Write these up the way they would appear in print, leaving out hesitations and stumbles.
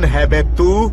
कौन है बे तू?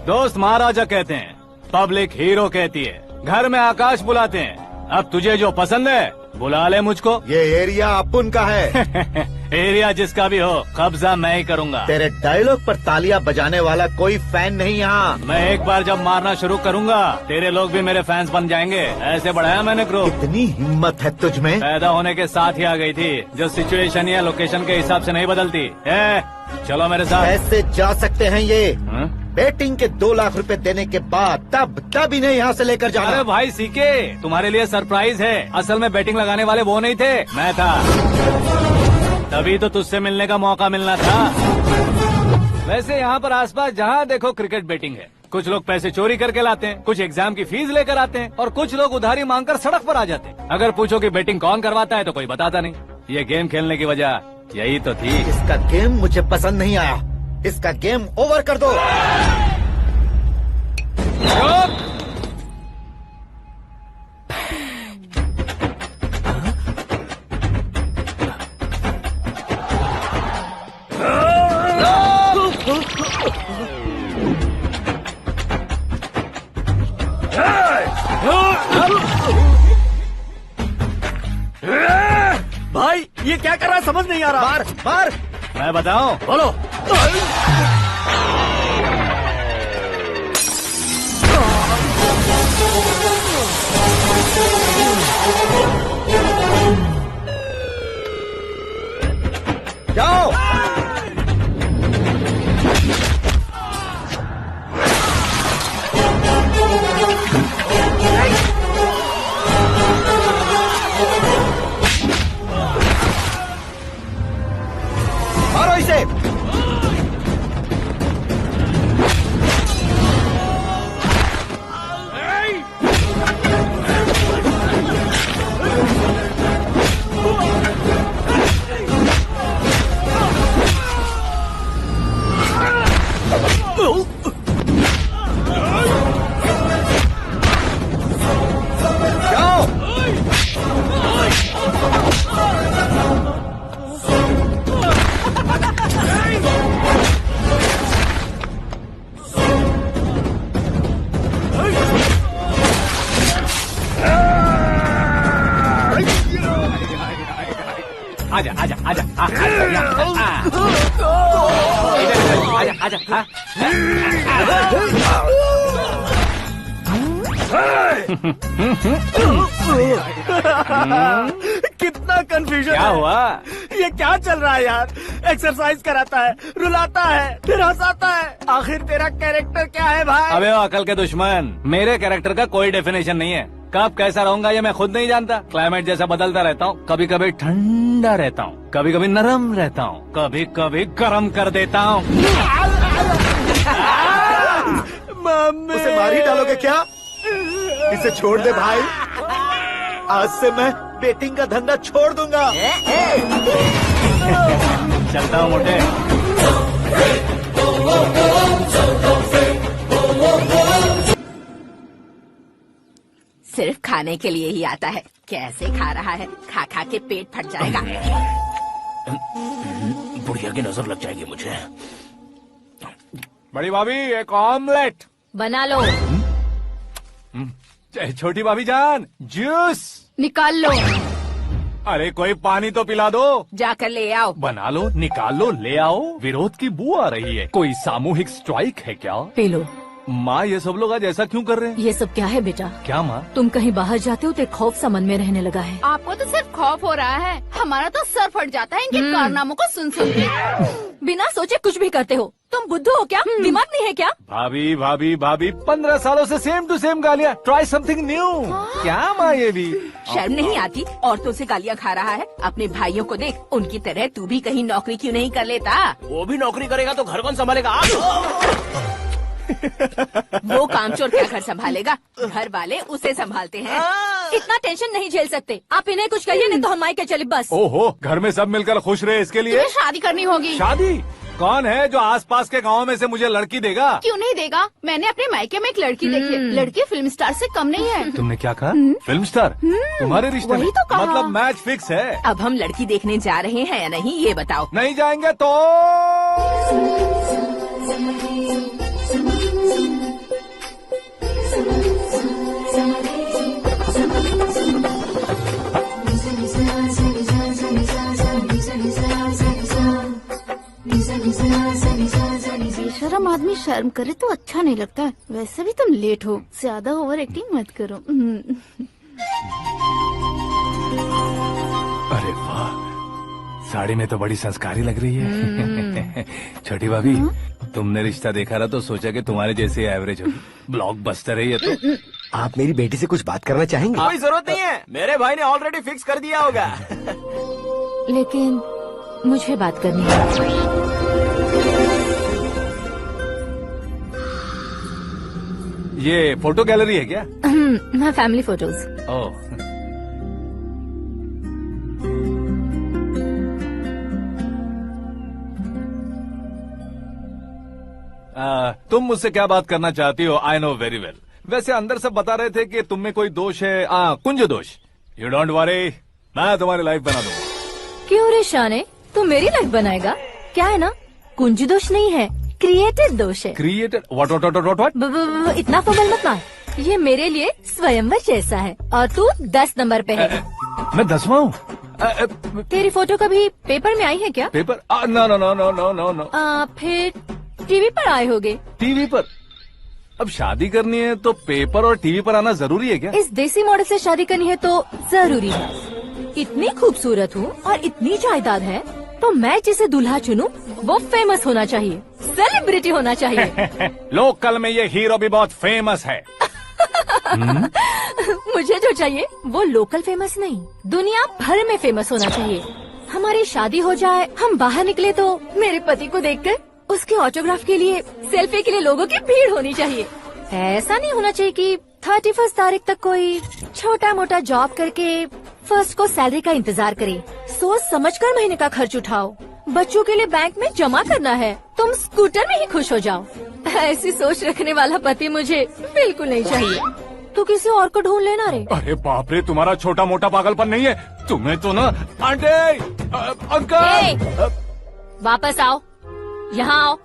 दोस्त महाराजा कहते हैं, पब्लिक हीरो कहती है, घर में आकाश बुलाते हैं। अब तुझे जो पसंद है बुला ले मुझको। ये एरिया अपुन का है। एरिया जिसका भी हो, कब्जा मैं ही करूंगा। तेरे डायलॉग पर तालियां बजाने वाला कोई फैन नहीं यहाँ। मैं एक बार जब मारना शुरू करूंगा, तेरे लोग भी मेरे फैंस बन जाएंगे। ऐसे बढ़ाया मैंने ग्रुप। कितनी हिम्मत है तुझ में। पैदा होने के साथ ही आ गई थी, जो सिचुएशन या लोकेशन के हिसाब से नहीं बदलती है। चलो मेरे साथ। ऐसे जा सकते हैं ये? हाँ? बेटिंग के 2 लाख रुपए देने के बाद तब इन्हें यहाँ से लेकर जाना। अरे भाई सीके, तुम्हारे लिए सरप्राइज है। असल में बैटिंग लगाने वाले वो नहीं थे, मैं था। तभी तो तुझसे मिलने का मौका मिलना था। वैसे यहाँ पर आसपास जहाँ देखो क्रिकेट बैटिंग है। कुछ लोग पैसे चोरी करके लाते हैं, कुछ एग्जाम की फीस लेकर आते हैं, और कुछ लोग उधारी मांगकर सड़क पर आ जाते हैं। अगर पूछो कि बैटिंग कौन करवाता है तो कोई बताता नहीं। ये गेम खेलने की वजह यही तो थी। इसका गेम मुझे पसंद नहीं आया। इसका गेम ओवर कर दो। भाई ये क्या कर रहा है समझ नहीं आ रहा। मार मार। मैं बताऊं? बोलो। जाओ। मारो इसे। जाओ। आजा आजा आजा आजा आजा। कितना कंफ्यूजन क्या है। हुआ? ये क्या चल रहा है यार। एक्सरसाइज कराता है, रुलाता है, फिर हंसाता है। आखिर तेरा कैरेक्टर क्या है भाई? अबे वो अकल के दुश्मन, मेरे कैरेक्टर का कोई डेफिनेशन नहीं है। कब कैसा रहूंगा ये मैं खुद नहीं जानता। क्लाइमेट जैसा बदलता रहता हूँ। कभी कभी ठंडा रहता हूँ, कभी कभी नरम रहता हूँ, कभी कभी गर्म कर देता हूँ। मम्मी उसे मार ही डालोगे क्या? इसे छोड़ दे भाई। आज से मैं बेटिंग का धंधा छोड़ दूंगा। चलता हूँ मोटे। सिर्फ खाने के लिए ही आता है। कैसे खा रहा है, खा खा के पेट फट जाएगा। बुढ़िया की नजर लग जाएगी मुझे। बड़ी भाभी एक ऑमलेट बना लो। छोटी भाभी जान जूस निकाल लो। अरे कोई पानी तो पिला दो। जाकर ले आओ। बना लो, निकाल लो, ले आओ। विरोध की बू आ रही है। कोई सामूहिक स्ट्राइक है क्या? P low. माँ ये सब लोग आज ऐसा क्यों कर रहे हैं? ये सब क्या है बेटा? क्या माँ? तुम कहीं बाहर जाते हो तो एक खौफ सा मन में रहने लगा है। आपको तो सिर्फ खौफ हो रहा है, हमारा तो सर फट जाता है इनके कारनामों को सुन सुन के। बिना सोचे कुछ भी करते हो। तुम बुद्धू हो क्या? दिमाग नहीं है क्या? भाभी भाभी भाभी 15 सालों से सेम टू सेम गालियाँ। Try something new. क्या माँ ये भी? शर्म नहीं आती? औरतों से गालियाँ खा रहा है। अपने भाइयों को देख, उनकी तरह तू भी कहीं नौकरी क्यों नहीं कर लेता? वो भी नौकरी करेगा तो घर कौन संभालेगा? वो कामचोर क्या घर संभालेगा? घर वाले उसे संभालते हैं। इतना टेंशन नहीं झेल सकते। आप इन्हें कुछ कहिए नहीं तो हम मायके चले बस। ओहो, घर में सब मिलकर खुश रहे इसके लिए। तुम्हें शादी करनी होगी। शादी? कौन है जो आसपास के गाँव में से मुझे लड़की देगा? क्यों नहीं देगा? मैंने अपने मायके में एक लड़की देखी है। लड़की फिल्म स्टार से कम नहीं है। तुमने क्या कहा? Film star? तुम्हारे रिश्ते में? वही तो कहा। मतलब मैच फिक्स है? अब हम लड़की देखने जा रहे हैं या नहीं ये बताओ। नहीं जाएंगे तो बेशरम आदमी शर्म करे तो अच्छा नहीं लगता। वैसे भी तुम लेट हो, ज्यादा ओवर एक्टिंग मत करो। अरे वाह, साड़ी में तो बड़ी संस्कारी लग रही है। छोटी भाभी, तुमने रिश्ता देखा ना तो सोचा कि तुम्हारे जैसे एवरेज होगी। ब्लॉकबस्टर है ये तो। आप मेरी बेटी से कुछ बात करना चाहेंगे? कोई जरूरत नहीं है, मेरे भाई ने ऑलरेडी फिक्स कर दिया होगा। लेकिन मुझे बात करनी है। ये फोटो गैलरी है क्या? मैं फैमिली फोटोज। ओह, तुम मुझसे क्या बात करना चाहती हो? I know very well. वैसे अंदर सब बता रहे थे कि तुम में कोई दोष है, कुंज दोष। यू डोंट वरी, मैं तुम्हारी लाइफ बना दूंगा। क्यों रे शाने, तू मेरी लाइफ बनाएगा? क्या है ना, कुंज दोष नहीं है, क्रिएटेड दोष है। क्रिएटेड? व्हाट? इतना फबल मत मार। ये मेरे लिए स्वयंवर जैसा है और तू 10 नंबर पे है। मैं 10वां हूँ? तेरी फोटो कभी पेपर में आई है क्या? Paper? No no no no no no no. फिर टीवी पर आए होगे। टीवी पर? अब शादी करनी है तो पेपर और टीवी पर आना जरूरी है क्या? इस देसी मॉडल से शादी करनी है तो जरूरी है। इतनी खूबसूरत हूँ और इतनी जायदाद है तो मैं जिसे दूल्हा चुनूं वो फेमस होना चाहिए, सेलिब्रिटी होना चाहिए। लोकल में ये हीरो भी बहुत फेमस है। मुझे जो चाहिए वो लोकल फेमस नहीं, दुनिया भर में फेमस होना चाहिए। हमारी शादी हो जाए, हम बाहर निकले तो मेरे पति को देखकर उसके ऑटोग्राफ के लिए, सेल्फी के लिए लोगों की भीड़ होनी चाहिए। ऐसा नहीं होना चाहिए कि 31 तारीख तक कोई छोटा मोटा जॉब करके फर्स्ट को सैलरी का इंतजार करे। सोच समझकर महीने का खर्च उठाओ। बच्चों के लिए बैंक में जमा करना है, तुम स्कूटर में ही खुश हो जाओ। ऐसी सोच रखने वाला पति मुझे बिल्कुल नहीं चाहिए। तू किसी और को ढूंढ लेना रे। अरे बाप रे, तुम्हारा छोटा मोटा पागलपन नहीं है। तुम्हें तो ना आंटी, अंकल। वापस आओ, यहाँ आओ।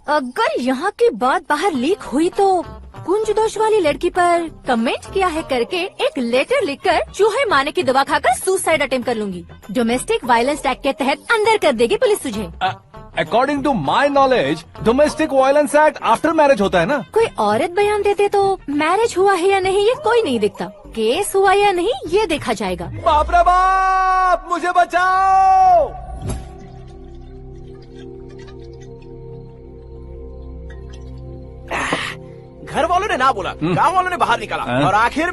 अगर यहाँ की बात बाहर लीक हुई तो कुंज दोष वाली लड़की पर कमेंट किया है करके एक लेटर लिखकर चूहे मारने की दवा खाकर सुसाइड अटेम्प्ट कर लूंगी। डोमेस्टिक वायलेंस एक्ट के तहत अंदर कर देगी पुलिस तुझे। According to my knowledge domestic violence act after marriage होता है ना? कोई औरत बयान देते तो मैरिज हुआ है या नहीं ये कोई नहीं दिखता, केस हुआ या नहीं ये देखा जाएगा। बाप रे बाप, मुझे बचाओ। घर वालों ने ना बोला, गांव वालों ने बाहर निकाला और आखिर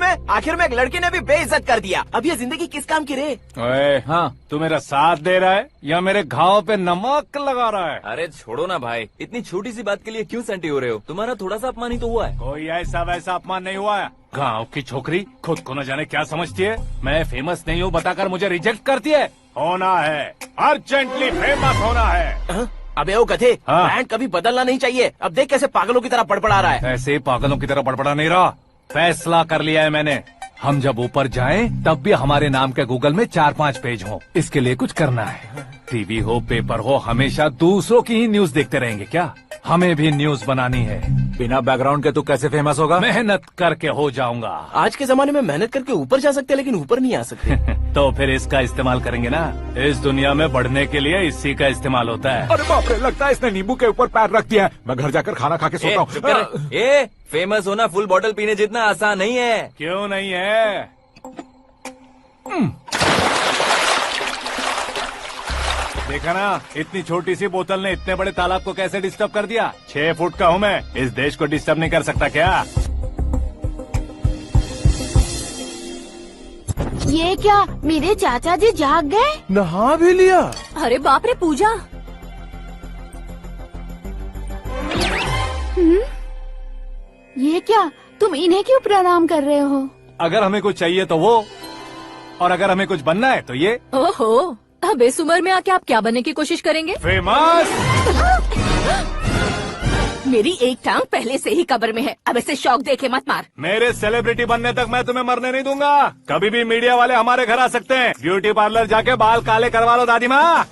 में एक लड़की ने भी बेइज्जत कर दिया। अब ये जिंदगी किस काम की रे? ओए, हाँ, तू मेरा साथ दे रहा है या मेरे घाव पे नमक लगा रहा है? अरे छोड़ो ना भाई, इतनी छोटी सी बात के लिए क्यों सेंटी हो रहे हो? तुम्हारा थोड़ा सा अपमान ही तो हुआ है। कोई ऐसा वैसा अपमान नहीं हुआ है। गाँव की छोकरी खुद को न जाने क्या समझती है। मैं फेमस नहीं हूँ बताकर मुझे रिजेक्ट करती है। होना है, अर्जेंटली फेमस होना है। अबे ओ गधे, हाँ। ब्रांड कभी बदलना नहीं चाहिए। अब देख कैसे पागलों की तरह बड़बड़ा रहा है। ऐसे पागलों की तरह बड़बड़ा नहीं रहा, फैसला कर लिया है मैंने। हम जब ऊपर जाएं तब भी हमारे नाम के गूगल में 4-5 पेज हो। इसके लिए कुछ करना है। टीवी हो, पेपर हो, हमेशा दूसरों की ही न्यूज देखते रहेंगे क्या? हमें भी न्यूज बनानी है। बिना बैकग्राउंड के तू कैसे फेमस होगा? मेहनत करके हो जाऊंगा। आज के जमाने में मेहनत करके ऊपर जा सकते हैं लेकिन ऊपर नहीं आ सकते। तो फिर इसका इस्तेमाल करेंगे ना। इस दुनिया में बढ़ने के लिए इसी का इस्तेमाल होता है। अरे बाप रे, लगता है इसने नींबू के ऊपर पैर रख दिया है। मैं घर जाकर खाना खा के सोता हूँ। ए, फेमस होना फुल बॉटल पीने जितना आसान नहीं है। क्यों नहीं है? देखा ना, इतनी छोटी सी बोतल ने इतने बड़े तालाब को कैसे डिस्टर्ब कर दिया। 6 फुट का हूँ मैं, इस देश को डिस्टर्ब नहीं कर सकता क्या? ये क्या, मेरे चाचा जी जाग गए? नहा भी लिया? अरे बाप रे पूजा, ये क्या, तुम इन्हें क्यों प्रणाम कर रहे हो? अगर हमें कुछ चाहिए तो वो, और अगर हमें कुछ बनना है तो ये। ओहो, अब इस उम्र में आके आप क्या बनने की कोशिश करेंगे? फेमस। मेरी एक टांग पहले से ही कब्र में है, अब इसे शौक देके मत मार। मेरे सेलिब्रिटी बनने तक मैं तुम्हें मरने नहीं दूंगा। कभी भी मीडिया वाले हमारे घर आ सकते हैं। ब्यूटी पार्लर जाके बाल काले करवा लो दादी माँ।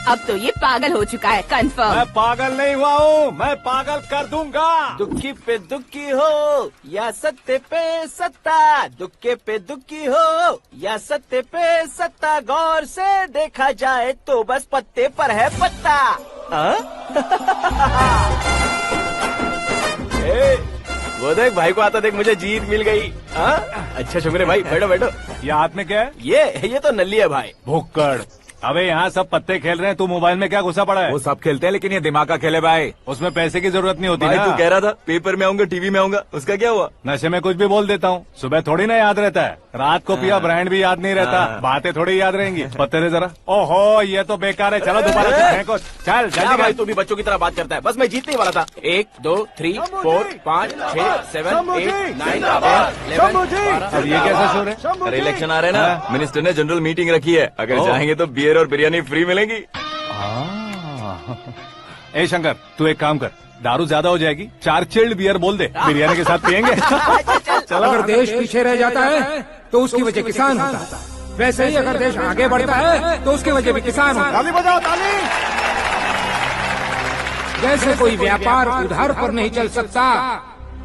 अब तो ये पागल हो चुका है, कंफर्म। मैं पागल नहीं हुआ हूँ, मैं पागल कर दूंगा। दुखी पे दुखी हो या सत्य पे सत्ता, दुखे पे दुखी हो या सत्य पे सत्ता, गौर से देखा जाए तो बस पत्ते पर है पत्ता। वो देख भाई को आता देख, मुझे जीत मिल गई। अच्छा शुक्र है भाई, बैठो बैठो। ये हाथ में क्या है? ये तो नल्ली है भाई। भुक्कड़। अबे यहाँ सब पत्ते खेल रहे हैं, तू मोबाइल में क्या घुसा पड़ा है? वो सब खेलते हैं लेकिन ये दिमाग का खेल है भाई। उसमें पैसे की जरूरत नहीं होती भाई ना। तू कह रहा था पेपर में आऊंगा, टीवी में आऊंगा, उसका क्या हुआ? नशे में कुछ भी बोल देता हूँ, सुबह थोड़ी ना याद रहता है। रात को पिया ब्रांड भी याद नहीं रहता, बातें थोड़ी याद रहेंगी। पत्ते दे जरा। ओहो ये तो बेकार है, चलो दोबारा से फेंको। चल क्या जल्दी भाई कर। तू भी बच्चों की तरह बात करता है? बस मैं जीतने वाला था। 1 2 3 4 5 6 7 8 9 10 अब ये कैसा शोर है? अरे इलेक्शन आ रहे हैं ना, मिनिस्टर ने जनरल मीटिंग रखी है, अगर जाएंगे तो बियर और बिरयानी फ्री मिलेगी। ए शंकर तू एक काम कर, दारू ज्यादा हो जाएगी, 4 चिल्ड बियर बोल दे, बिरयानी के साथ पियेंगे। अगर देश पीछे रह जाता है तो उसकी वजह किसान होता है, वैसे ही अगर देश आगे बढ़ता है तो उसकी वजह भी किसान होता है। ताली बजाओ ताली। जैसे कोई व्यापार उधार पर नहीं चल सकता,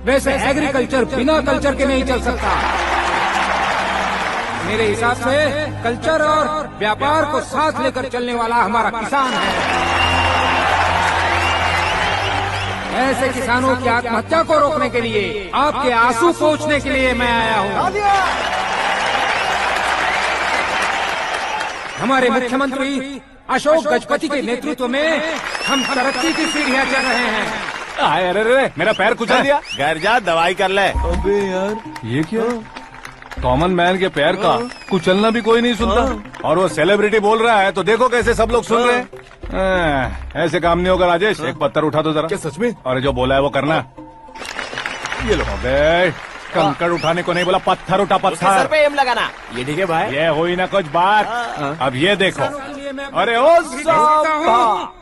वैसे एग्रीकल्चर बिना कल्चर के नहीं चल सकता। मेरे हिसाब से कल्चर और व्यापार को साथ लेकर चलने वाला हमारा किसान है। ऐसे किसानों की आत्महत्या को रोकने के लिए, आपके आंसू पोंछने के लिए मैं आया हूँ। हमारे मुख्यमंत्री अशोक गजपति के नेतृत्व में हम तरक्की की सीढ़ियाँ चढ़ रहे हैं। अरे अरे मेरा पैर कुचल दिया। घर जा दवाई कर ले। अबे यार ये क्या? कॉमन मैन के पैर का कुचलना भी कोई नहीं सुनता, और वो सेलिब्रिटी बोल रहा है तो देखो कैसे सब लोग सुन रहे हैं। ऐसे काम नहीं होगा राजेश, एक पत्थर उठा दो जरा। क्या सच में? और जो बोला है वो करना। ये लो। अबे कंकड़ उठाने को नहीं बोला, पत्थर उठा सर पत्थर। पे एम लगाना। ये ठीक है भाई। ये हुई ना कुछ बात। अब ये देखो। अरे ओ साहब,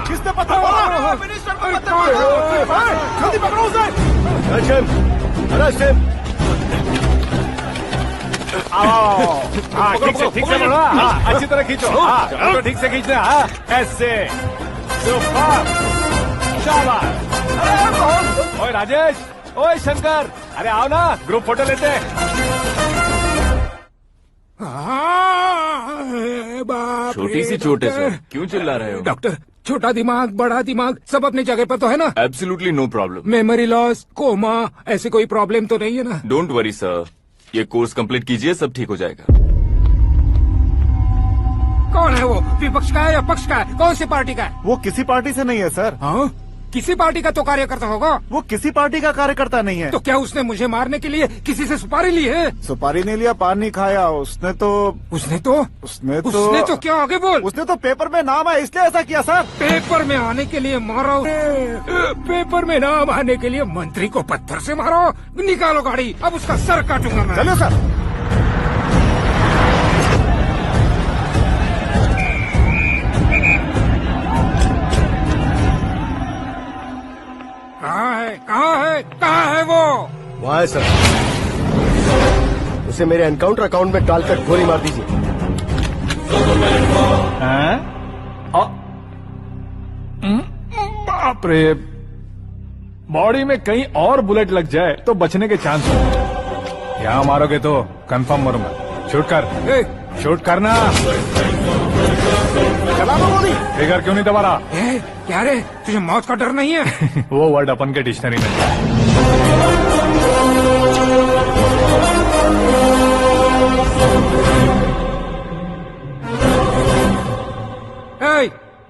किसने पत्थर मारा? मिनिस्टर को पत्थर मारा। जल्दी पकड़ो उसे। हाँ ठीक से बढ़ो। हाँ अच्छी तरह खींचो। हाँ तो ठीक से खींचना। हाँ ऐसे। सुपर। शाबाश। ओए राजेश, ओए शंकर, अरे आओ ना, ग्रुप फोटो लेते हैं। छोटी सी चोट है सर, क्यों चिल्ला रहे हो? डॉक्टर, छोटा दिमाग बड़ा दिमाग सब अपनी जगह पर तो है ना? Absolutely no problem. Memory loss, coma, ऐसी कोई प्रॉब्लम तो नहीं है ना? डोंट वरी सर, ये कोर्स कंप्लीट कीजिए, सब ठीक हो जाएगा। कौन है वो? विपक्ष का है या पक्ष का है? कौन सी पार्टी का है? वो किसी पार्टी से नहीं है सर। हाँ? किसी पार्टी का तो कार्यकर्ता होगा। वो किसी पार्टी का कार्यकर्ता नहीं है। तो क्या उसने मुझे मारने के लिए किसी से सुपारी ली है? सुपारी नहीं लिया, पान नहीं खाया। उसने तो क्या आगे बोल? उसने तो पेपर में नाम है इसलिए ऐसा किया सर। पेपर में आने के लिए मारो? पेपर में नाम आने के लिए मंत्री को पत्थर से मारो? निकालो गाड़ी, अब उसका सर काटूंगा मैं। चलो सर। कहाँ है वो? वहाँ है सर। उसे मेरे एनकाउंटर अकाउंट में डालकर गोली मार दीजिए। बाप रे, बॉडी में कहीं और बुलेट लग जाए तो बचने के चांस हो। यहाँ मारोगे तो कंफर्म मरूंगा। शूट कर, शूट करना। चला दो गोली। फिगर क्यों नहीं दबा रहा? क्या रे, तुझे मौत का डर नहीं है? वो वर्ड अपन के डिक्शनरी में है।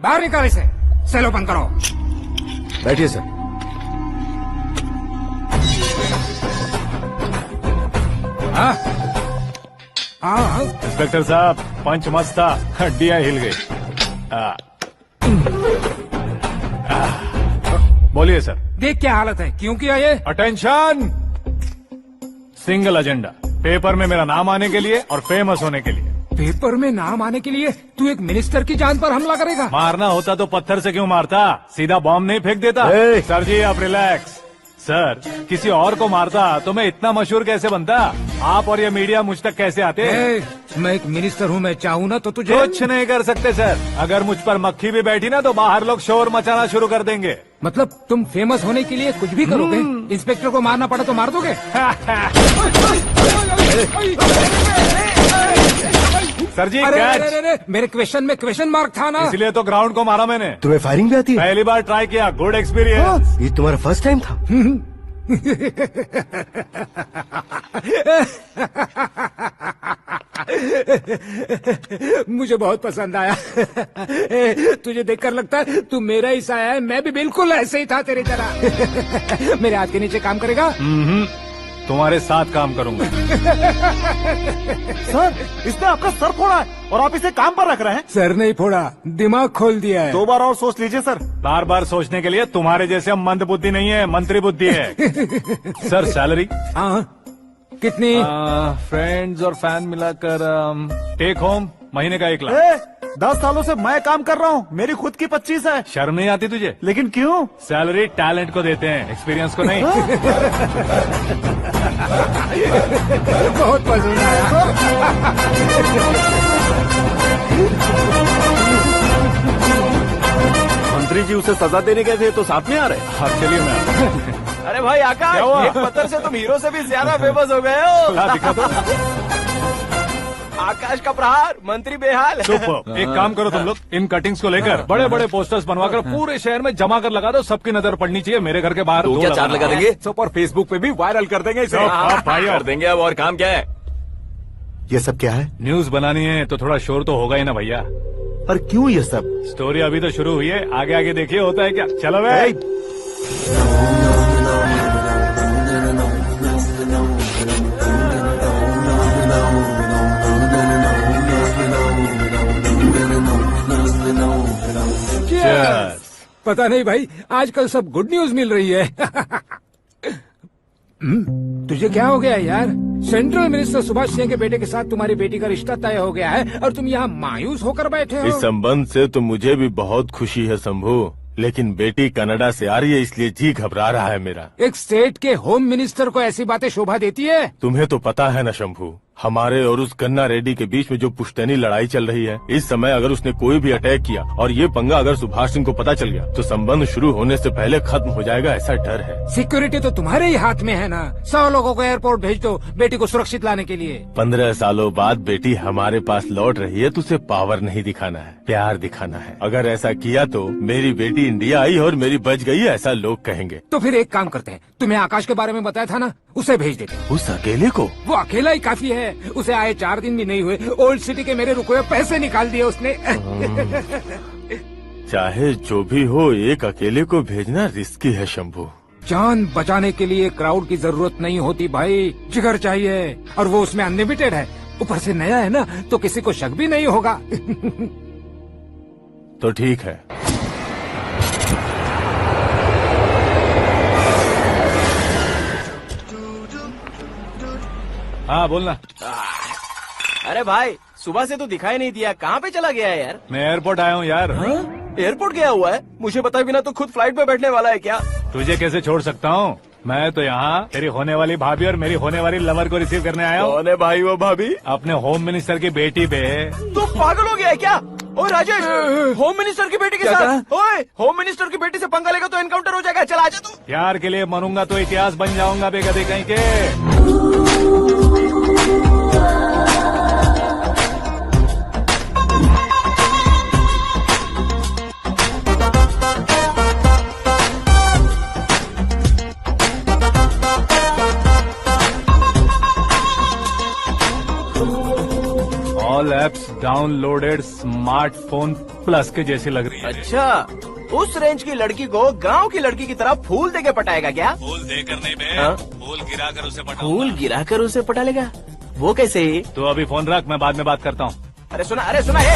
बाहर निकाल इसे, सेलो बंद करो। बैठिए सर। इंस्पेक्टर साहब, पंच मस्त था, हड्डियां हिल गई। बोलिए सर। देख क्या हालत है, क्यों किया ये? अटेंशन, सिंगल एजेंडा, पेपर में मेरा नाम आने के लिए और फेमस होने के लिए। पेपर में नाम आने के लिए तू एक मिनिस्टर की जान पर हमला करेगा? मारना होता तो पत्थर से क्यों मारता, सीधा बॉम्ब नहीं फेंक देता। ए! सर जी आप रिलैक्स। सर किसी और को मारता तो मैं इतना मशहूर कैसे बनता, आप और ये मीडिया मुझ तक कैसे आते। मैं एक मिनिस्टर हूँ, मैं चाहूँ ना तो तुझे कुछ नहीं कर सकते सर, अगर मुझ पर मक्खी भी बैठी ना तो बाहर लोग शोर मचाना शुरू कर देंगे। मतलब तुम फेमस होने के लिए कुछ भी करोगे? इंस्पेक्टर को मारना पड़ा तो मार दोगे? सर जी अरे, कैच। अरे, अरे, मेरे क्वेश्चन में क्वेश्चन मार्क था ना। इसलिए तो ग्राउंड को मारा मैंने। तुम्हें फायरिंग भी आती है? पहली बार ट्राई किया, गुड एक्सपीरियंस। ये तुम्हारा फर्स्ट टाइम था? मुझे बहुत पसंद आया। तुझे देखकर लगता है तू मेरा ही साया है, मैं भी बिल्कुल ऐसे ही था तेरी तरह। मेरे हाथ के नीचे काम करेगा? तुम्हारे साथ काम करूंगा। सर इसने आपका सर फोड़ा है और आप इसे काम पर रख रहे हैं। सर नहीं फोड़ा, दिमाग खोल दिया है। 2 बार और सोच लीजिए सर। बार बार सोचने के लिए तुम्हारे जैसे मंद बुद्धि नहीं है, मंत्री बुद्धि है। Sir salary? हाँ कितनी? फ्रेंड्स और फैन मिलाकर टेक होम महीने का 1 लाख। 10 सालों से मैं काम कर रहा हूँ, मेरी खुद की 25 है। शर्म नहीं आती तुझे? लेकिन क्यों? सैलरी टैलेंट को देते हैं, एक्सपीरियंस को नहीं। बहुत पसंद आया। मंत्री जी उसे सजा देने गए थे तो साथ में आ रहे। हाँ चलिए मैं आता हूं। अरे भाई आकाश, क्या हुआ? एक पत्थर से तुम हीरो से भी ज्यादा फेमस हो गए हो। ला दिखा दो। आकाश का प्रहार, मंत्री बेहाल। सुपर। एक काम करो तुम लोग, इन कटिंग्स को लेकर बड़े बड़े पोस्टर्स बनवाकर पूरे शहर में जमा कर लगा दो, सबकी नजर पड़नी चाहिए। मेरे घर के बाहर तो दो क्या 4 लगा देंगे? और फेसबुक पे भी वायरल कर देंगे इसे। भाई कर देंगे अब, और काम क्या है? ये सब क्या है? न्यूज बनानी है तो थोड़ा शोर तो होगा ही ना भैया। पर क्यों ये सब? स्टोरी अभी तो शुरू हुई है, आगे आगे देखिए होता है क्या। चलो भाई। पता नहीं भाई, आजकल सब गुड न्यूज मिल रही है। तुझे क्या हो गया यार? सेंट्रल मिनिस्टर सुभाष सिंह के बेटे के साथ तुम्हारी बेटी का रिश्ता तय हो गया है और तुम यहाँ मायूस होकर बैठे हो। इस संबंध से तो मुझे भी बहुत खुशी है शंभू, लेकिन बेटी कनाडा से आ रही है इसलिए जी घबरा रहा है मेरा। एक स्टेट के होम मिनिस्टर को ऐसी बातें शोभा देती है? तुम्हें तो पता है ना शंभू, हमारे और उस गन्ना रेड्डी के बीच में जो पुश्तैनी लड़ाई चल रही है, इस समय अगर उसने कोई भी अटैक किया और ये पंगा अगर सुभाष सिंह को पता चल गया तो संबंध शुरू होने से पहले खत्म हो जाएगा, ऐसा डर है। सिक्योरिटी तो तुम्हारे ही हाथ में है ना। 100 लोगों को एयरपोर्ट भेज दो बेटी को सुरक्षित लाने के लिए। 15 सालों बाद बेटी हमारे पास लौट रही है तो उसे पावर नहीं दिखाना है, प्यार दिखाना है। अगर ऐसा किया तो मेरी बेटी इंडिया आई और मेरी बच गई, ऐसा लोग कहेंगे। तो फिर एक काम करते हैं, तुम्हें आकाश के बारे में बताया था ना, उसे भेज देते हैं। उस अकेले को? वो अकेला ही काफी है, उसे आए 4 दिन भी नहीं हुए, ओल्ड सिटी के मेरे रुके हुए पैसे निकाल दिए उसने। चाहे जो भी हो, एक अकेले को भेजना रिस्की है शंभू। जान बचाने के लिए क्राउड की जरूरत नहीं होती भाई, जिगर चाहिए, और वो उसमें अनलिमिटेड है। ऊपर से नया है ना तो किसी को शक भी नहीं होगा। तो ठीक है। हाँ बोलना। अरे भाई सुबह से तो दिखाई नहीं दिया, कहाँ पे चला गया है यार? मैं एयरपोर्ट आया हूँ यार। एयरपोर्ट गया हुआ है? मुझे बताए बिना तो खुद फ्लाइट पे बैठने वाला है क्या? तुझे कैसे छोड़ सकता हूँ? मैं तो यहाँ तेरी होने वाली भाभी और मेरी होने वाली लवर को रिसीव करने आया हूँ। कौन है भाई वो भाभी? अपने होम मिनिस्टर की बेटी पे। तू पागल हो गया है क्या? ओए राजेश, होम मिनिस्टर की बेटी के साथ? ओए होम मिनिस्टर की बेटी से पंगा लेगा तो एनकाउंटर हो जाएगा, चल आजा तू। प्यार के लिए मरूंगा तो इतिहास बन जाऊंगा बेगदे कहीं के। All apps downloaded smartphone plus के जैसी लग रही है। अच्छा, उस रेंज की लड़की को गांव की लड़की की तरह फूल देके पटाएगा क्या? फूल देकर नहीं बे, हाँ? फूल गिराकर उसे पटा। फूल गिराकर उसे पटा लेगा? वो कैसे? तो अभी फोन रख, मैं बाद में बात करता हूँ। अरे सुना हे।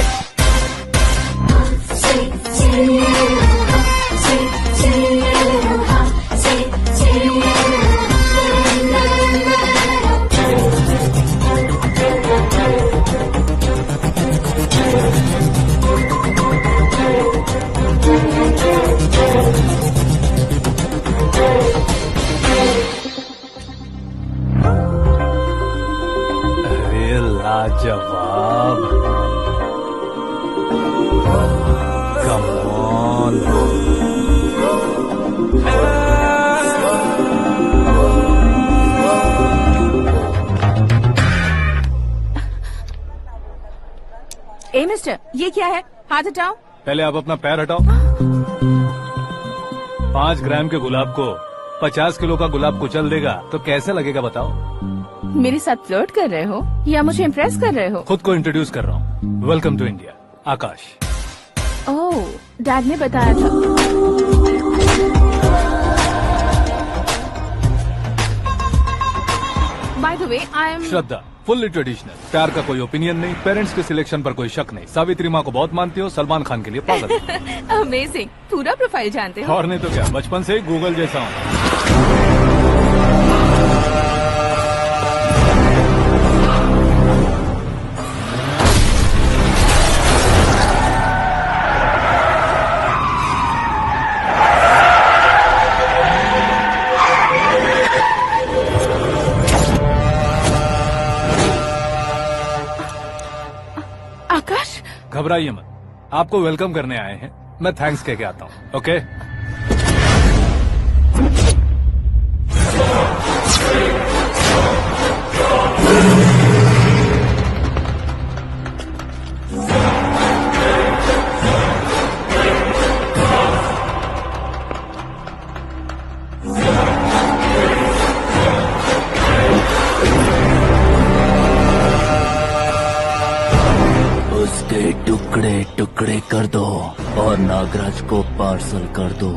जवाब कम ऑन। ए मिस्टर, ये क्या है? हाथ हटाओ। पहले आप अपना पैर हटाओ। 5 ग्राम के गुलाब को 50 किलो का गुलाब कुचल देगा तो कैसे लगेगा बताओ? मेरे साथ फ्लर्ट कर रहे हो या मुझे इम्प्रेस कर रहे हो? खुद को इंट्रोड्यूस कर रहा हूँ। Welcome to India, Akash. Oh, dad ने बताया था। By the way, I am Shraddha, fully traditional. प्यार का कोई ओपिनियन नहीं, पेरेंट्स के सिलेक्शन पर कोई शक नहीं। सावित्री माँ को बहुत मानती हो, सलमान खान के लिए पागल। अमेजिंग, पूरा प्रोफाइल जानते हो। और नहीं तो क्या, बचपन से ही गूगल जैसा हूँ। आकाश, घबराइए मत, आपको वेलकम करने आए हैं। मैं थैंक्स कह के आता हूँ। ओके? उसके टुकड़े टुकड़े कर दो और नागराज को पार्सल कर दो।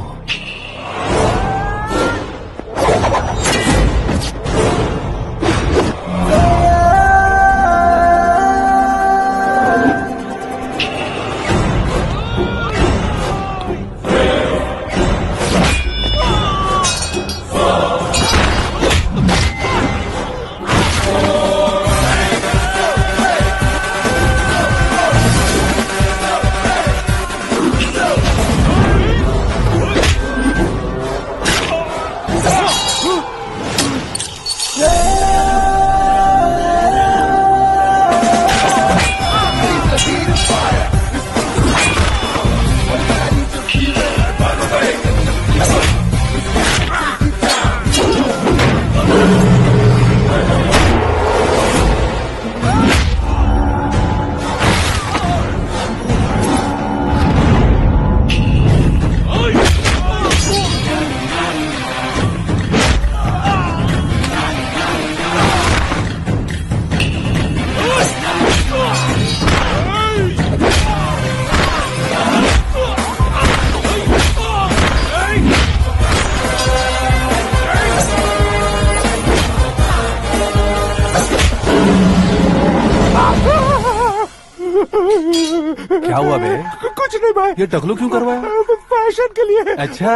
क्या हुआ बे? कुछ नहीं भाई। ये टकलू क्यों करवाया? फैशन के लिए। अच्छा।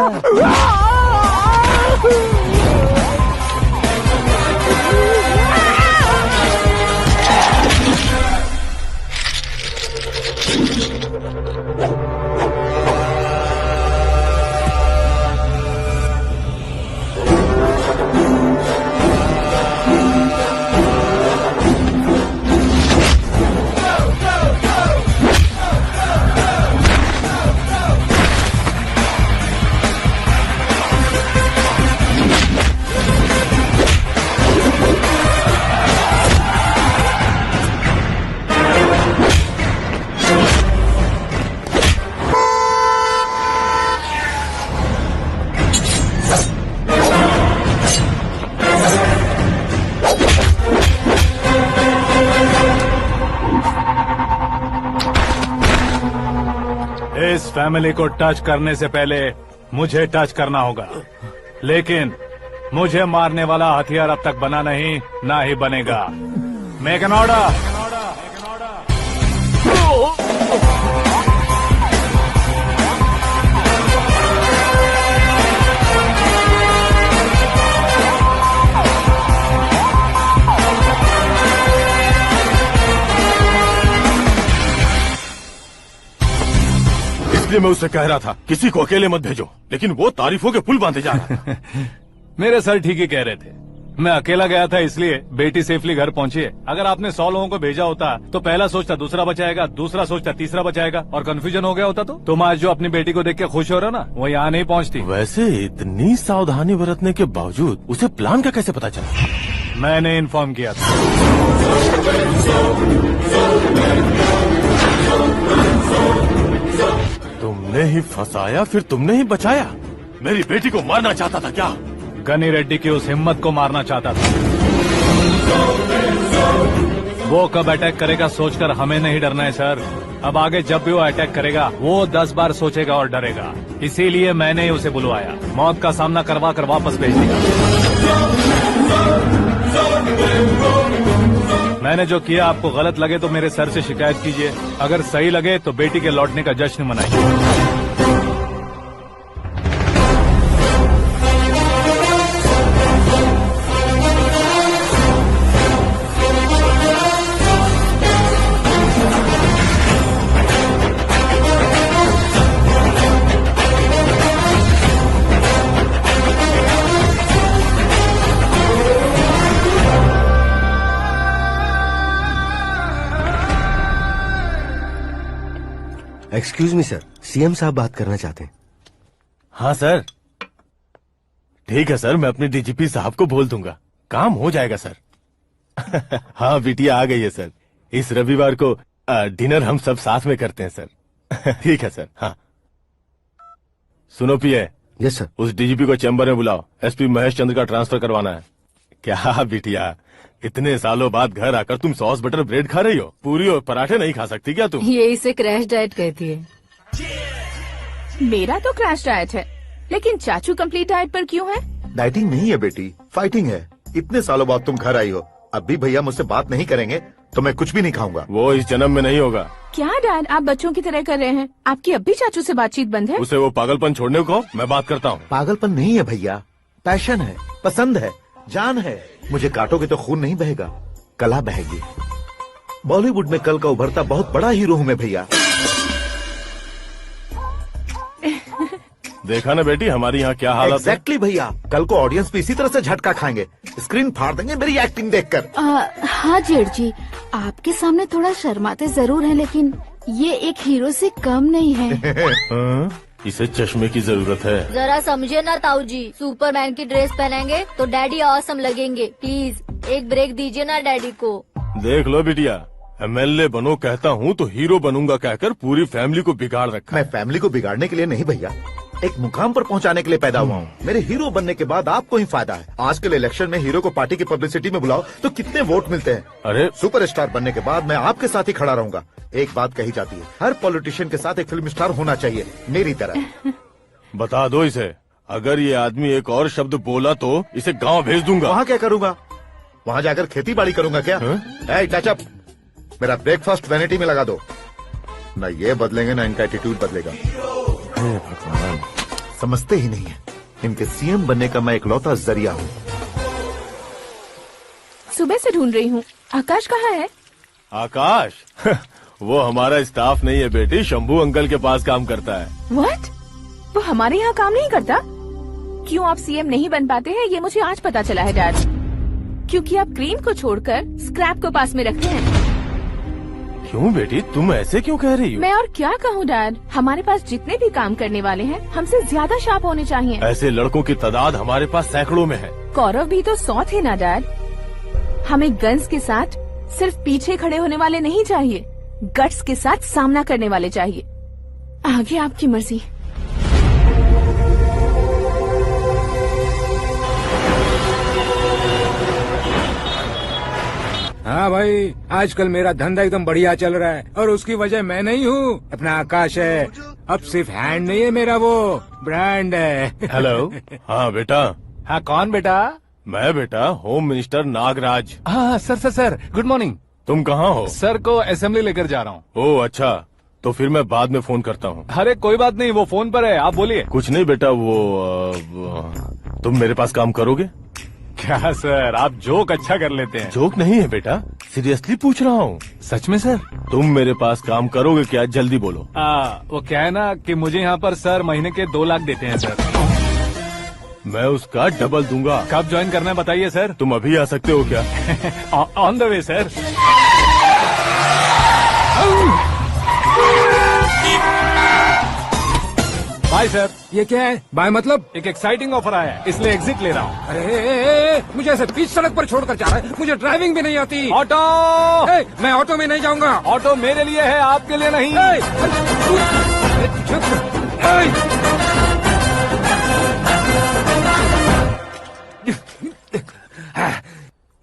इस फैमिली को टच करने से पहले मुझे टच करना होगा, लेकिन मुझे मारने वाला हथियार अब तक बना नहीं, ना ही बनेगा। Make an order. इसलिए मैं उससे कह रहा था किसी को अकेले मत भेजो, लेकिन वो तारीफों के पुल बांधे जा रहा था। मेरे सर ठीक ही कह रहे थे। मैं अकेला गया था इसलिए बेटी सेफली घर पहुंची है। अगर आपने 100 लोगों को भेजा होता तो पहला सोचता दूसरा बचाएगा, दूसरा सोचता तीसरा बचाएगा और कंफ्यूजन हो गया होता तो तुम आज जो अपनी बेटी को देख के खुश हो रहे हो ना, वो यहाँ नहीं पहुँचती। वैसे इतनी सावधानी बरतने के बावजूद उसे प्लान का कैसे पता चला? मैंने इन्फॉर्म किया था। तुमने ही फंसाया, फिर तुमने ही बचाया। मेरी बेटी को मारना चाहता था क्या? गनी रेड्डी की उस हिम्मत को मारना चाहता था। वो कब अटैक करेगा सोचकर हमें नहीं डरना है सर। अब आगे जब भी वो अटैक करेगा वो 10 बार सोचेगा और डरेगा। इसीलिए मैंने ही उसे बुलवाया। मौत का सामना करवा कर वापस भेज दिया। मैंने जो किया आपको गलत लगे तो मेरे सर से शिकायत कीजिए, अगर सही लगे तो बेटी के लौटने का जश्न मनाइए। एक्सक्यूज मी सर, सीएम साहब बात करना चाहते हैं। हाँ सर। ठीक है सर, मैं अपने डीजीपी साहब को बोल दूंगा, काम हो जाएगा सर। हाँ बिटिया आ गई है सर। इस रविवार को डिनर हम सब साथ में करते हैं सर। ठीक है सर। हाँ सुनो पिए। Yes sir. उस डीजीपी को चैम्बर में बुलाओ, एसपी महेश चंद्र का ट्रांसफर करवाना है। क्या बिटिया, इतने सालों बाद घर आकर तुम सॉस बटर ब्रेड खा रही हो? पूरी और पराठे नहीं खा सकती क्या तुम? ये इसे क्रैश डाइट कहती है। मेरा तो क्रैश डाइट है, लेकिन चाचू कंप्लीट डाइट पर क्यों है? डाइटिंग नहीं है बेटी, फाइटिंग है। इतने सालों बाद तुम घर आई हो, अब भी भैया मुझसे बात नहीं करेंगे तो मैं कुछ भी नहीं खाऊंगा। वो इस जन्म में नहीं होगा। क्या डैड, आप बच्चों की तरह कर रहे हैं? आपकी अब भी चाचू से बातचीत बंद है? उसे वो पागलपन छोड़ने को कहो, मैं बात करता हूँ। पागलपन नहीं है भैया, पैशन है, पसंद है, जान है। मुझे काटोगे तो खून नहीं बहेगा, कला बहेगी। बॉलीवुड में कल का उभरता बहुत बड़ा हीरो हूँ मैं भैया। देखा ना बेटी हमारी यहाँ क्या हालत है। एग्जैक्टली भैया, कल को ऑडियंस भी इसी तरह से झटका खाएंगे, स्क्रीन फाड़ देंगे मेरी एक्टिंग देखकर। हाँ जेठ जी, आपके सामने थोड़ा शर्माते जरूर हैं, लेकिन ये एक हीरो से कम नहीं है। इसे चश्मे की जरूरत है। जरा समझे ना ताऊ जी, सुपरमैन की ड्रेस पहनेंगे तो डैडी ऑसम लगेंगे। प्लीज एक ब्रेक दीजिए ना डैडी को। देख लो बिटिया, एमएलए बनो कहता हूँ तो हीरो बनूंगा कहकर पूरी फैमिली को बिगाड़ रखा। मैं फैमिली को बिगाड़ने के लिए नहीं भैया, एक मुकाम पर पहुंचाने के लिए पैदा हुआ हूँ। मेरे हीरो बनने के बाद आपको ही फायदा है। आजकल इलेक्शन में हीरो को पार्टी की पब्लिसिटी में बुलाओ तो कितने वोट मिलते हैं। अरे सुपरस्टार बनने के बाद मैं आपके साथ ही खड़ा रहूंगा। एक बात कही जाती है, हर पॉलिटिशियन के साथ एक फिल्म स्टार होना चाहिए, मेरी तरह। बता दो इसे, अगर ये आदमी एक और शब्द बोला तो इसे गांव भेज दूंगा। वहाँ क्या करूंगा? वहाँ जाकर खेती बाड़ी करूंगा क्या? टच अप, मेरा ब्रेकफास्ट वैनिटी में लगा दो। न ये बदलेंगे न इनका एटीट्यूड बदलेगा। भगवान, समझते ही नहीं है, इनके सीएम बनने का मैं इकलौता जरिया हूँ। सुबह से ढूंढ रही हूँ, आकाश कहाँ है? आकाश? वो हमारा स्टाफ नहीं है बेटी, शंभू अंकल के पास काम करता है। व्हाट? वो हमारे यहाँ काम नहीं करता? क्यों आप सीएम नहीं बन पाते हैं ये मुझे आज पता चला है डैड। क्योंकि आप क्रीम को छोड़कर स्क्रैप को पास में रखते हैं। क्यों बेटी, तुम ऐसे क्यों कह रही हो? मैं और क्या कहूँ डैड, हमारे पास जितने भी काम करने वाले हैं हमसे ज्यादा शार्प होने चाहिए। ऐसे लड़कों की तादाद हमारे पास सैकड़ों में है। कौरव भी तो 100 थे ना डैड। हमें गन्स के साथ सिर्फ पीछे खड़े होने वाले नहीं चाहिए, गट्स के साथ सामना करने वाले चाहिए। आगे आपकी मर्जी। हाँ भाई, आजकल मेरा धंधा एकदम बढ़िया चल रहा है और उसकी वजह मैं नहीं हूँ, अपना आकाश है। अब सिर्फ हैंड नहीं है मेरा, वो ब्रांड है। हेलो। हाँ बेटा। हाँ कौन बेटा? मैं बेटा होम मिनिस्टर नागराज। हाँ सर गुड मॉर्निंग। तुम कहाँ हो? सर को असेंबली लेकर जा रहा हूँ। ओह अच्छा, तो फिर मैं बाद में फोन करता हूँ। अरे कोई बात नहीं, वो फोन पर है, आप बोलिए। कुछ नहीं बेटा, तुम मेरे पास काम करोगे? क्या सर, आप जोक अच्छा कर लेते हैं। जोक नहीं है बेटा, सीरियसली पूछ रहा हूँ। सच में सर? तुम मेरे पास काम करोगे क्या? जल्दी बोलो। वो क्या है ना कि मुझे यहाँ पर सर महीने के 2 लाख देते हैं सर। मैं उसका डबल दूंगा। कब ज्वाइन करना है बताइए सर। तुम अभी आ सकते हो क्या? On the way sir. Bye sir. ये क्या है? बाय मतलब? एक एक्साइटिंग ऑफर आया है इसलिए एग्जिट ले रहा हूँ। अरे मुझे ऐसे बीच सड़क पर छोड़कर जा रहा है, मुझे ड्राइविंग भी नहीं आती। ऑटो। मैं ऑटो में नहीं जाऊंगा। ऑटो मेरे लिए है, आपके लिए नहीं।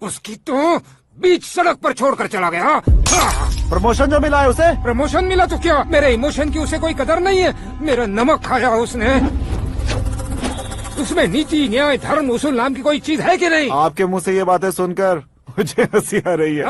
उसकी तो बीच सड़क पर छोड़कर चला गया। प्रमोशन जो मिला है उसे? प्रमोशन मिला तो क्या, मेरे इमोशन की उसे कोई कदर नहीं है। मेरा नमक खाया उसने। उसमें नीति, न्याय, धर्म, उसूल नाम की कोई चीज है कि नहीं? आपके मुंह से ये बातें सुनकर मुझे हंसी आ रही है।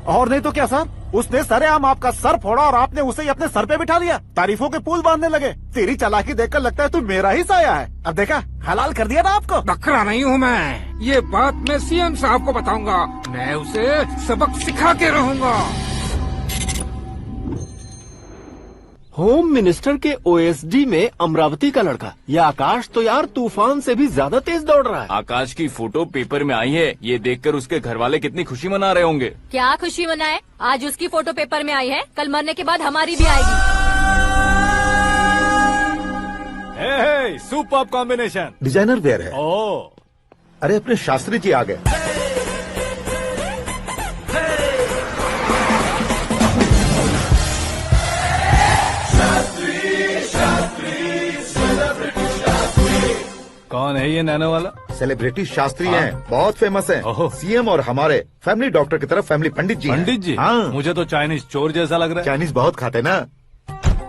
और नहीं तो क्या सर, उसने सरेआम आपका सर फोड़ा और आपने उसे ही अपने सर पे बिठा लिया। तारीफों के पुल बांधने लगे। तेरी चालाकी देखकर लगता है तू मेरा ही साया है। अब देखा, हलाल कर दिया ना आपको। बकरा नहीं हूँ मैं। ये बात मैं सीएम साहब को बताऊंगा। मैं उसे सबक सिखा के रहूंगा। होम मिनिस्टर के ओएसडी में अमरावती का लड़का। यह आकाश तो यार तूफान से भी ज्यादा तेज दौड़ रहा है। आकाश की फोटो पेपर में आई है, ये देखकर उसके घर वाले कितनी खुशी मना रहे होंगे। क्या खुशी मनाए? आज उसकी फोटो पेपर में आई है, कल मरने के बाद हमारी भी आएगी। Super combination. डिजाइनर वेयर है। ओ, अरे अपने शास्त्री जी आ गए। कौन है ये नैनो वाला? सेलिब्रिटी शास्त्री हैं, बहुत फेमस हैं। ओहो। सीएम और हमारे फैमिली डॉक्टर की तरफ फैमिली पंडित जी हैं। पंडित जी? हाँ। मुझे तो चाइनीज चोर जैसा लग रहा है। चाइनीज बहुत खाते ना।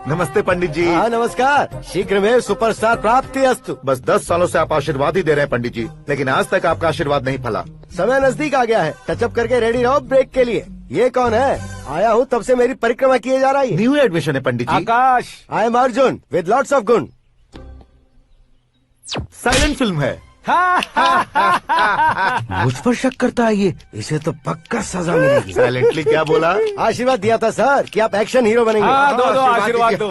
नमस्ते पंडित जी। हाँ नमस्कार। शीघ्र में सुपरस्टार प्राप्ति अस्तु। बस 10 सालों से आप आशीर्वाद ही दे रहे हैं पंडित जी, लेकिन आज तक आपका आशीर्वाद नहीं फला। समय नजदीक आ गया है, टचअप करके रेडी रहो ब्रेक के लिए। ये कौन है? आया हूँ तब से मेरी परिक्रमा किए जा रही है। न्यू एडमिशन है Pandit ji. Akash. I am Arjun with lots of गुण। साइलेंट फिल्म है। मुझ पर शक करता है ये, इसे तो पक्का सजा मिलेगी। साइलेंटली क्या बोला? आशीर्वाद दिया था सर कि आप एक्शन हीरो बनेंगे। हाँ, दो आशीर्वाद दो।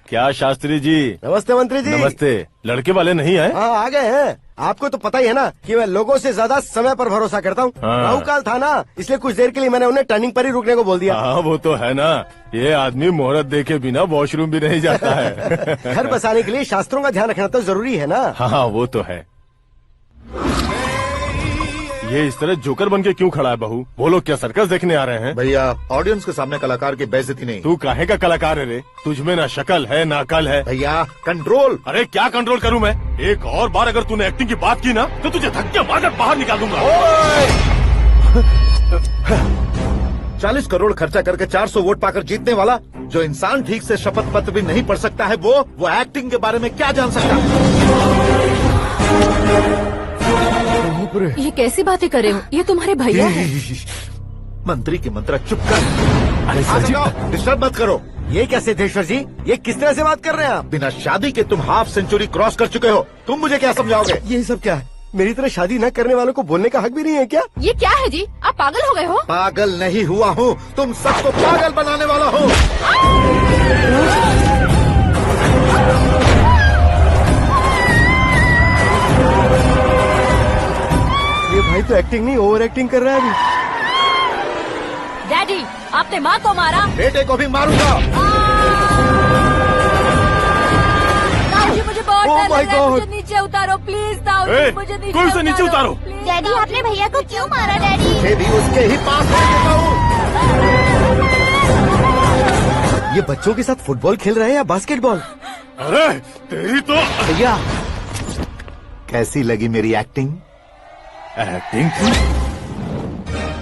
क्या शास्त्री जी? नमस्ते मंत्री जी। नमस्ते। लड़के वाले नहीं आए? हाँ आ गए हैं। आपको तो पता ही है ना कि मैं लोगों से ज्यादा समय पर भरोसा करता हूँ। हाँ। राहु काल था ना, इसलिए कुछ देर के लिए मैंने उन्हें टर्निंग पर ही रुकने को बोल दिया। हाँ वो तो है ना, ये आदमी मुहूर्त देखे बिना वॉशरूम भी नहीं जाता है। घर बसाने के लिए शास्त्रों का ध्यान रखना तो जरूरी है ना। हाँ वो तो है। ये इस तरह जोकर बन के क्यों खड़ा है बहू? वो लोग क्या सर्कस देखने आ रहे हैं? भैया ऑडियंस के सामने कलाकार की बेइज्जती नहीं। तू काहे का कलाकार है रे? तुझमें ना शक्ल है ना अकल है। भैया कंट्रोल। अरे क्या कंट्रोल करूं मैं? एक और बार अगर तूने एक्टिंग की बात की ना तो तुझे धक्के मारकर बाहर निकाल दूंगा। 40 करोड़ खर्चा करके 400 वोट पाकर जीतने वाला, जो इंसान ठीक से शपथ पत्र भी नहीं पढ़ सकता है, वो एक्टिंग के बारे में क्या जान सकता है? ये कैसी बातें कर रहे हो? ये तुम्हारे भैया हैं। मंत्री की मंत्रा चुप कर। अरे डिस्टर्ब मत करो। ये क्या सिद्धेश्वर जी, ये किस तरह से बात कर रहे हैं आप? बिना शादी के तुम हाफ सेंचुरी क्रॉस कर चुके हो, तुम मुझे क्या समझाओगे? ये सब क्या है? मेरी तरह शादी न करने वालों को बोलने का हक भी नहीं है क्या? ये क्या है जी? आप पागल हो गए हो? पागल नहीं हुआ हूँ, तुम सबको पागल बनाने वाला हो। ये भाई तो एक्टिंग नहीं ओवर एक्टिंग कर रहा है अभी। डैडी, आपने माँ को मारा। बेटे को भी मारूंगा। ताऊजी मुझे बहुत Oh डर my लग रहा है, God! मुझे नीचे उतारो प्लीज। ताऊजी मुझे कोई उसे नीचे उतारो। please, डैडी आपने भैया को क्यों मारा डैडी? मैं भी उसके ही पास रहता हूँ। ये बच्चों के साथ फुटबॉल खेल रहे हैं या बास्केटबॉल? अरे तेरी तो भैया कैसी लगी मेरी एक्टिंग? एक्टिंग थी।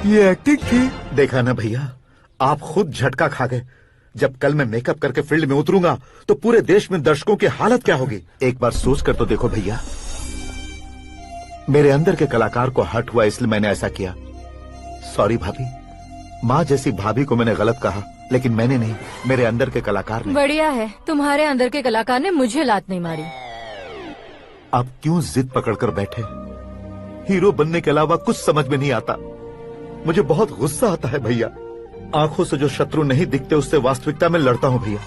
ये एक्टिंग थी। देखा ना भैया, आप खुद झटका खा गए। जब कल मैं मेकअप करके फील्ड में उतरूंगा तो पूरे देश में दर्शकों की हालत क्या होगी? एक बार सोच कर तो देखो भैया। मेरे अंदर के कलाकार को हर्ट हुआ इसलिए मैंने ऐसा किया। सॉरी भाभी। माँ जैसी भाभी को मैंने गलत कहा, लेकिन मैंने नहीं, मेरे अंदर के कलाकार ने। बढ़िया है, तुम्हारे अंदर के कलाकार ने मुझे लात नहीं मारी। आप क्यों जिद पकड़कर बैठे? हीरो बनने के अलावा कुछ समझ में नहीं आता। मुझे बहुत गुस्सा आता है भैया। आंखों से जो शत्रु नहीं दिखते उससे वास्तविकता में लड़ता हूँ भैया।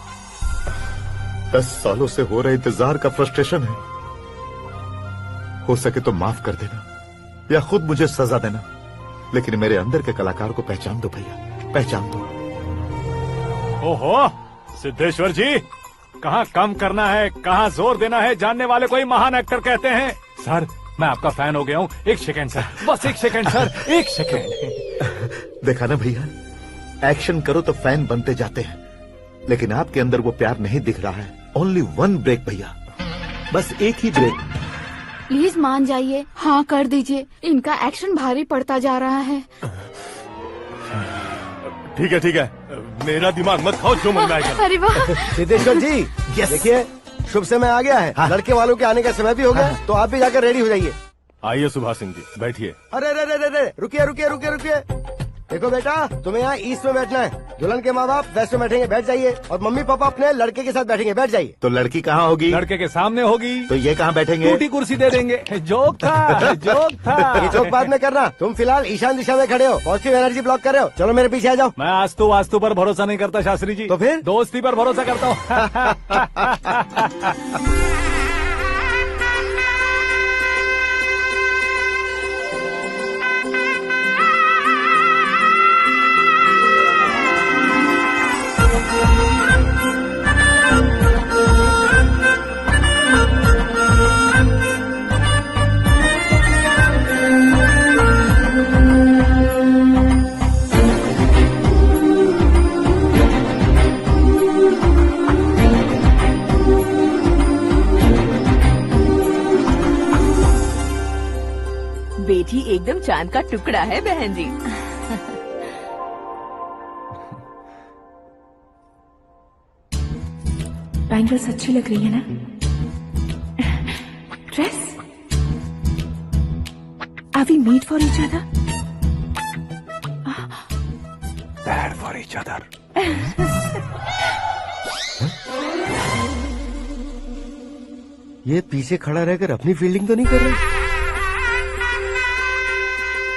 10 सालों से हो रहे इंतजार का फ्रस्ट्रेशन है। हो सके तो माफ कर देना या खुद मुझे सजा देना, लेकिन मेरे अंदर के कलाकार को पहचान दो भैया, पहचान दो। ओहो सिद्धेश्वर जी, कहाँ कम करना है कहाँ जोर देना है जानने वाले को ही महान एक्टर कहते हैं। सर मैं आपका फैन हो गया हूँ, एक सेकंड सर, बस एक सेकंड सर, एक सेकंड। देखा ना भैया, एक्शन करो तो फैन बनते जाते हैं, लेकिन आपके अंदर वो प्यार नहीं दिख रहा है। ओनली वन ब्रेक भैया, बस एक ही ब्रेक। प्लीज मान जाइए, हाँ कर दीजिए, इनका एक्शन भारी पड़ता जा रहा है। ठीक है, मेरा दिमाग मत खाओ, जो मन में आएगा। अरे वाह सिद्धेश्वर जी, देखिए शुभ समय आ गया है। लड़के वालों के आने का समय भी हो गया, तो आप भी जाकर रेडी हो जाइए। आइए सुभाष सिंह जी, बैठिए। अरे रुकिए। देखो बेटा, तुम्हें यहाँ ईस्ट में बैठना है, दुल्हन के माँ बाप वेस्ट में बैठेंगे, बैठ जाइए, और मम्मी पापा अपने लड़के के साथ बैठेंगे, बैठ जाइए। तो लड़की कहाँ होगी? लड़के के सामने होगी। तो ये कहाँ बैठेंगे? टूटी कुर्सी दे देंगे। जोक था, जोक था। ये जोक बाद में करना, तुम फिलहाल ईशान दिशा में खड़े हो, पॉजिटिव एनर्जी ब्लॉक कर रहे हो। चलो मेरे पीछे आ जाओ। मैं वास्तु पर भरोसा नहीं करता शास्त्री जी, तो फिर दोस्ती पर भरोसा करता हूँ। बेटी एकदम चांद का टुकड़ा है बहन जी। बैंगल्स अच्छी लग रही है ना? Dress? Are we made for each other? Bad for each other. ये पीछे खड़ा रहकर अपनी फील्डिंग तो नहीं कर रहा?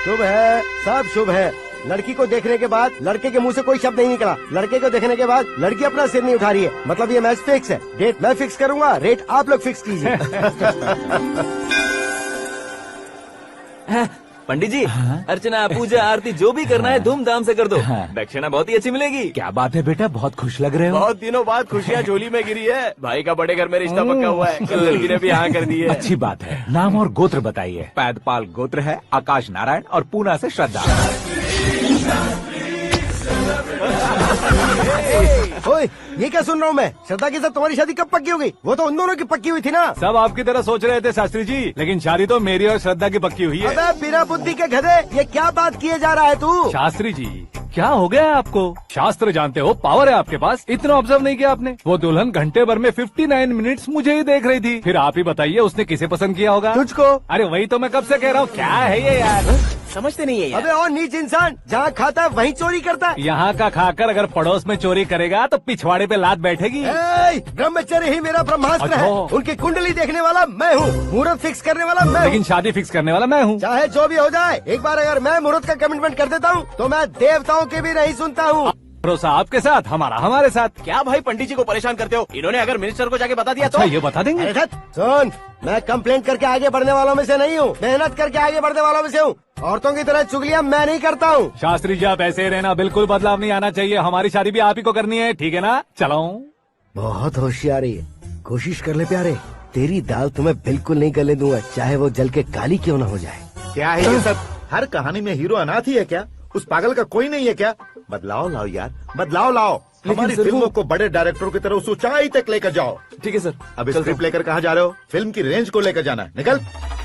शुभ है, सब शुभ है। लड़की को देखने के बाद लड़के के मुंह से कोई शब्द नहीं निकला, लड़के को देखने के बाद लड़की अपना सिर नहीं उठा रही है, मतलब ये मैच फिक्स है। डेट मैं फिक्स करूंगा, रेट आप लोग फिक्स कीजिए। पंडित जी, अर्चना पूजा आरती जो भी करना है धूमधाम से कर दो, दक्षिणा बहुत ही अच्छी मिलेगी। क्या बात है बेटा, बहुत खुश लग रहे हो। बहुत दिनों बाद खुशियाँ झोली में गिरी है। भाई का बड़े घर में रिश्ता पक्का हुआ है, कल लड़की ने भी हाँ कर दी है। अच्छी बात है। नाम और गोत्र बताइए। पैदपाल गोत्र है, आकाश नारायण, और पूना से श्रद्धा। ओए, ये क्या सुन रहा हूँ मैं? श्रद्धा के साथ तुम्हारी शादी कब पक्की हो गई? वो तो उन दोनों की पक्की हुई थी ना। सब आपकी तरह सोच रहे थे शास्त्री जी, लेकिन शादी तो मेरी और श्रद्धा की पक्की हुई है। अबे बिना बुद्धि के गधे, ये क्या बात किए जा रहा है तू? शास्त्री जी क्या हो गया है आपको? शास्त्र जानते हो, पावर है आपके पास, इतना ऑब्जर्व नहीं किया आपने? वो दुल्हन घंटे भर में 59 मिनट्स मुझे ही देख रही थी। फिर आप ही बताइए उसने किसे पसंद किया होगा? तुझको। अरे वही तो मैं कब से कह रहा हूँ, क्या है ये यार? समझते नहीं है यार। अबे और नीच इंसान, जहाँ खाता है वहीं चोरी करता है। यहाँ का खाकर अगर पड़ोस में चोरी करेगा तो पिछवाड़े पे लात बैठेगी। ब्रह्मचर्य ही मेरा ब्रह्मास्त्र है। उनकी कुंडली देखने वाला मैं हूँ, मुहूर्त फिक्स करने वाला मैं हूँ, लेकिन शादी फिक्स करने वाला मैं हूँ। चाहे जो भी हो जाए, एक बार अगर मैं मुहूर्त का कमिटमेंट कर देता हूँ तो मैं देवताओं की भी नहीं सुनता हूँ। भरोसा आपके साथ, हमारा हमारे साथ। क्या भाई पंडित जी को परेशान करते हो? इन्होंने अगर मिनिस्टर को जाके बता दिया तो? ये बता देंगे। सुन, मैं कंप्लेंट करके आगे बढ़ने वालों में से नहीं हूँ, मेहनत करके आगे बढ़ने वालों में से हूँ। औरतों की तरह चुगलियाँ मैं नहीं करता हूँ। शास्त्री जी आप ऐसे ही रहना, बिल्कुल बदलाव नहीं आना चाहिए। हमारी शादी भी आप ही को करनी है, ठीक है ना? चलो। बहुत होशियारी है, कोशिश कर ले प्यारे, तेरी दाल तुम्हें बिल्कुल नहीं गलने दूंगा, चाहे वो जल के काली क्यों न हो जाए। क्या है ये सब? हर कहानी में हीरो अनाथ ही है क्या? उस पागल का कोई नहीं है क्या? बदलाव लाओ यार, बदलाव लाओ। हमारी फिल्मों को बड़े डायरेक्टरों की तरह उस ऊंचाई तक लेकर जाओ। ठीक है सर। अब स्क्रिप्ट लेकर कहाँ जा रहे हो? फिल्म की रेंज को लेकर जाना है, निकल।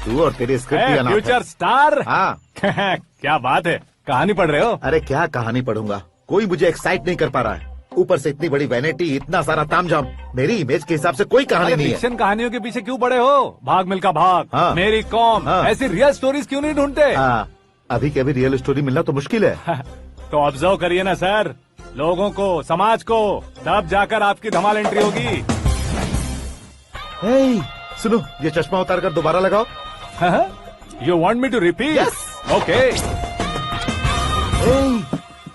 तू और तेरी स्क्रिप्ट ही अनाथ है। Future star. हाँ। क्या बात है, कहानी पढ़ रहे हो? अरे क्या कहानी पढ़ूंगा, कोई मुझे एक्साइट नहीं कर पा रहा है। ऊपर से इतनी बड़ी वैनिटी, इतना सारा तामझाम, मेरी इमेज के हिसाब से कोई कहानी नहीं है। फिक्शन कहानियों के पीछे क्यों पड़े हो? भाग मिल्खा भाग, हाँ। मेरी कॉम, हाँ। ऐसी रियल स्टोरीज क्यों नहीं ढूंढते? हाँ, अभी के अभी रियल स्टोरी मिलना तो मुश्किल है। तो ऑब्जर्व करिए ना सर, लोगों को, समाज को, तब जाकर आपकी धमाल एंट्री होगी। सुनो, ये चश्मा उतार कर दोबारा लगाओ। You want me to repeat? Okay.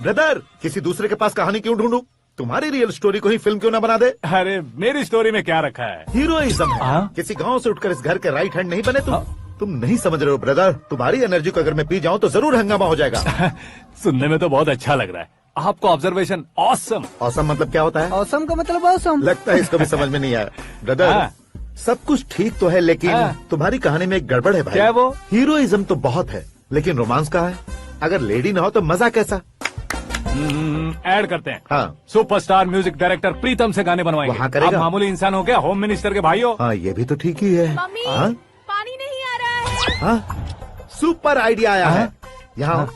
Brother, किसी दूसरे के पास कहानी क्यों ढूंढूं? तुम्हारी रियल स्टोरी को ही फिल्म क्यों ना बना दे? अरे मेरी स्टोरी में क्या रखा है? हीरोइज्म है। किसी गांव से उठकर इस घर के राइट हैंड नहीं बने तुम? तुम नहीं समझ रहे हो ब्रदर, तुम्हारी एनर्जी को अगर मैं पी जाऊं तो जरूर हंगामा हो जाएगा। सुनने में तो बहुत अच्छा लग रहा है। आपको ऑब्जर्वेशन ऑसम। ऑसम मतलब क्या होता है? औसम का मतलब औसम। लगता है इसको भी समझ में नहीं आया। ब्रदर सब कुछ ठीक तो है लेकिन तुम्हारी कहानी में एक गड़बड़ है भाई। क्या है वो? हीरोइज्म तो बहुत है लेकिन रोमांस कहाँ है? अगर लेडी ना हो तो मजा कैसा? ऐड करते हैं। हाँ। सुपरस्टार म्यूजिक डायरेक्टर प्रीतम से गाने बनवाएंगे। वहाँ करेगा? आप मामूली इंसान हो क्या, होम मिनिस्टर के भाई हो। हाँ ये भी तो ठीक ही है। मम्मी हाँ? पानी नहीं आ रहा है। हाँ? सुपर आइडिया आया है। यहाँ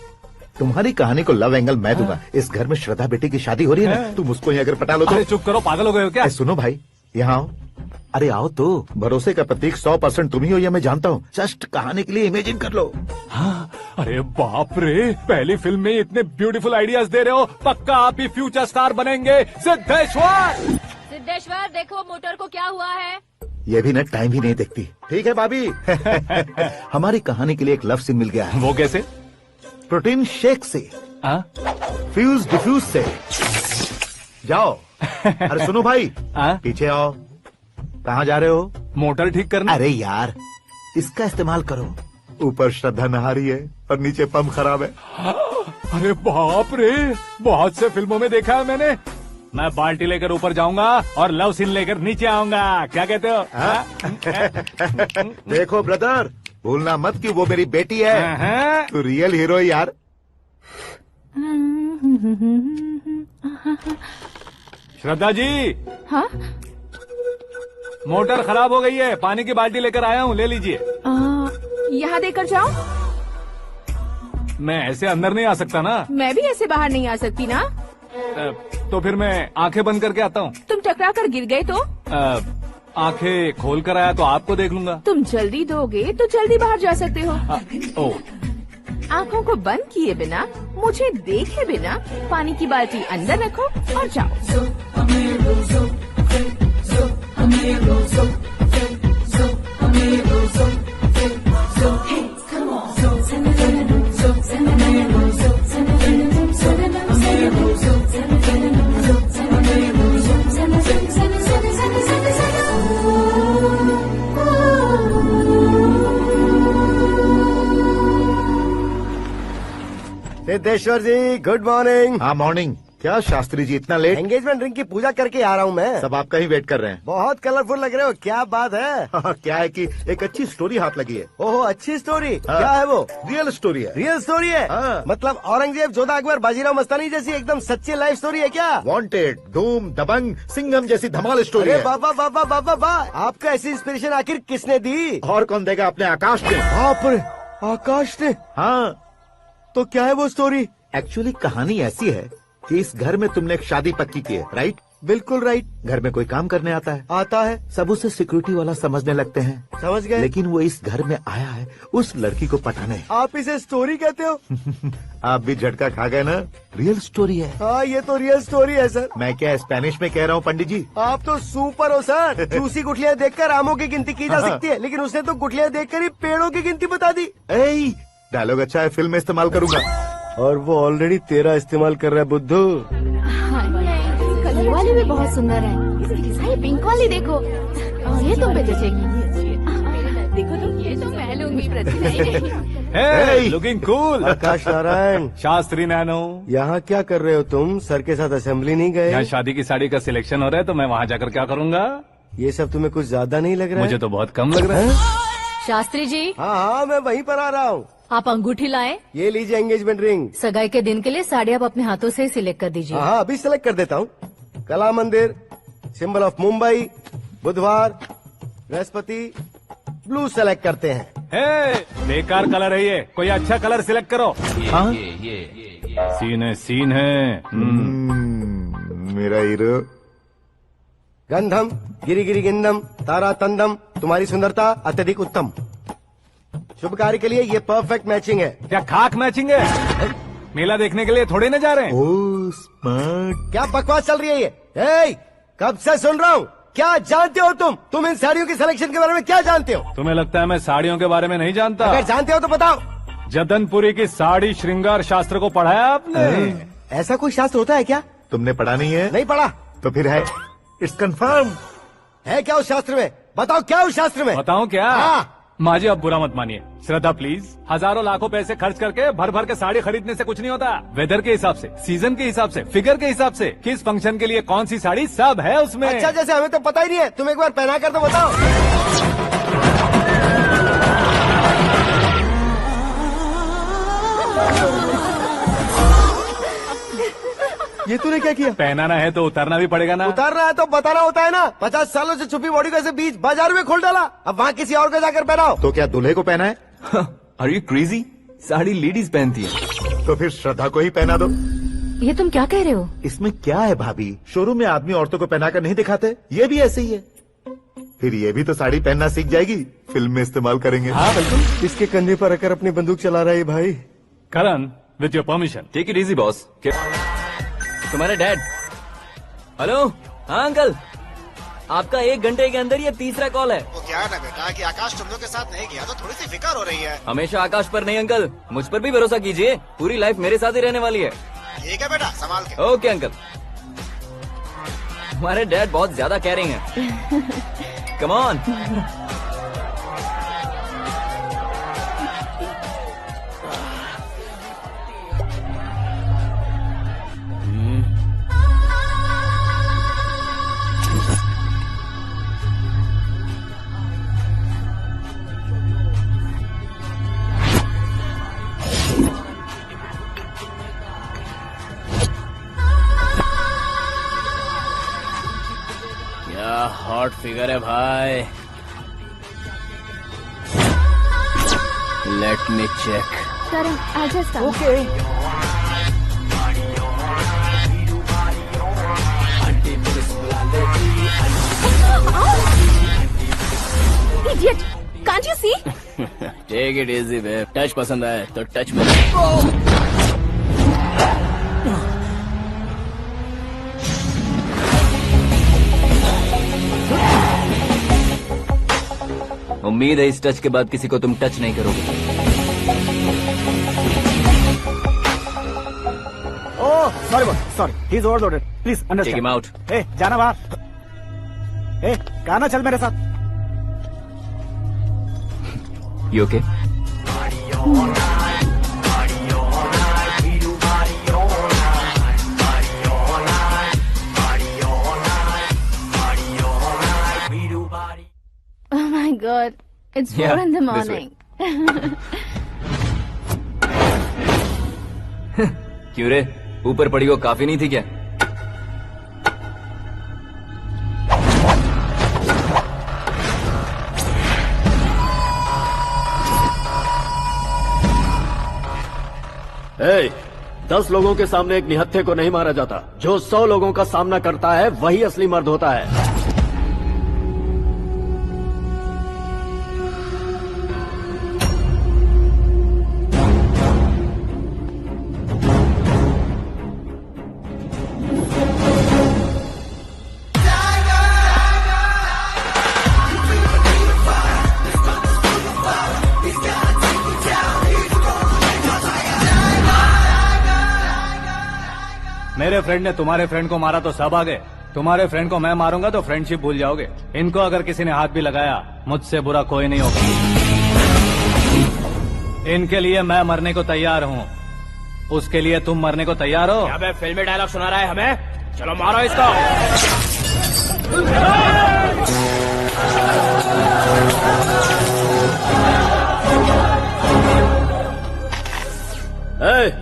तुम्हारी कहानी को लव एंगल मैं दूंगा। इस घर में श्रद्धा बेटी की शादी हो रही है ना, तुम उसको ही अगर पटा लो तो। अरे चुप करो, पागल हो गए हो क्या? सुनो भाई, यहाँ आओ। अरे आओ तो, भरोसे का प्रतीक 100% तुम ही हो ये मैं जानता हूँ। जस्ट कहानी के लिए इमेजिन कर लो। हाँ, अरे बाप रे, पहली फिल्म में इतने ब्यूटीफुल आइडियाज दे रहे हो, पक्का आप ही फ्यूचर स्टार बनेंगे। सिद्धेश्वर देखो मोटर को क्या हुआ है। ये भी ना टाइम ही नहीं देखती। ठीक है भाभी। हमारी कहानी के लिए एक लव सीन मिल गया है। वो कैसे? प्रोटीन शेक से, फ्यूज डिफ्यूज से। जाओ। अरे सुनो भाई, पीछे आओ। कहाँ जा रहे हो? मोटर ठीक करना। अरे यार इसका इस्तेमाल करो। ऊपर श्रद्धा नहा रही है और नीचे पंप खराब है। अरे बाप रे, बहुत से फिल्मों में देखा है मैंने। मैं बाल्टी लेकर ऊपर जाऊंगा और लव सीन लेकर नीचे आऊंगा। क्या कहते हो? देखो ब्रदर, भूलना मत कि वो मेरी बेटी है। तू रियल हीरो यार। श्रद्धा जी। हाँ? मोटर खराब हो गई है, पानी की बाल्टी लेकर आया हूँ, ले लीजिए। यहाँ देकर जाओ। मैं ऐसे अंदर नहीं आ सकता ना। मैं भी ऐसे बाहर नहीं आ सकती ना। तो फिर मैं आंखें बंद करके आता हूँ। तुम टकरा कर गिर गए तो? आंखें खोल कर आया तो आपको देख लूंगा। तुम जल्दी दोगे तो जल्दी बाहर जा सकते हो। ओ। आंखों को बंद किए बिना, मुझे देखे बिना पानी की बाल्टी अंदर रखो और जाओ। सिद्धेश्वर जी गुड मॉर्निंग। हाँ मॉर्निंग। क्या शास्त्री जी इतना लेट? एंगेजमेंट रिंग की पूजा करके आ रहा हूँ मैं। सब आपका ही वेट कर रहे हैं। बहुत कलरफुल लग रहे हो, क्या बात है? क्या है कि एक अच्छी स्टोरी हाथ लगी है। ओहो अच्छी स्टोरी। क्या है वो? रियल स्टोरी है। रियल स्टोरी है? मतलब औरंगजेब, जोधा अकबर, बाजीराव मस्तानी जैसी एकदम सच्ची लाइफ स्टोरी है क्या? वांटेड, धूम, दबंग, सिंघम जैसी धमाल स्टोरी है। बाबा बाबा बाबा बाबा, आपका ऐसी इंस्पिरेशन आखिर किसने दी? और कौन देगा? अपने आकाश ने। बाप रे, आकाश ने? हाँ। तो क्या है वो स्टोरी? एक्चुअली कहानी ऐसी है कि इस घर में तुमने एक शादी पक्की की है, राइट? बिल्कुल राइट। घर में कोई काम करने आता है? आता है। सब उसे सिक्योरिटी वाला समझने लगते हैं। समझ गए। लेकिन वो इस घर में आया है उस लड़की को पटाने। आप इसे स्टोरी कहते हो? आप भी झटका खा गए ना। रियल स्टोरी है। हाँ ये तो रियल स्टोरी है सर। मैं क्या स्पेनिश में कह रहा हूँ पंडित जी? आप तो सुपर हो सर। चूसी गुठलियाँ देखकर आमों की गिनती की जा सकती है, लेकिन उसने तो गुठलियाँ देखकर ही पेड़ों की गिनती बता दी। डायलॉग अच्छा है, फिल्म में इस्तेमाल करूंगा। और वो ऑलरेडी तेरा इस्तेमाल कर रहा है बुद्धू। ये वाली भी बहुत सुंदर है। ये पिंक वाली देखो, ये तुम पे जचेगी। देखो तो ये तो मैं लूंगी। Looking cool. Akash Narayan. Shastri Nano. यहाँ क्या कर रहे हो तुम? सर के साथ असेंबली नहीं गए? यहाँ शादी की साड़ी का सिलेक्शन हो रहा है तो मैं वहाँ जाकर क्या करूँगा? ये सब तुम्हें कुछ ज्यादा नहीं लग रहा है? मुझे तो बहुत कम लग रहा है। शास्त्री जी। हाँ मैं वहीं पर आ रहा हूँ। आप अंगूठी लाए। ये लीजिए एंगेजमेंट रिंग। सगाई के दिन के लिए साड़ी आप अपने हाथों से सिलेक्ट कर दीजिए। हाँ अभी सिलेक्ट कर देता हूँ। कला मंदिर, सिंबल ऑफ मुंबई, बुधवार, बृहस्पति, ब्लू सेलेक्ट करते हैं। बेकार कलर है ये, कोई अच्छा कलर सिलेक्ट करो। सीन है। मेरा हीरो। गंधम, गिरी गिरी गिंदम, तारा तंदम, तुम्हारी सुंदरता अत्यधिक उत्तम। शुभ कार्य के लिए ये परफेक्ट मैचिंग है। क्या खाक मैचिंग है? मेला देखने के लिए थोड़े न जा रहे हैं। Oh smart. क्या बकवास चल रही है ये? कब से सुन रहा हूँ। क्या जानते हो तुम इन साड़ियों की सिलेक्शन के बारे में क्या जानते हो? तुम्हें लगता है मैं साड़ियों के बारे में नहीं जानता? अगर जानते हो तो बताओ। जदनपुरी की साड़ी श्रृंगार शास्त्र को पढ़ा है आपने? ऐसा कोई शास्त्र होता है क्या? तुमने पढ़ा नहीं है? नहीं पढ़ा। तो फिर है, इट्स कंफर्म। है क्या उस शास्त्र में? बताओ क्या उस शास्त्र में? बताऊं क्या? माँ जी अब बुरा मत मानिए, श्रद्धा प्लीज। हजारों लाखों पैसे खर्च करके भर भर के साड़ी खरीदने से कुछ नहीं होता। वेदर के हिसाब से, सीजन के हिसाब से, फिगर के हिसाब से, किस फंक्शन के लिए कौन सी साड़ी, सब है उसमें। अच्छा, जैसे हमें तो पता ही नहीं है, तुम एक बार पहना कर तो बताओ। ये तूने क्या किया? पहनाना है तो उतारना भी पड़ेगा ना। उतारना है तो बताना होता है ना। 50 सालों से छुपी बॉडी को ऐसे बीच बाजार में खोल डाला, अब वहाँ किसी और को जाकर पहनाओ। तो क्या दूल्हे को पहना है? Are you crazy? Sari ladies पहनती है। तो फिर श्रद्धा को ही पहना दो। ये तुम क्या कह रहे हो? इसमें क्या है भाभी, शोरूम में आदमी औरतों को पहनाकर नहीं दिखाते, ये भी ऐसे ही है। फिर ये भी तो साड़ी पहनना सीख जाएगी, फिल्म में इस्तेमाल करेंगे। हाँ बिल्कुल। इसके कंधे पर रखकर अपनी बंदूक चला रहा है भाई। Karan, with your permission. Take it easy boss. तुम्हारे डैड। हेलो। हाँ अंकल, आपका 1 घंटे के अंदर ये तीसरा कॉल है। वो क्या है ना बेटा कि आकाश तुम लोग के साथ नहीं गया तो थोड़ी सी फिक्र हो रही है। हमेशा आकाश पर नहीं अंकल, मुझ पर भी भरोसा कीजिए, पूरी लाइफ मेरे साथ ही रहने वाली है। ठीक है बेटा, संभाल के। Okay uncle. हमारे डैड बहुत ज्यादा केयरिंग है। Come on. क्या हॉट फिगर है भाई। Let me check. करण, आजा साहब। Okay. Idiot! Can't you see? Take it easy babe. Touch पसंद आए तो टच में। उम्मीद है इस टच के बाद किसी को तुम टच नहीं करोगे। Oh sorry sorry, he is overloaded, please understand. Take him out. ए जाना बाहर। ए गाना चल मेरे साथ। You okay? Oh my God, it's 4 in the morning. क्यों रे, ऊपर पड़ी वो काफी नहीं थी क्या? ए, 10 लोगों के सामने एक निहत्थे को नहीं मारा जाता। जो 100 लोगों का सामना करता है वही असली मर्द होता है। मेरे फ्रेंड ने तुम्हारे फ्रेंड को मारा तो सब आ गए। तुम्हारे फ्रेंड को मैं मारूंगा तो फ्रेंडशिप भूल जाओगे। इनको अगर किसी ने हाथ भी लगाया, मुझसे बुरा कोई नहीं होगा। इनके लिए मैं मरने को तैयार हूँ, उसके लिए तुम मरने को तैयार हो? अबे फिल्मी डायलॉग सुना रहा है हमें? चलो मारो इसको।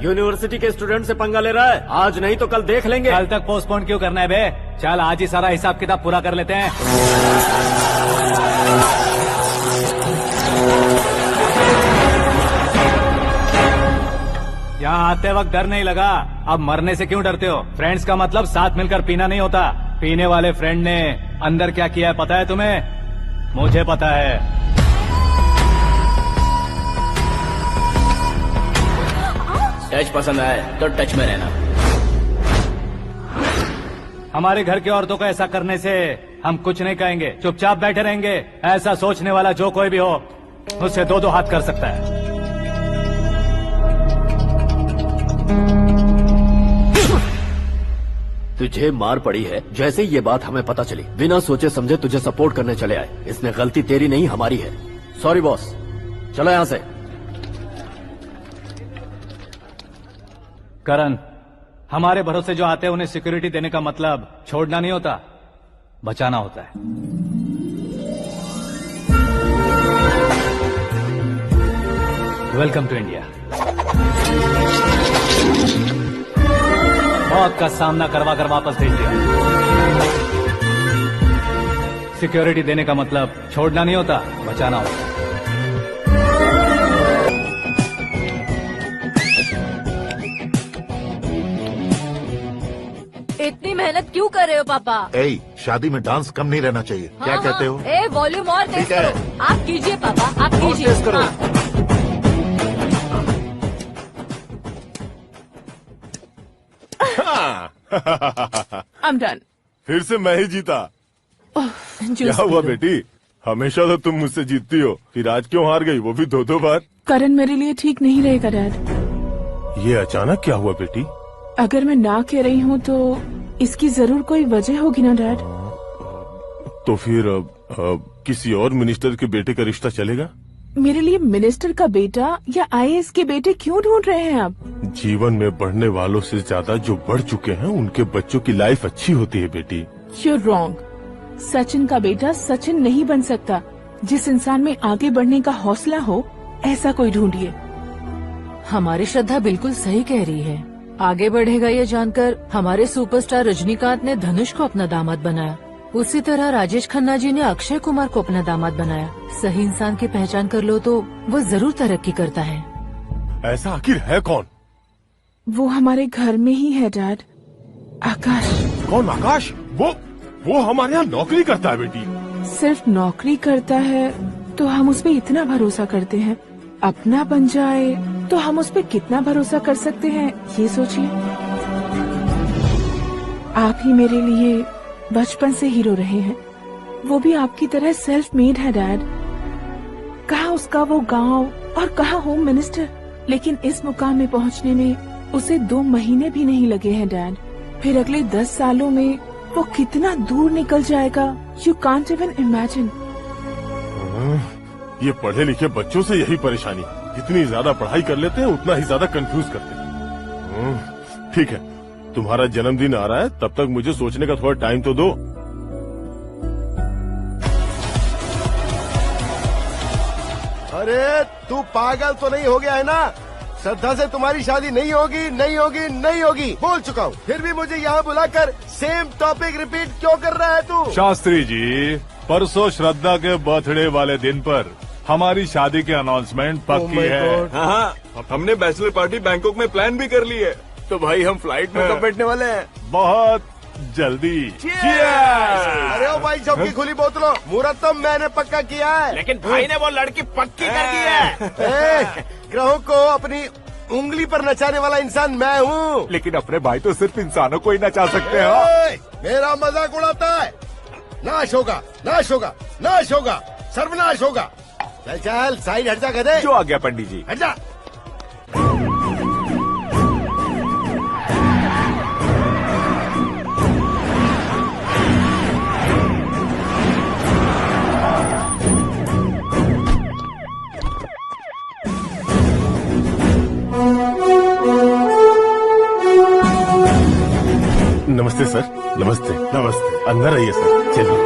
यूनिवर्सिटी के स्टूडेंट से पंगा ले रहा है। आज नहीं तो कल देख लेंगे। कल तक पोस्टपोन क्यों करना है बे? चल आज ही सारा हिसाब किताब पूरा कर लेते हैं। यहाँ आते वक्त डर नहीं लगा, अब मरने से क्यों डरते हो? फ्रेंड्स का मतलब साथ मिलकर पीना नहीं होता। पीने वाले फ्रेंड ने अंदर क्या किया है पता है तुम्हें? मुझे पता है। टच पसंद आए तो टच में रहना। हमारे घर की औरतों को ऐसा करने से हम कुछ नहीं कहेंगे, चुपचाप बैठे रहेंगे। ऐसा सोचने वाला जो कोई भी हो, उससे 2-2 हाथ कर सकता है। तुझे मार पड़ी है। जैसे ही ये बात हमें पता चली, बिना सोचे समझे तुझे सपोर्ट करने चले आए। इसमें गलती तेरी नहीं हमारी है। सॉरी बॉस, चलो यहाँ से। करण, हमारे भरोसे जो आते हैं उन्हें सिक्योरिटी देने का मतलब छोड़ना नहीं होता, बचाना होता है। Welcome to India. मौत का सामना करवा कर वापस भेज दिया। सिक्योरिटी देने का मतलब छोड़ना नहीं होता, बचाना होता है। इतनी मेहनत क्यों कर रहे हो पापा? ए, शादी में डांस कम नहीं रहना चाहिए। क्या कहते हो? ए, वॉल्यूम और तेज ठीक है। करो। आप कीजिए पापा, आप कीजिए। तेज करो। हाँ। I'm done. फिर से मैं ही जीता। क्या हुआ बेटी? हमेशा तो तुम मुझसे जीतती हो, फिर आज क्यों हार गई, वो भी 2-2 बार? करण मेरे लिए ठीक नहीं रहेगा डैड। ये अचानक क्या हुआ बेटी? अगर मैं ना कह रही हूँ तो इसकी जरूर कोई वजह होगी ना डैड। तो फिर किसी और मिनिस्टर के बेटे का रिश्ता चलेगा? मेरे लिए मिनिस्टर का बेटा या IAS के बेटे क्यों ढूंढ रहे हैं आप? जीवन में बढ़ने वालों से ज्यादा जो बढ़ चुके हैं उनके बच्चों की लाइफ अच्छी होती है बेटी। You're wrong. सचिन का बेटा सचिन नहीं बन सकता। जिस इंसान में आगे बढ़ने का हौसला हो ऐसा कोई ढूंढिए। हमारी श्रद्धा बिल्कुल सही कह रही है। आगे बढ़ेगा ये जानकर हमारे सुपरस्टार रजनीकांत ने धनुष को अपना दामाद बनाया, उसी तरह राजेश खन्ना जी ने अक्षय कुमार को अपना दामाद बनाया। सही इंसान की पहचान कर लो तो वो जरूर तरक्की करता है। ऐसा आखिर है कौन? वो हमारे घर में ही है डैड, आकाश। कौन आकाश? वो हमारे यहाँ नौकरी करता है बेटी। सिर्फ नौकरी करता है तो हम उस पे इतना भरोसा करते हैं, अपना बन जाए तो हम उस पे कितना भरोसा कर सकते हैं ये सोचिए। आप ही मेरे लिए बचपन से हीरो रहे हैं, वो भी आपकी तरह सेल्फ मेड है डैड। कहाँ उसका वो गांव और कहाँ होम मिनिस्टर, लेकिन इस मुकाम में पहुँचने में उसे 2 महीने भी नहीं लगे हैं डैड। फिर अगले 10 सालों में वो कितना दूर निकल जाएगा, यू कांट इवन इमेजिन। ये पढ़े लिखे बच्चों से यही परेशानी, जितनी ज्यादा पढ़ाई कर लेते हैं उतना ही ज्यादा कंफ्यूज करते हैं। ठीक है, तुम्हारा जन्मदिन आ रहा है, तब तक मुझे सोचने का थोड़ा टाइम तो दो। अरे तू पागल तो नहीं हो गया है ना? श्रद्धा से तुम्हारी शादी नहीं होगी, नहीं होगी, नहीं होगी, बोल चुका हूँ। फिर भी मुझे यहाँ बुलाकर सेम टॉपिक रिपीट क्यों कर रहा है तू? शास्त्री जी, परसों श्रद्धा के बर्थडे वाले दिन पर हमारी शादी की अनाउंसमेंट पक्की है। हाँ, हमने बैचलर पार्टी बैंकॉक में प्लान भी कर ली है। तो भाई हम फ्लाइट में कब बैठने वाले हैं? बहुत जल्दी। अरे ओ भाई, सबकी खुली बोतलों, मुहूर्त तो मैंने पक्का किया है। लेकिन भाई ने वो लड़की पक्की कर दी है। ग्रहों को अपनी उंगली पर नचाने वाला इंसान मैं हूँ। लेकिन अपने भाई तो सिर्फ इंसानों को ही नचा सकते हैं। मेरा मजाक उड़ाता है? नाश होगा, नाश होगा, नाश होगा, सर्वनाश होगा। चल चल साइड हट जा गधे। जो आ गया पंडित जी। हट जा। नमस्ते सर। नमस्ते। नमस्ते। अंदर आइए सर, चलिए।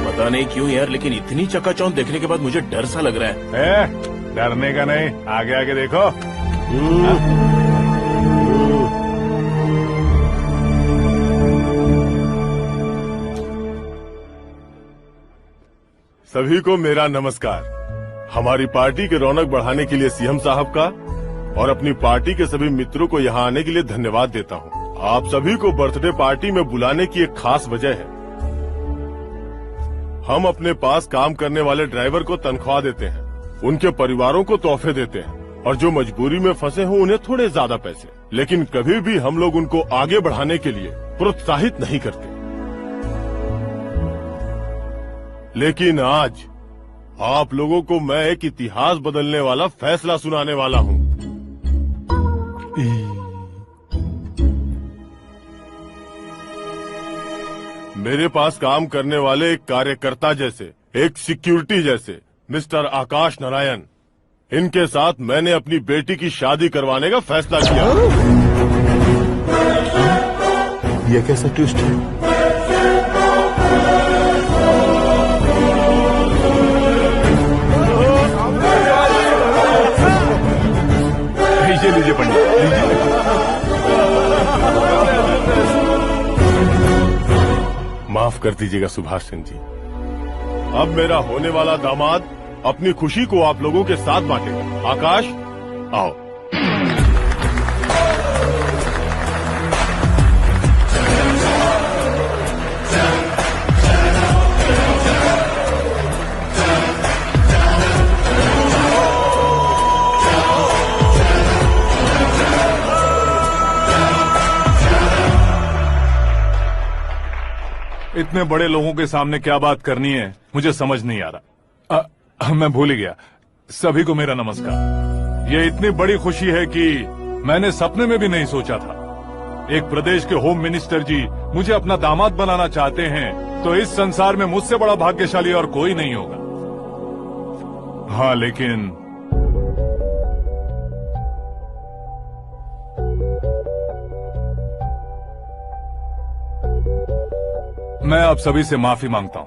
पता नहीं क्यों यार, लेकिन इतनी चकाचौंध देखने के बाद मुझे डर सा लग रहा है। डरने का नहीं, आगे आगे देखो। सभी को मेरा नमस्कार। हमारी पार्टी की रौनक बढ़ाने के लिए सीएम साहब का और अपनी पार्टी के सभी मित्रों को यहाँ आने के लिए धन्यवाद देता हूँ। आप सभी को बर्थडे पार्टी में बुलाने की एक खास वजह है। हम अपने पास काम करने वाले ड्राइवर को तनख्वाह देते हैं, उनके परिवारों को तोहफे देते हैं, और जो मजबूरी में फंसे हो उन्हें थोड़े ज्यादा पैसे। लेकिन कभी भी हम लोग उनको आगे बढ़ाने के लिए प्रोत्साहित नहीं करते। लेकिन आज आप लोगों को मैं एक इतिहास बदलने वाला फैसला सुनाने वाला हूँ। मेरे पास काम करने वाले एक कार्यकर्ता जैसे, एक सिक्योरिटी जैसे मिस्टर आकाश नारायण, इनके साथ मैंने अपनी बेटी की शादी करवाने का फैसला किया। ये कैसा ट्विस्ट है? लीजिए पंडित, लीजिए। माफ कर दीजिएगा सुभाष सिंह जी। अब मेरा होने वाला दामाद अपनी खुशी को आप लोगों के साथ बांटेगा। आकाश, आओ। इतने बड़े लोगों के सामने क्या बात करनी है मुझे समझ नहीं आ रहा। मैं भूल ही गया। सभी को मेरा नमस्कार। ये इतनी बड़ी खुशी है कि मैंने सपने में भी नहीं सोचा था। एक प्रदेश के होम मिनिस्टर जी मुझे अपना दामाद बनाना चाहते हैं तो इस संसार में मुझसे बड़ा भाग्यशाली और कोई नहीं होगा। हाँ, लेकिन मैं आप सभी से माफी मांगता हूं।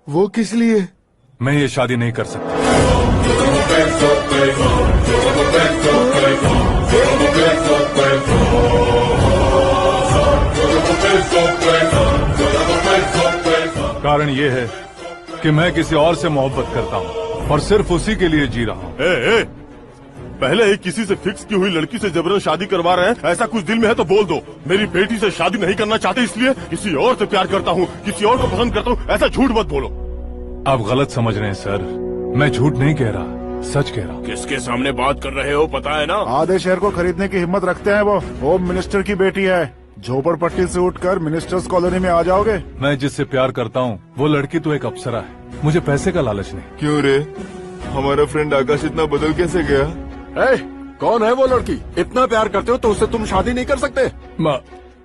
वो किस लिए? मैं ये शादी नहीं कर सकता। कारण ये है कि मैं किसी और से मोहब्बत करता हूं और सिर्फ उसी के लिए जी रहा हूं। पहले ही किसी से फिक्स की हुई लड़की से जबरन शादी करवा रहे हैं। ऐसा कुछ दिल में है तो बोल दो। मेरी बेटी से शादी नहीं करना चाहते इसलिए किसी और से प्यार करता हूँ, किसी और को पसंद करता हूँ, ऐसा झूठ मत बोलो। आप गलत समझ रहे हैं सर। मैं झूठ नहीं कह रहा, सच कह रहा हूँ। किसके सामने बात कर रहे हो पता है ना? आधे शहर को खरीदने की हिम्मत रखते हैं वो। होम मिनिस्टर की बेटी है। झोपड़पट्टी से उठकर मिनिस्टर्स कॉलोनी में आ जाओगे। मैं जिससे प्यार करता हूँ वो लड़की तो एक अप्सरा है। मुझे पैसे का लालच नहीं। क्यों रे, हमारा फ्रेंड आकाश इतना बदल कैसे गया? कौन है वो लड़की? इतना प्यार करते हो तो उससे तुम शादी नहीं कर सकते?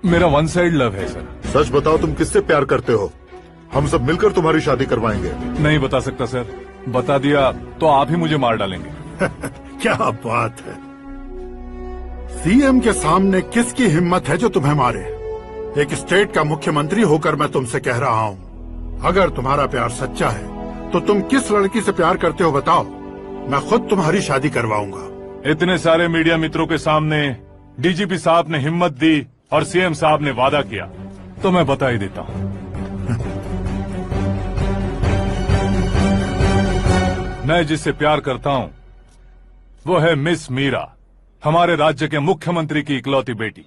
मेरा वन साइड लव है सर। सच बताओ, तुम किससे प्यार करते हो? हम सब मिलकर तुम्हारी शादी करवाएंगे। नहीं बता सकता सर। बता दिया तो आप ही मुझे मार डालेंगे। क्या बात है। सीएम के सामने किसकी हिम्मत है जो तुम्हें मारे? एक स्टेट का मुख्यमंत्री होकर मैं तुमसे कह रहा हूँ, अगर तुम्हारा प्यार सच्चा है तो तुम किस लड़की से प्यार करते हो बताओ। मैं खुद तुम्हारी शादी करवाऊंगा। इतने सारे मीडिया मित्रों के सामने डीजीपी साहब ने हिम्मत दी और सीएम साहब ने वादा किया तो मैं बता ही देता हूँ। मैं जिससे प्यार करता हूँ वो है मिस मीरा, हमारे राज्य के मुख्यमंत्री की इकलौती बेटी।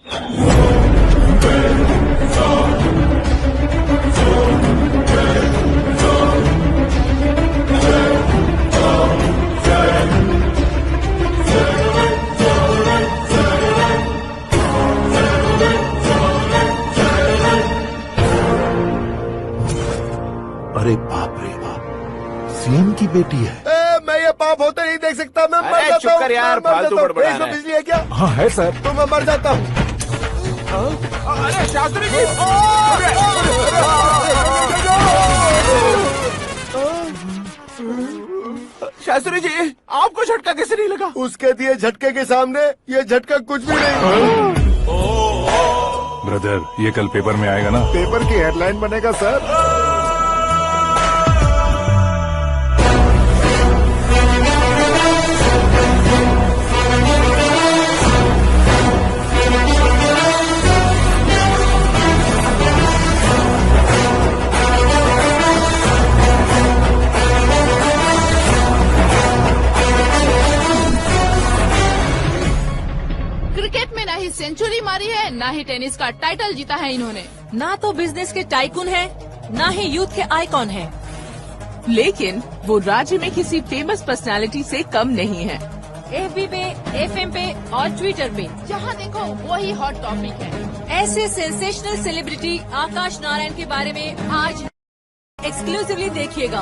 अरे बाप रे बाप, सीएम की बेटी है। मैं ये पाप होते नहीं देख सकता। मैं मर जाता हूँ। चुप कर यार, फालतू बड़बड़ा रहा है। बिजली है क्या? हाँ है सर। तो मैं मर जाता हूँ। अरे शास्त्री जी, शास्त्री जी, आपको झटका कैसे नहीं लगा? उसके दिए झटके के सामने ये झटका कुछ भी नहीं। ब्रदर, ये कल पेपर में आएगा ना? पेपर की हेडलाइन बनेगा सर। क्रिकेट में ना ही सेंचुरी मारी है, ना ही टेनिस का टाइटल जीता है इन्होंने। ना तो बिजनेस के टाइकून है, ना ही यूथ के आइकॉन है। लेकिन वो राज्य में किसी फेमस पर्सनालिटी से कम नहीं है। FB पे, FM पे और ट्विटर पे जहाँ देखो वही हॉट टॉपिक है। ऐसे सेंसेशनल सेलिब्रिटी आकाश नारायण के बारे में आज एक्सक्लूसिवली देखिएगा।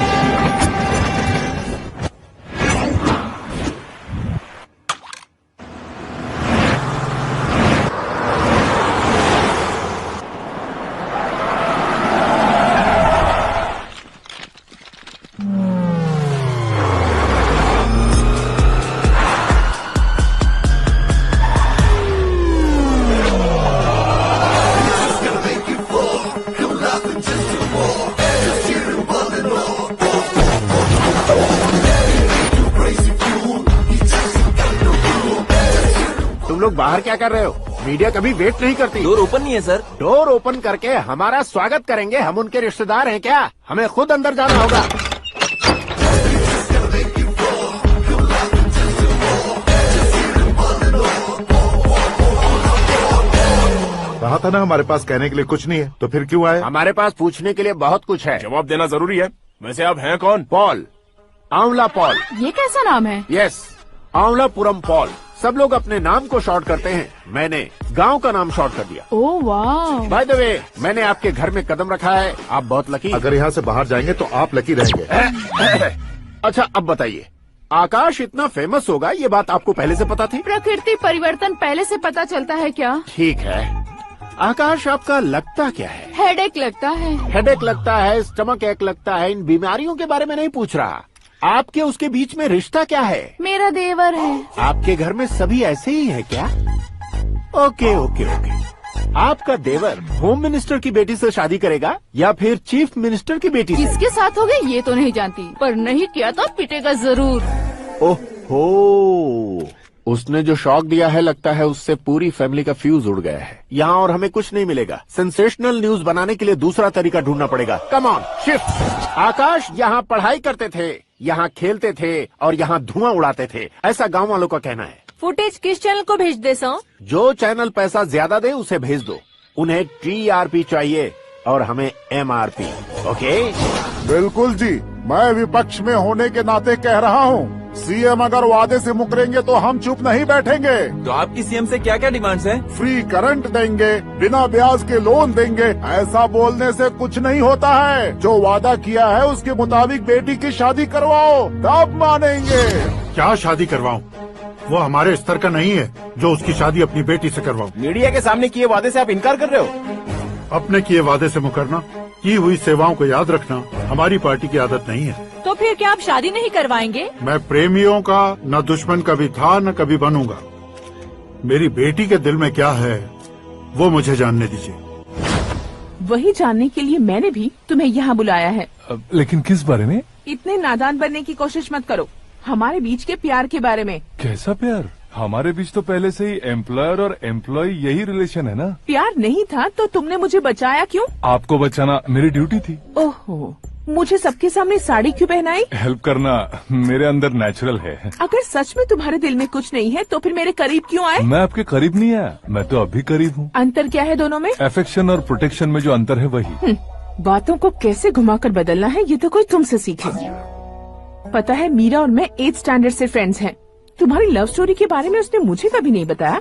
तुम लोग बाहर क्या कर रहे हो? मीडिया कभी वेट नहीं करती। डोर ओपन नहीं है सर। डोर ओपन करके हमारा स्वागत करेंगे? हम उनके रिश्तेदार हैं क्या? हमें खुद अंदर जाना होगा। कहा था ना हमारे पास कहने के लिए कुछ नहीं है, तो फिर क्यों आए? हमारे पास पूछने के लिए बहुत कुछ है। जवाब देना जरूरी है। वैसे आप हैं कौन? पॉल, आंवला पॉल। ये कैसा नाम है? Yes, Avalapuram Paul. सब लोग अपने नाम को शॉर्ट करते हैं, मैंने गांव का नाम शॉर्ट कर दिया। ओह वाह। बाय द वे, मैंने आपके घर में कदम रखा है, आप बहुत लकी। अगर यहाँ से बाहर जाएंगे तो आप लकी रहेंगे। अच्छा अब बताइए, आकाश इतना फेमस होगा ये बात आपको पहले से पता थी? प्रकृति परिवर्तन पहले से पता चलता है क्या? ठीक है, आकाश आपका लगता क्या है? हेडेक लगता है। हेडेक लगता है, स्टमक एक लगता है, इन बीमारियों के बारे में नहीं पूछ रहा। आपके उसके बीच में रिश्ता क्या है? मेरा देवर है। आपके घर में सभी ऐसे ही है क्या? Okay okay okay. आपका देवर होम मिनिस्टर की बेटी से शादी करेगा या फिर चीफ मिनिस्टर की बेटी से? किसके साथ हो गए ये तो नहीं जानती, पर नहीं किया तो पिटेगा जरूर। ओहो, उसने जो शॉक दिया है लगता है उससे पूरी फैमिली का फ्यूज उड़ गया है। यहाँ और हमें कुछ नहीं मिलेगा। सेंसेशनल न्यूज बनाने के लिए दूसरा तरीका ढूंढना पड़ेगा। Come on shift. आकाश यहाँ पढ़ाई करते थे, यहाँ खेलते थे और यहाँ धुआं उड़ाते थे, ऐसा गांव वालों का कहना है। फुटेज किस चैनल को भेज दे सो? जो चैनल पैसा ज्यादा दे उसे भेज दो। उन्हें TRP चाहिए और हमें MRP। ओके? बिल्कुल जी, मैं विपक्ष में होने के नाते कह रहा हूँ, सीएम अगर वादे से मुकरेंगे तो हम चुप नहीं बैठेंगे। तो आपकी सीएम से क्या क्या डिमांड्स हैं? फ्री करंट देंगे, बिना ब्याज के लोन देंगे। ऐसा बोलने से कुछ नहीं होता है। जो वादा किया है उसके मुताबिक बेटी की शादी करवाओ, तब मानेंगे। क्या शादी करवाऊं? वो हमारे स्तर का नहीं है जो उसकी शादी अपनी बेटी से करवाऊं। मीडिया के सामने किए वादे से आप इनकार कर रहे हो? अपने किए वादे से मुकरना, की हुई सेवाओं को याद रखना हमारी पार्टी की आदत नहीं है। तो फिर क्या आप शादी नहीं करवाएंगे? मैं प्रेमियों का न दुश्मन कभी था न कभी बनूंगा। मेरी बेटी के दिल में क्या है वो मुझे जानने दीजिए। वही जानने के लिए मैंने भी तुम्हें यहाँ बुलाया है। लेकिन किस बारे में? इतने नादान बनने की कोशिश मत करो। हमारे बीच के प्यार के बारे में। कैसा प्यार? हमारे बीच तो पहले से ही एम्प्लॉयर और एम्प्लॉय यही रिलेशन है ना। प्यार नहीं था तो तुमने मुझे बचाया क्यों? आपको बचाना मेरी ड्यूटी थी। ओहो, मुझे सबके सामने साड़ी क्यों पहनाई? हेल्प करना मेरे अंदर नेचुरल है। अगर सच में तुम्हारे दिल में कुछ नहीं है तो फिर मेरे करीब क्यों आए? मैं आपके करीब नहीं आया, मैं तो अभी करीब हूँ। अंतर क्या है दोनों में? अफेक्शन और प्रोटेक्शन में जो अंतर है वही। बातों को कैसे घुमाकर बदलना है ये तो कोई तुमसे सीखे। पता है मीरा और मैं 8th स्टैंडर्ड से फ्रेंड्स हैं। तुम्हारी लव स्टोरी के बारे में उसने मुझे कभी नहीं बताया।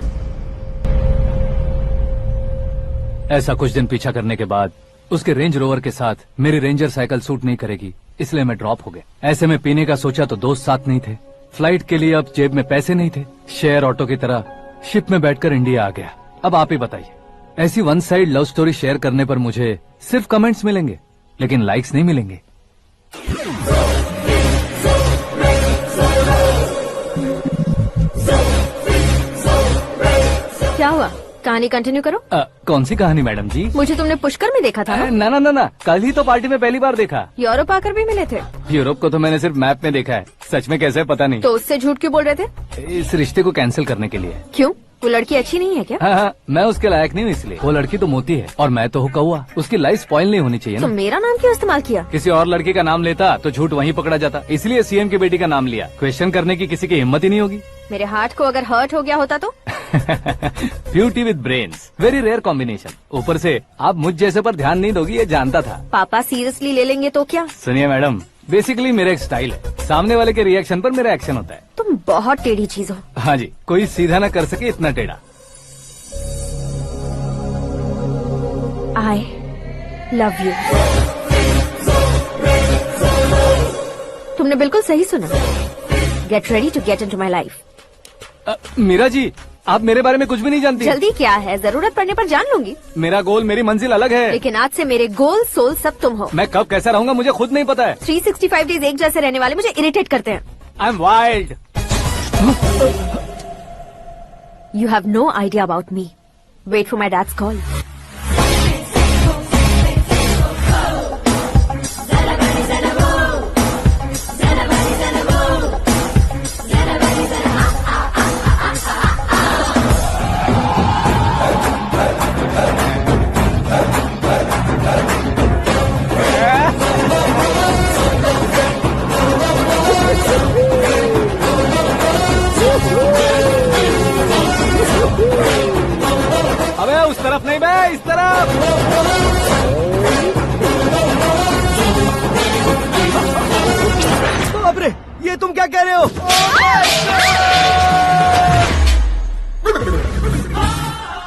ऐसा कुछ दिन पीछा करने के बाद उसके रेंज रोवर के साथ मेरी रेंजर साइकिल सूट नहीं करेगी, इसलिए मैं ड्रॉप हो गया। ऐसे में पीने का सोचा तो दोस्त साथ नहीं थे, फ्लाइट के लिए अब जेब में पैसे नहीं थे। शेयर ऑटो की तरह शिप में बैठकर इंडिया आ गया। अब आप ही बताइए, ऐसी one side love story share करने पर मुझे सिर्फ कमेंट्स मिलेंगे लेकिन लाइक्स नहीं मिलेंगे। क्या हुआ? कहानी कंटिन्यू करो। कौन सी कहानी मैडम जी? मुझे तुमने पुष्कर में देखा था ना? ना, कल ही तो पार्टी में पहली बार देखा। यूरोप आकर भी मिले थे? यूरोप को तो मैंने सिर्फ मैप में देखा है, सच में कैसे पता नहीं। तो उससे झूठ क्यों बोल रहे थे? इस रिश्ते को कैंसिल करने के लिए। क्यों? वो लड़की अच्छी नहीं है क्या? हाँ, मैं उसके लायक नहीं हूँ इसलिए। वो लड़की तो मोती है और मैं तो हूँ कौवा। उसकी लाइफ स्पॉइल नहीं होनी चाहिए तो ना। मेरा नाम क्यों इस्तेमाल किया? किसी और लड़की का नाम लेता तो झूठ वहीं पकड़ा जाता, इसलिए सीएम की बेटी का नाम लिया। क्वेश्चन करने की किसी की हिम्मत ही नहीं होगी। मेरे हार्ट को अगर हर्ट हो गया होता तो? Beauty with brains, very rare combination. ऊपर से आप मुझ जैसे पर ध्यान नहीं दोगी ये जानता था। पापा सीरियसली ले लेंगे तो क्या? सुनिए मैडम, बेसिकली मेरा एक स्टाइल है, सामने वाले के रिएक्शन पर मेरा एक्शन होता है। तुम बहुत टेढ़ी चीज हो। हाँ जी, कोई सीधा ना कर सके इतना टेढ़ा। I love you. तुमने बिल्कुल सही सुना। Get ready to get into my life. Meera ji, आप मेरे बारे में कुछ भी नहीं जानती। जल्दी क्या है, जरूरत पड़ने पर जान लूंगी। मेरा गोल, मेरी मंजिल अलग है। लेकिन आज से मेरे गोल सोल सब तुम हो। मैं कब कैसा रहूंगा मुझे खुद नहीं पता है। 365 डेज एक जैसे रहने वाले मुझे इरिटेट करते हैं। I am wild. You have no idea about me. Wait for my dad's call. अबे उस तरफ नहीं बे, इस तरफ। बाप रे, ये तुम क्या कह रहे हो?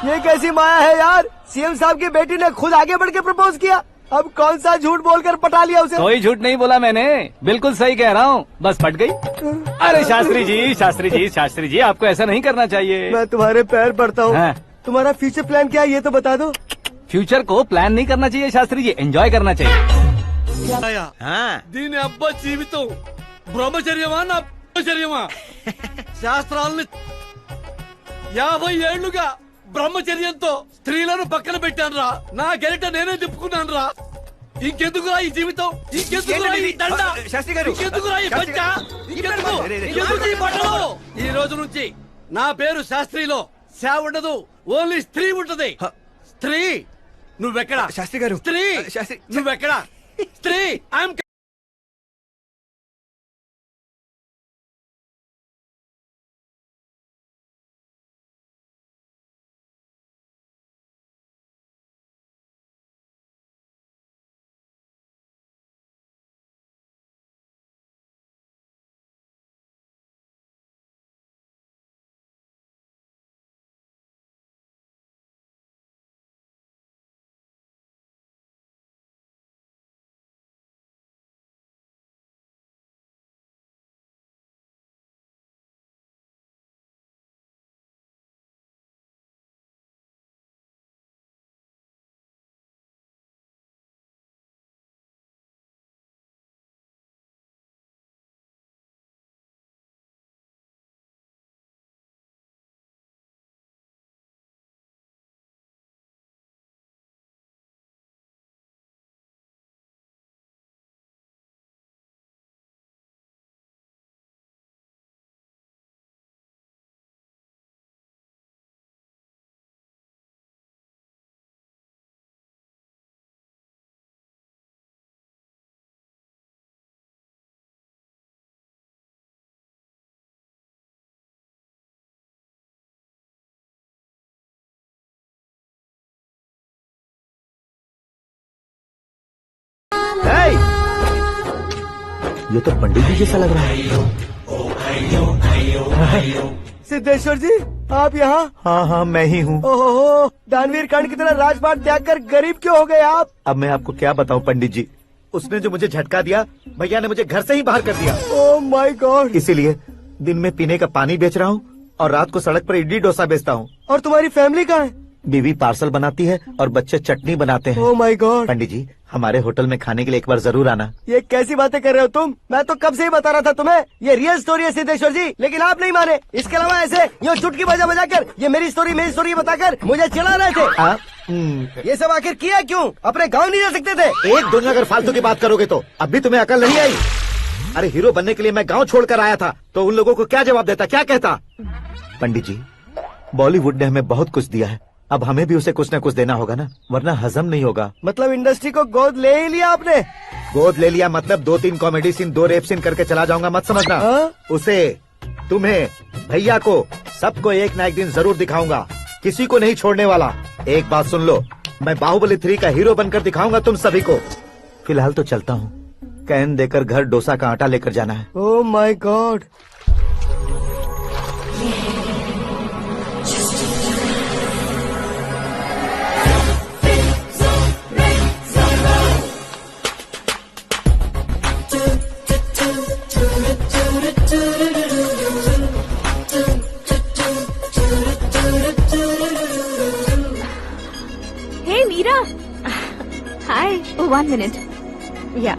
ये कैसी माया है यार? सीएम साहब की बेटी ने खुद आगे बढ़ के प्रपोज किया। अब कौन सा झूठ बोलकर पटा लिया उसे? कोई झूठ नहीं बोला मैंने, बिल्कुल सही कह रहा हूँ, बस पट गई। अरे शास्त्री जी, शास्त्री जी, शास्त्री जी, आपको ऐसा नहीं करना चाहिए। मैं तुम्हारे पैर पड़ता हूँ। हाँ। तुम्हारा फ्यूचर प्लान क्या है ये तो बता दो। फ्यूचर को प्लान नहीं करना चाहिए शास्त्री जी, एंजॉय करना चाहिए। దీని అబ్బా జీవితం బ్రహ్మచర్యమా నా బ్రహ్మచర్యమా శాస్త్రాలని 50 ఏళ్లుగా బ్రహ్మచర్యంతో స్త్రీలను పక్కన పెట్టాను రా. నా గెరిట నేనే తిప్పుకున్నాను రా. ఇంకెందుకురా ఈ జీవితం, ఇంకెందుకురా ఈ దండ, ఇంకెందుకురా ఈ పంచ, ఇంకెందుకు ఈ బట్టలు? ఈ రోజు నుంచి నా పేరు శాస్త్రిలో శా ఉండదు, ఓన్లీ స్త్రీ ఉంటది. స్త్రీ నువ్వెక్కడా? శాస్త్రి గారు స్త్రీ నువ్వెక్కడా? స్త్రీ ఐఎమ్ ये तो पंडित जी जैसा लग रहा है। सिद्धेश्वर जी आप यहाँ? हाँ हाँ मैं ही हूँ। ओहो, दानवीर कांड की तरह राजपाट त्याग कर गरीब क्यों हो गए आप? अब मैं आपको क्या बताऊँ पंडित जी, उसने जो मुझे झटका दिया, भैया ने मुझे घर से ही बाहर कर दिया। Oh my God. इसीलिए दिन में पीने का पानी बेच रहा हूँ और रात को सड़क पर इडली डोसा बेचता हूँ। और तुम्हारी फैमिली कहाँ है? बीवी पार्सल बनाती है और बच्चे चटनी बनाते हैं। Oh my God. पंडित जी हमारे होटल में खाने के लिए एक बार जरूर आना। ये कैसी बातें कर रहे हो तुम? मैं तो कब से ही बता रहा था तुम्हें, ये रियल स्टोरी है सिद्धेश्वर जी, लेकिन आप नहीं माने। इसके अलावा ऐसे ये चुटकी बजा बजा कर ये मेरी स्टोरी बताकर मुझे चिढ़ा रहे थे। ये सब आखिर किया क्यों? अपने गाँव नहीं जा सकते थे? एक दिन अगर फालतू की बात करोगे तो अब भी तुम्हें अकल नहीं आई। अरे हीरो बनने के लिए मैं गाँव छोड़कर आया था तो उन लोगों को क्या जवाब देता, क्या कहता? पंडित जी बॉलीवुड ने हमें बहुत कुछ दिया है, अब हमें भी उसे कुछ न कुछ देना होगा ना, वरना हजम नहीं होगा। मतलब इंडस्ट्री को गोद ले ही लिया आपने? गोद ले लिया मतलब 2-3 कॉमेडी सीन 2 रेप सीन करके चला जाऊंगा मत समझना। उसे, तुम्हें, भैया को, सबको एक ना एक दिन जरूर दिखाऊंगा, किसी को नहीं छोड़ने वाला। एक बात सुन लो, मैं बाहुबली 3 का हीरो बनकर दिखाऊंगा तुम सभी को। फिलहाल तो चलता हूँ, कैन देकर घर डोसा का आटा लेकर जाना है। Oh my God. Hi 1 minute या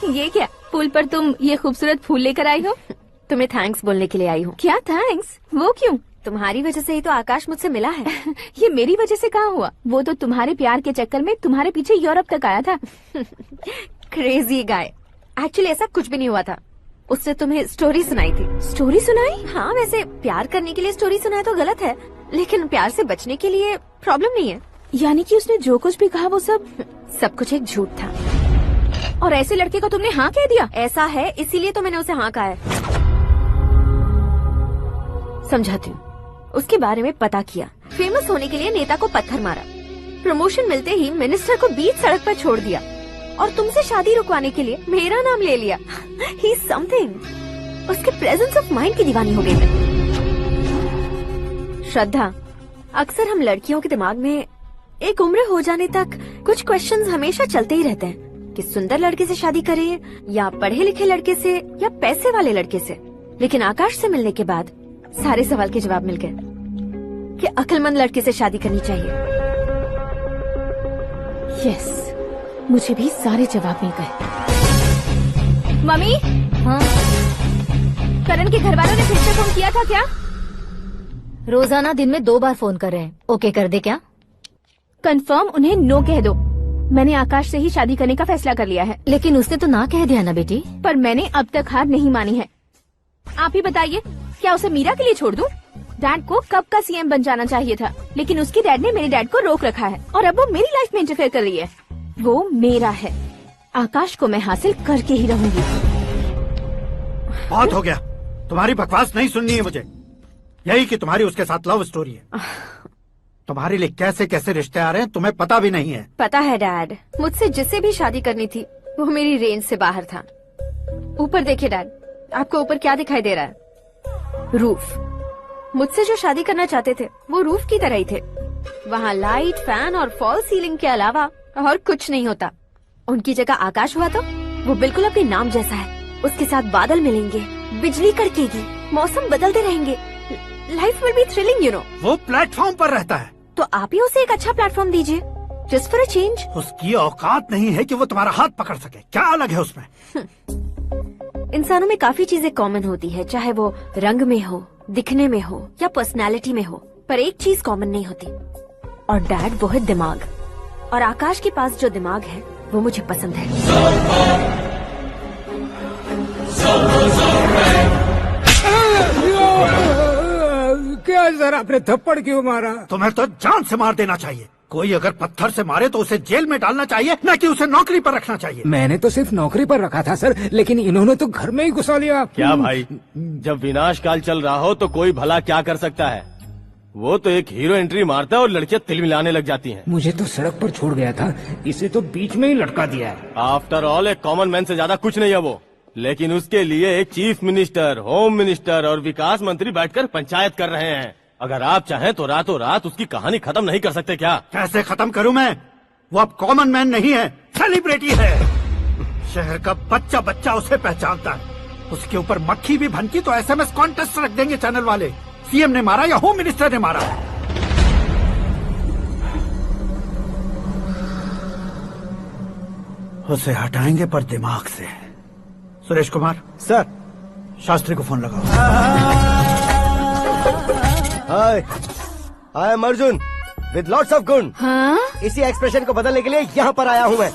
ये क्या पुल पर तुम ये खूबसूरत फूल लेकर आई हो? तुम्हें थैंक्स बोलने के लिए आई हूँ। क्या थैंक्स? वो क्यों? तुम्हारी वजह से ही तो आकाश मुझसे मिला है। ये मेरी वजह से कहाँ हुआ? वो तो तुम्हारे प्यार के चक्कर में तुम्हारे पीछे यूरोप तक आया था। Crazy guy. एक्चुअली ऐसा कुछ भी नहीं हुआ था। उसने तुम्हें स्टोरी सुनाई थी। स्टोरी सुनाई? हाँ, वैसे प्यार करने के लिए स्टोरी सुनाए तो गलत है, लेकिन प्यार से बचने के लिए प्रॉब्लम नहीं है। यानी कि उसने जो कुछ भी कहा वो सब कुछ एक झूठ था। और ऐसे लड़के को तुमने हाँ कह दिया? ऐसा है, इसीलिए तो मैंने उसे हाँ कहा है। समझाती हूँ। उसके बारे में पता किया, फेमस होने के लिए नेता को पत्थर मारा, प्रमोशन मिलते ही मिनिस्टर को बीच सड़क पर छोड़ दिया और तुमसे शादी रुकवाने के लिए मेरा नाम ले लिया। ही समथिंग। उसके प्रेजेंस ऑफ माइंड की दीवानी हो गई मैं। श्रद्धा, अक्सर हम लड़कियों के दिमाग में एक उम्र हो जाने तक कुछ क्वेश्चंस हमेशा चलते ही रहते हैं कि सुंदर लड़के से शादी करें या पढ़े लिखे लड़के से या पैसे वाले लड़के से। लेकिन आकाश से मिलने के बाद सारे सवाल के जवाब मिल गए कि अक्लमंद लड़के से शादी करनी चाहिए। यस, मुझे भी सारे जवाब मिल गए। मम्मी, हाँ? करण के घर वालों ने फिर से फोन किया था क्या? रोजाना दिन में 2 बार फोन कर रहे हैं। ओके कर दे क्या? कंफर्म उन्हें नो कह दो। मैंने आकाश से ही शादी करने का फैसला कर लिया है। लेकिन उसने तो ना कह दिया ना बेटी। पर मैंने अब तक हार नहीं मानी है। आप ही बताइए, क्या उसे मीरा के लिए छोड़ दूं? डैड को कब का सीएम बन जाना चाहिए था, लेकिन उसके डैड ने मेरे डैड को रोक रखा है और अब वो मेरी लाइफ में इंटरफेयर कर रही है। वो मेरा है, आकाश को मैं हासिल करके ही रहूंगी। बहुत हो गया, तुम्हारी बकवास नहीं सुननी है मुझे। यही कि तुम्हारी उसके साथ लव स्टोरी है। तुम्हारे लिए कैसे कैसे रिश्ते आ रहे हैं तुम्हें पता भी नहीं है। पता है डैड, मुझसे जिसे भी शादी करनी थी वो मेरी रेंज से बाहर था। ऊपर देखिए डैड, आपको ऊपर क्या दिखाई दे रहा है? रूफ। मुझसे जो शादी करना चाहते थे वो रूफ की तरह ही थे। वहाँ लाइट, फैन और फॉल सीलिंग के अलावा और कुछ नहीं होता। उनकी जगह आकाश हुआ तो वो बिल्कुल अपने नाम जैसा है। उसके साथ बादल मिलेंगे, बिजली कड़केगी, मौसम बदलते रहेंगे, life will be thrilling you know. वो प्लेटफॉर्म पर रहता है तो आप ही उसे एक अच्छा प्लेटफॉर्म दीजिए, जस्ट फॉर अ चेंज। उसकी औकात नहीं है कि वो तुम्हारा हाथ पकड़ सके। क्या अलग है उसमें? इंसानों में काफी चीजें कॉमन होती है, चाहे वो रंग में हो, दिखने में हो या पर्सनालिटी में हो, पर एक चीज कॉमन नहीं होती, और डैड वो है दिमाग। और आकाश के पास जो दिमाग है वो मुझे पसंद है। क्या सर, आपने थप्पड़ क्यों मारा? तुम्हें तो जान से मार देना चाहिए। कोई अगर पत्थर से मारे तो उसे जेल में डालना चाहिए, न कि उसे नौकरी पर रखना चाहिए। मैंने तो सिर्फ नौकरी पर रखा था सर, लेकिन इन्होंने तो घर में ही घुसा लिया। क्या भाई, जब विनाश काल चल रहा हो तो कोई भला क्या कर सकता है? वो तो एक हीरो एंट्री मारता है और लड़कियां तिल मिलाने लग जाती हैं। मुझे तो सड़क पर छोड़ गया था, इसे तो बीच में ही लटका दिया है। आफ्टर ऑल एक कॉमन मैन से ज्यादा कुछ नहीं है वो। लेकिन उसके लिए एक चीफ मिनिस्टर, होम मिनिस्टर और विकास मंत्री बैठकर पंचायत कर रहे हैं। अगर आप चाहें तो रातों रात उसकी कहानी खत्म नहीं कर सकते क्या? कैसे खत्म करूं मैं? वो अब कॉमन मैन नहीं है, सेलिब्रिटी है। शहर का बच्चा बच्चा उसे पहचानता है। उसके ऊपर मक्खी भी भनकी तो SMS कॉन्टेस्ट रख देंगे चैनल वाले। सीएम ने मारा या होम मिनिस्टर ने मारा? उसे हटाएंगे पर दिमाग से। सुरेश कुमार सर, शास्त्री को फोन लगाओ। Hi, I am Arjun with lots of गुण। हाँ? इसी एक्सप्रेशन को बदलने के लिए यहाँ पर आया हूँ मैं।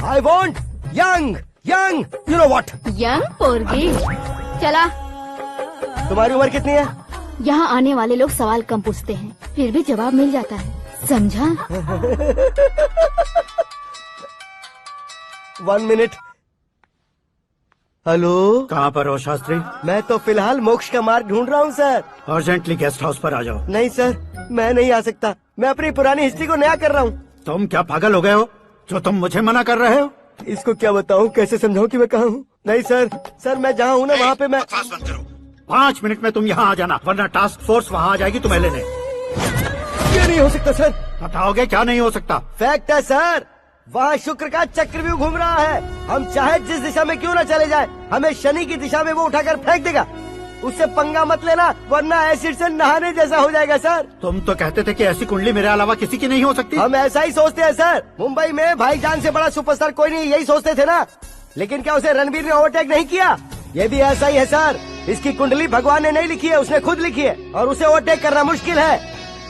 I want young young you know what. Young पोरगी। चला। तुम्हारी उम्र कितनी है? यहाँ आने वाले लोग सवाल कम पूछते हैं, फिर भी जवाब मिल जाता है, समझा? 1 मिनट। हेलो, कहाँ पर हो शास्त्री? मैं तो फिलहाल मोक्ष का मार्ग ढूंढ रहा हूँ सर। अर्जेंटली गेस्ट हाउस पर आ जाओ। नहीं सर, मैं नहीं आ सकता। मैं अपनी पुरानी हिस्ट्री को नया कर रहा हूँ। तुम क्या पागल हो गए हो जो तुम मुझे मना कर रहे हो? इसको क्या बताऊं, कैसे समझाऊं कि मैं कहाँ हूँ? नहीं सर, सर मैं जहाँ हूँ ना वहाँ पे मैं। 5 मिनट में तुम यहाँ आ जाना, वरना टास्क फोर्स वहाँ आ जाएगी तुम्हें लेने। क्यों नहीं हो सकता सर? बताओगे क्या नहीं हो सकता? फैक्ट है सर, वहाँ शुक्र का चक्रव्यूह घूम रहा है। हम चाहे जिस दिशा में क्यों न चले जाए, हमें शनि की दिशा में वो उठाकर फेंक देगा। उससे पंगा मत लेना, वरना एसिड से नहाने जैसा हो जाएगा सर। तुम तो कहते थे कि ऐसी कुंडली मेरे अलावा किसी की नहीं हो सकती। हम ऐसा ही सोचते हैं सर। मुंबई में भाईजान से बड़ा सुपरस्टार कोई नहीं, यही सोचते थे ना। लेकिन क्या उसे रणबीर ने ओवरटेक नहीं किया? ये भी ऐसा ही है सर। इसकी कुंडली भगवान ने नहीं लिखी है, उसने खुद लिखी है, और उसे ओवरटेक करना मुश्किल है।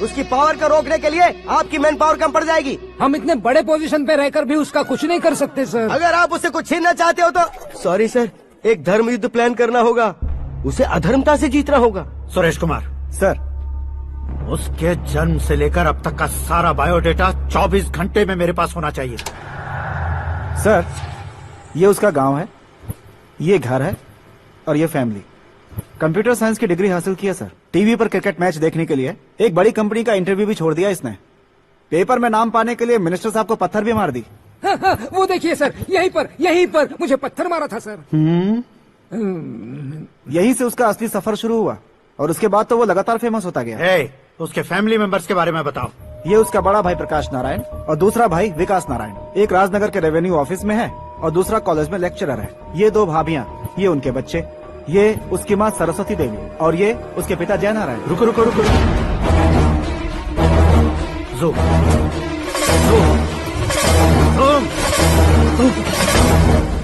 उसकी पावर को रोकने के लिए आपकी मैन पावर कम पड़ जाएगी। हम इतने बड़े पोजीशन पे रहकर भी उसका कुछ नहीं कर सकते सर। अगर आप उससे कुछ छीनना चाहते हो तो सॉरी सर, एक धर्म युद्ध प्लान करना होगा। उसे अधर्मता से जीतना होगा। सुरेश कुमार सर, उसके जन्म से लेकर अब तक का सारा बायोडेटा 24 घंटे में मेरे पास होना चाहिए। सर, ये उसका गांव है, ये घर है और ये फैमिली। कंप्यूटर साइंस की डिग्री हासिल की है सर। टीवी पर क्रिकेट मैच देखने के लिए एक बड़ी कंपनी का इंटरव्यू भी छोड़ दिया इसने। पेपर में नाम पाने के लिए मिनिस्टर साहब को पत्थर भी मार दी। हाँ, वो देखिए सर, यहीं पर मुझे पत्थर मारा था सर। यहीं से उसका असली सफर शुरू हुआ और उसके बाद तो वो लगातार फेमस होता गया। उसके फैमिली मेंबर्स के बारे में बताओ। ये उसका बड़ा भाई प्रकाश नारायण और दूसरा भाई विकास नारायण। एक राजनगर के रेवेन्यू ऑफिस में है और दूसरा कॉलेज में लेक्चरर है। ये 2 भाभियां, ये उनके बच्चे, ये उसकी माँ सरस्वती देवी और ये उसके पिता जय नारायण। रुको रुको रुको,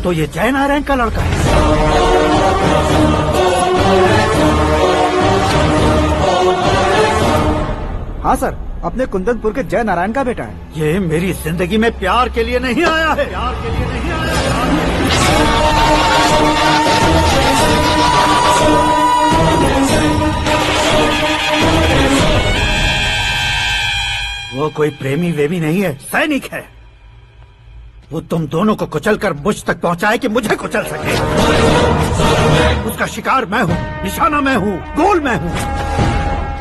तो ये जय नारायण का लड़का है। हाँ सर, अपने कुंदनपुर के जय नारायण का बेटा है। ये मेरी जिंदगी में प्यार के लिए नहीं आया है, प्यार के लिए नहीं आया वो कोई प्रेमी वेमी नहीं है, सैनिक है। वो तुम दोनों को कुचलकर मुझ तक पहुंचाए कि मुझे कुचल सके। उसका शिकार मैं हूँ, निशाना मैं हूँ, गोल मैं हूँ।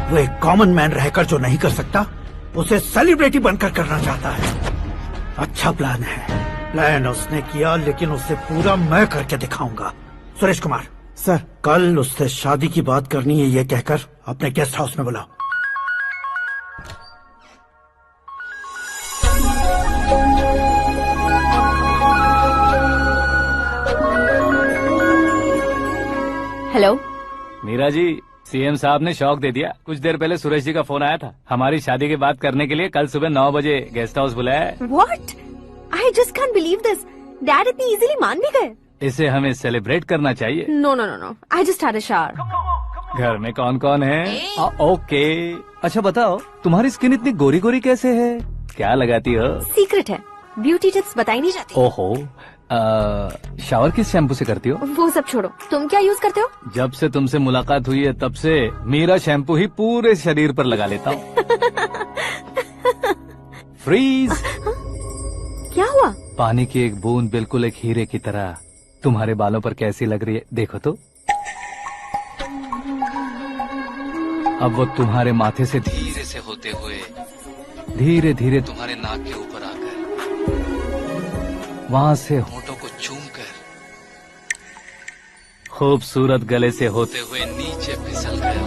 वो एक कॉमन मैन रहकर जो नहीं कर सकता, उसे सेलिब्रिटी बनकर करना चाहता है। अच्छा प्लान है, प्लान उसने किया, लेकिन उसे पूरा मैं करके दिखाऊंगा। सुरेश कुमार सर, कल उससे शादी की बात करनी है, ये कहकर अपने गेस्ट हाउस में बुलाओ। हेलो मीरा जी, सीएम साहब ने शौक दे दिया। कुछ देर पहले सुरेश जी का फोन आया था, हमारी शादी की बात करने के लिए कल सुबह 9 बजे गेस्ट हाउस बुलाया है। What? I just can't believe this. Dad इतनी इजीली मान भी गए। इसे हमें सेलिब्रेट करना चाहिए। No no no no, I just had a shower. घर में कौन कौन है? ओके, अच्छा बताओ, तुम्हारी स्किन इतनी गोरी गोरी कैसे है? क्या लगाती हो? सीक्रेट है, ब्यूटी टिप्स बताई नहीं जाती। ओहो, शावर किस शैम्पू से करती हो? वो सब छोड़ो, तुम क्या यूज करते हो? जब से तुमसे मुलाकात हुई है तब से मेरा शैम्पू ही पूरे शरीर पर लगा लेता हूँ। फ्रीज। क्या हुआ? पानी की एक बूंद बिल्कुल एक हीरे की तरह तुम्हारे बालों पर कैसी लग रही है, देखो तो। अब वो तुम्हारे माथे से धीरे से होते हुए धीरे धीरे तुम्हारे नाक के ऊपर आकर वहां से होठों को चूमकर खूबसूरत गले से होते हुए नीचे फिसल गया,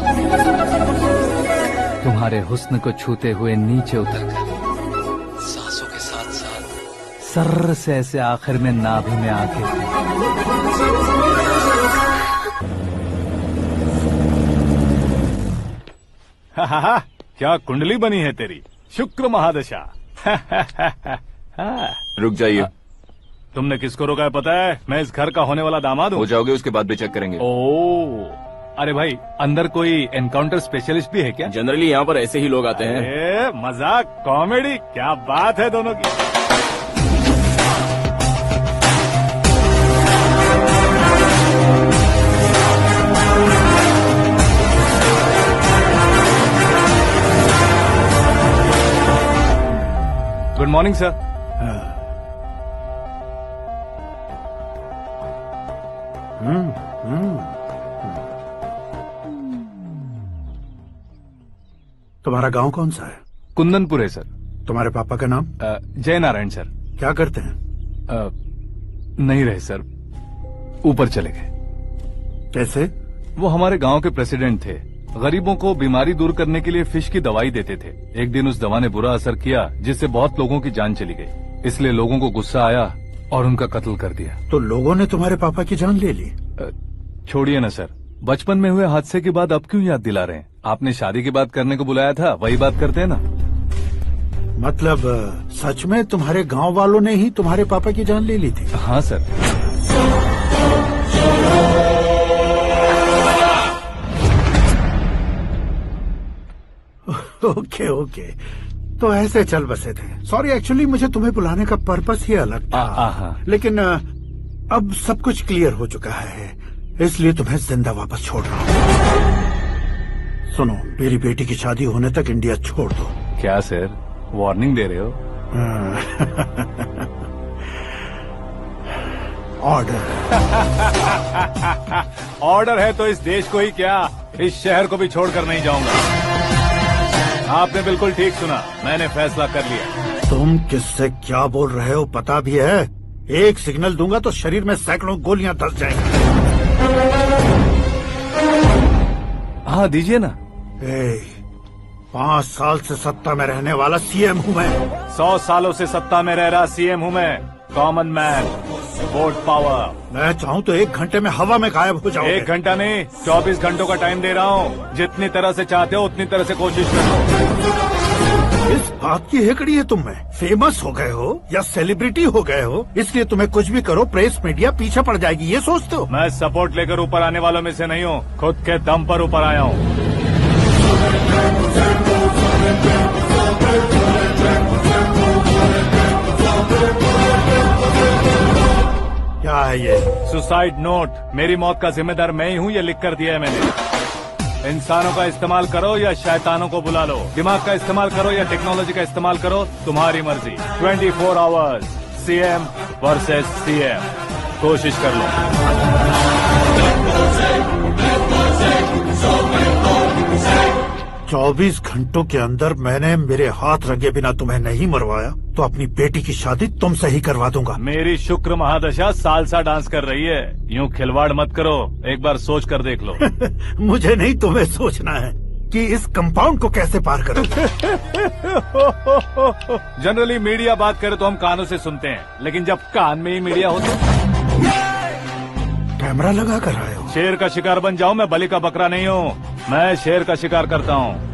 तुम्हारे हुस्न को छूते हुए नीचे उतरकर सांसों के साथ साथ सर्र से ऐसे आखिर में नाभि में आके क्या कुंडली बनी है तेरी, शुक्र महादशा। रुक जाइए। तुमने किसको रोका है पता है? मैं इस घर का होने वाला दामाद हूँ। हो जाओगे उसके बाद भी चेक करेंगे। ओ, अरे भाई, अंदर कोई एनकाउंटर स्पेशलिस्ट भी है क्या? जनरली यहाँ पर ऐसे ही लोग आते हैं। मजाक, कॉमेडी, क्या बात है दोनों की। Good morning sir. तुम्हारा गांव कौन सा है? कुंदनपुर है सर। तुम्हारे पापा का नाम? जय नारायण सर। क्या करते हैं? नहीं रहे सर, ऊपर चले गए। कैसे? वो हमारे गांव के प्रेसिडेंट थे। गरीबों को बीमारी दूर करने के लिए फिश की दवाई देते थे। एक दिन उस दवा ने बुरा असर किया जिससे बहुत लोगों की जान चली गई। इसलिए लोगों को गुस्सा आया और उनका कत्ल कर दिया। तो लोगों ने तुम्हारे पापा की जान ले ली? छोड़िए ना सर, बचपन में हुए हादसे के बाद अब क्यों याद दिला रहे हैं? आपने शादी की बात करने को बुलाया था, वही बात करते हैं ना। मतलब सच में तुम्हारे गांव वालों ने ही तुम्हारे पापा की जान ले ली थी? हाँ सर। ओके ओके, तो ऐसे चल बसे थे। सॉरी, एक्चुअली मुझे तुम्हें बुलाने का पर्पस ही अलग था। लेकिन अब सब कुछ क्लियर हो चुका है, इसलिए तुम्हें जिंदा वापस छोड़ रहा हूँ। सुनो, मेरी बेटी की शादी होने तक इंडिया छोड़ दो। क्या सर, वार्निंग दे रहे हो? ऑर्डर। ऑर्डर है तो इस देश को ही क्या, इस शहर को भी छोड़कर नहीं जाऊंगा। आपने बिल्कुल ठीक सुना, मैंने फैसला कर लिया। तुम किससे क्या बोल रहे हो पता भी है? एक सिग्नल दूंगा तो शरीर में सैकड़ों गोलियां धस जाएंगी। हाँ दीजिए ना। 5 साल से सत्ता में रहने वाला सीएम हूँ मैं। 100 सालों से सत्ता में रह रहा सीएम हूँ मैं। Common man, vote power. मैं चाहूँ तो 1 घंटे में हवा में गायब हो जाओगे। 1 घंटा नहीं, 24 घंटों का टाइम दे रहा हूँ। जितनी तरह से चाहते हो उतनी तरह से कोशिश करो। इस बात की हेकड़ी है तुम में। फेमस हो गए हो या सेलिब्रिटी हो गए हो, इसलिए तुम्हें कुछ भी करो प्रेस मीडिया पीछे पड़ जाएगी, ये सोचते हो? मैं सपोर्ट लेकर ऊपर आने वालों में से नहीं हूँ, खुद के दम पर ऊपर आया हूँ। क्या है ये? Suicide note. मेरी मौत का जिम्मेदार मैं ही हूँ, ये लिख कर दिया है मैंने। इंसानों का इस्तेमाल करो या शैतानों को बुला लो, दिमाग का इस्तेमाल करो या टेक्नोलॉजी का इस्तेमाल करो, तुम्हारी मर्जी। 24 आवर्स, सीएम वर्सेस सीएम, कोशिश कर लो। 24 घंटों के अंदर मैंने मेरे हाथ रंगे बिना तुम्हें नहीं मरवाया तो अपनी बेटी की शादी तुमसे ही करवा दूंगा। मेरी शुक्र महादशा सालसा डांस कर रही है, यूँ खिलवाड़ मत करो, एक बार सोच कर देख लो। मुझे नहीं, तुम्हें सोचना है कि इस कंपाउंड को कैसे पार करो। जनरली मीडिया बात करे तो हम कानों से सुनते हैं, लेकिन जब कान में ही मीडिया हो तो कैमरा लगा कर आए हो। शेर का शिकार बन जाऊं, मैं बलि का बकरा नहीं हूँ, मैं शेर का शिकार करता हूँ।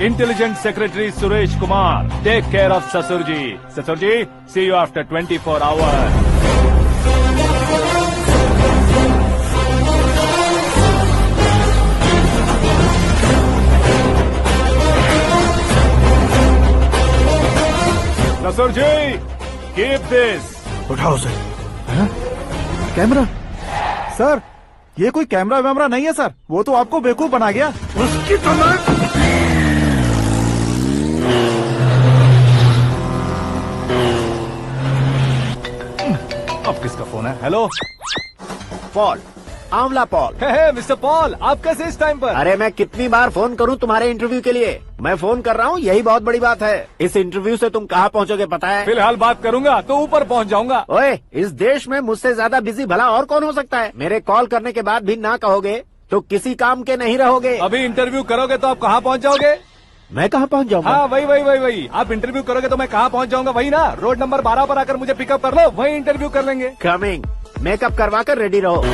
Intelligent secretary Suresh Kumar, take care of ससुर जी। ससुर जी, सी यू आफ्टर 24 आवर्स। ससुर जी, कीप दिस। उठाओ सर। कैमरा? सर, ये कोई कैमरा वैमरा नहीं है सर, वो तो आपको बेवकूफ बना गया। उसकी तो अब किसका फोन है? हेलो पॉल, आंवला पॉल। मिस्टर पॉल, आप कैसे इस टाइम पर? अरे मैं कितनी बार फोन करूं तुम्हारे इंटरव्यू के लिए? मैं फोन कर रहा हूं, यही बहुत बड़ी बात है। इस इंटरव्यू से तुम कहां पहुंचोगे पता है? फिलहाल बात करूंगा तो ऊपर पहुंच जाऊंगा। ओए, इस देश में मुझसे ज्यादा बिजी भला और कौन हो सकता है? मेरे कॉल करने के बाद भी ना कहोगे तो किसी काम के नहीं रहोगे। अभी इंटरव्यू करोगे तो आप कहाँ पहुँच जाओगे? मैं कहाँ पहुँच जाऊंगा? हाँ वही। आप इंटरव्यू करोगे तो मैं कहाँ पहुँच जाऊंगा? वही ना, रोड नंबर 12 पर आकर मुझे पिकअप कर लो, वही इंटरव्यू कर लेंगे। कमिंग। मेकअप करवा कर रेडी रहो।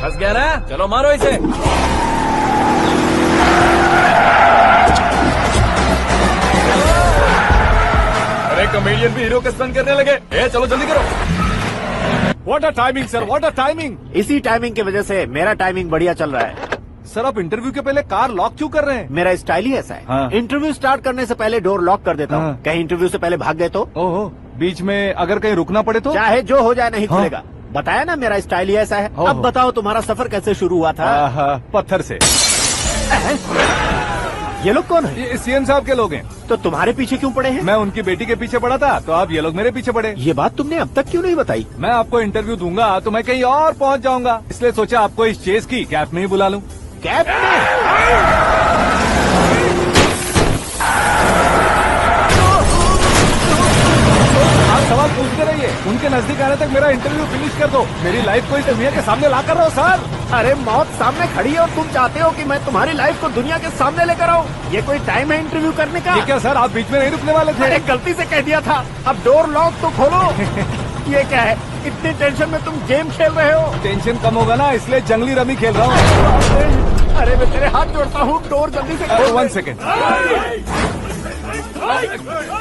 फंस गया ना, चलो मारो इसे। अरे कॉमेडियन भी हीरो के स्टंट करने लगे। चलो जल्दी करो। What a timing sir, what a timing. इसी टाइमिंग की वजह से मेरा टाइमिंग बढ़िया चल रहा है। सर, आप इंटरव्यू के पहले कार लॉक क्यों कर रहे हैं? मेरा स्टाइल ही ऐसा है। हाँ। इंटरव्यू स्टार्ट करने से पहले डोर लॉक कर देता हूँ। हाँ। कहीं इंटरव्यू से पहले भाग गए तो? ओहो, बीच में अगर कहीं रुकना पड़े तो? चाहे जो हो जाए नहीं हाँ। खुलेगा। बताया ना मेरा स्टाइल ही ऐसा है। अब बताओ तुम्हारा सफर कैसे शुरू हुआ था? पत्थर से। ये लोग कौन है? ये सीएम साहब के लोग हैं। तो तुम्हारे पीछे क्यों पड़े हैं? मैं उनकी बेटी के पीछे पड़ा था, तो अब ये लोग मेरे पीछे पड़े। ये बात तुमने अब तक क्यों नहीं बताई? मैं आपको इंटरव्यू दूंगा तो मैं कहीं और पहुंच जाऊंगा, इसलिए सोचा आपको इस चेस की कैप में ही बुला लूं। कैप में? आप सवाल पूछते रहिए, उनके नजदीक आने तक मेरा इंटरव्यू फिनिश कर दो। मेरी लाइफ को इस दुनिया के सामने ला कर रहो सर। अरे मौत सामने खड़ी है और तुम चाहते हो कि मैं तुम्हारी लाइफ को दुनिया के सामने लेकर आऊं? ये कोई टाइम है इंटरव्यू करने का? ये क्या सर, आप बीच में नहीं रुकने वाले थे? अरे गलती से कह दिया था, अब डोर लॉक तो खोलो। ये क्या है, इतनी टेंशन में तुम गेम खेल रहे हो? टेंशन कम होगा ना, इसलिए जंगली रमी खेल रहा हूँ। अरे मैं तेरे हाथ जोड़ता हूँ, डोर जल्दी से खोलो। 1 second.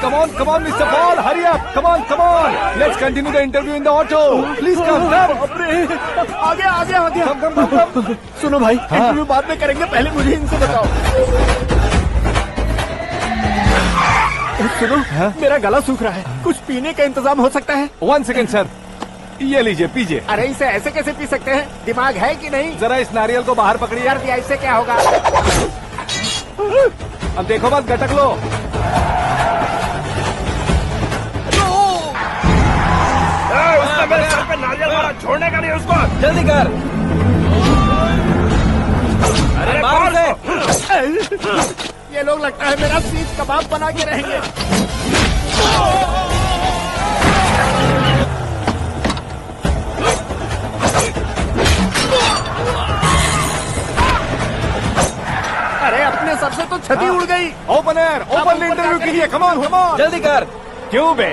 Come on, Mr. Paul, hurry up! Come on! Let's continue the interview in the auto. Please come. आ गया। Come. सुनो भाई, इंटरव्यू बाद में करेंगे, पहले मुझे इनसे बताओ। सुनो, मेरा गला सूख रहा है, कुछ पीने का इंतजाम हो सकता है? 1 सेकेंड सर, ये लीजिए पीजिए। अरे इसे ऐसे कैसे पी सकते हैं? दिमाग है कि नहीं? जरा इस नारियल को बाहर पकड़िए। यार दिया, इससे क्या होगा? अब देखो मत, गटक लो। उसने मेरे सर पे नारियल मारा, छोड़ने का नहीं उसको। जल्दी कर। अरे मार उसे। ये लोग लगता है मेरा सीख कबाब बना के रहेंगे। अरे अपने सर से तो छती उड़ गई। ओपनर, ओपन इंटरव्यू के लिए। Come on. जल्दी कर। क्यों बे?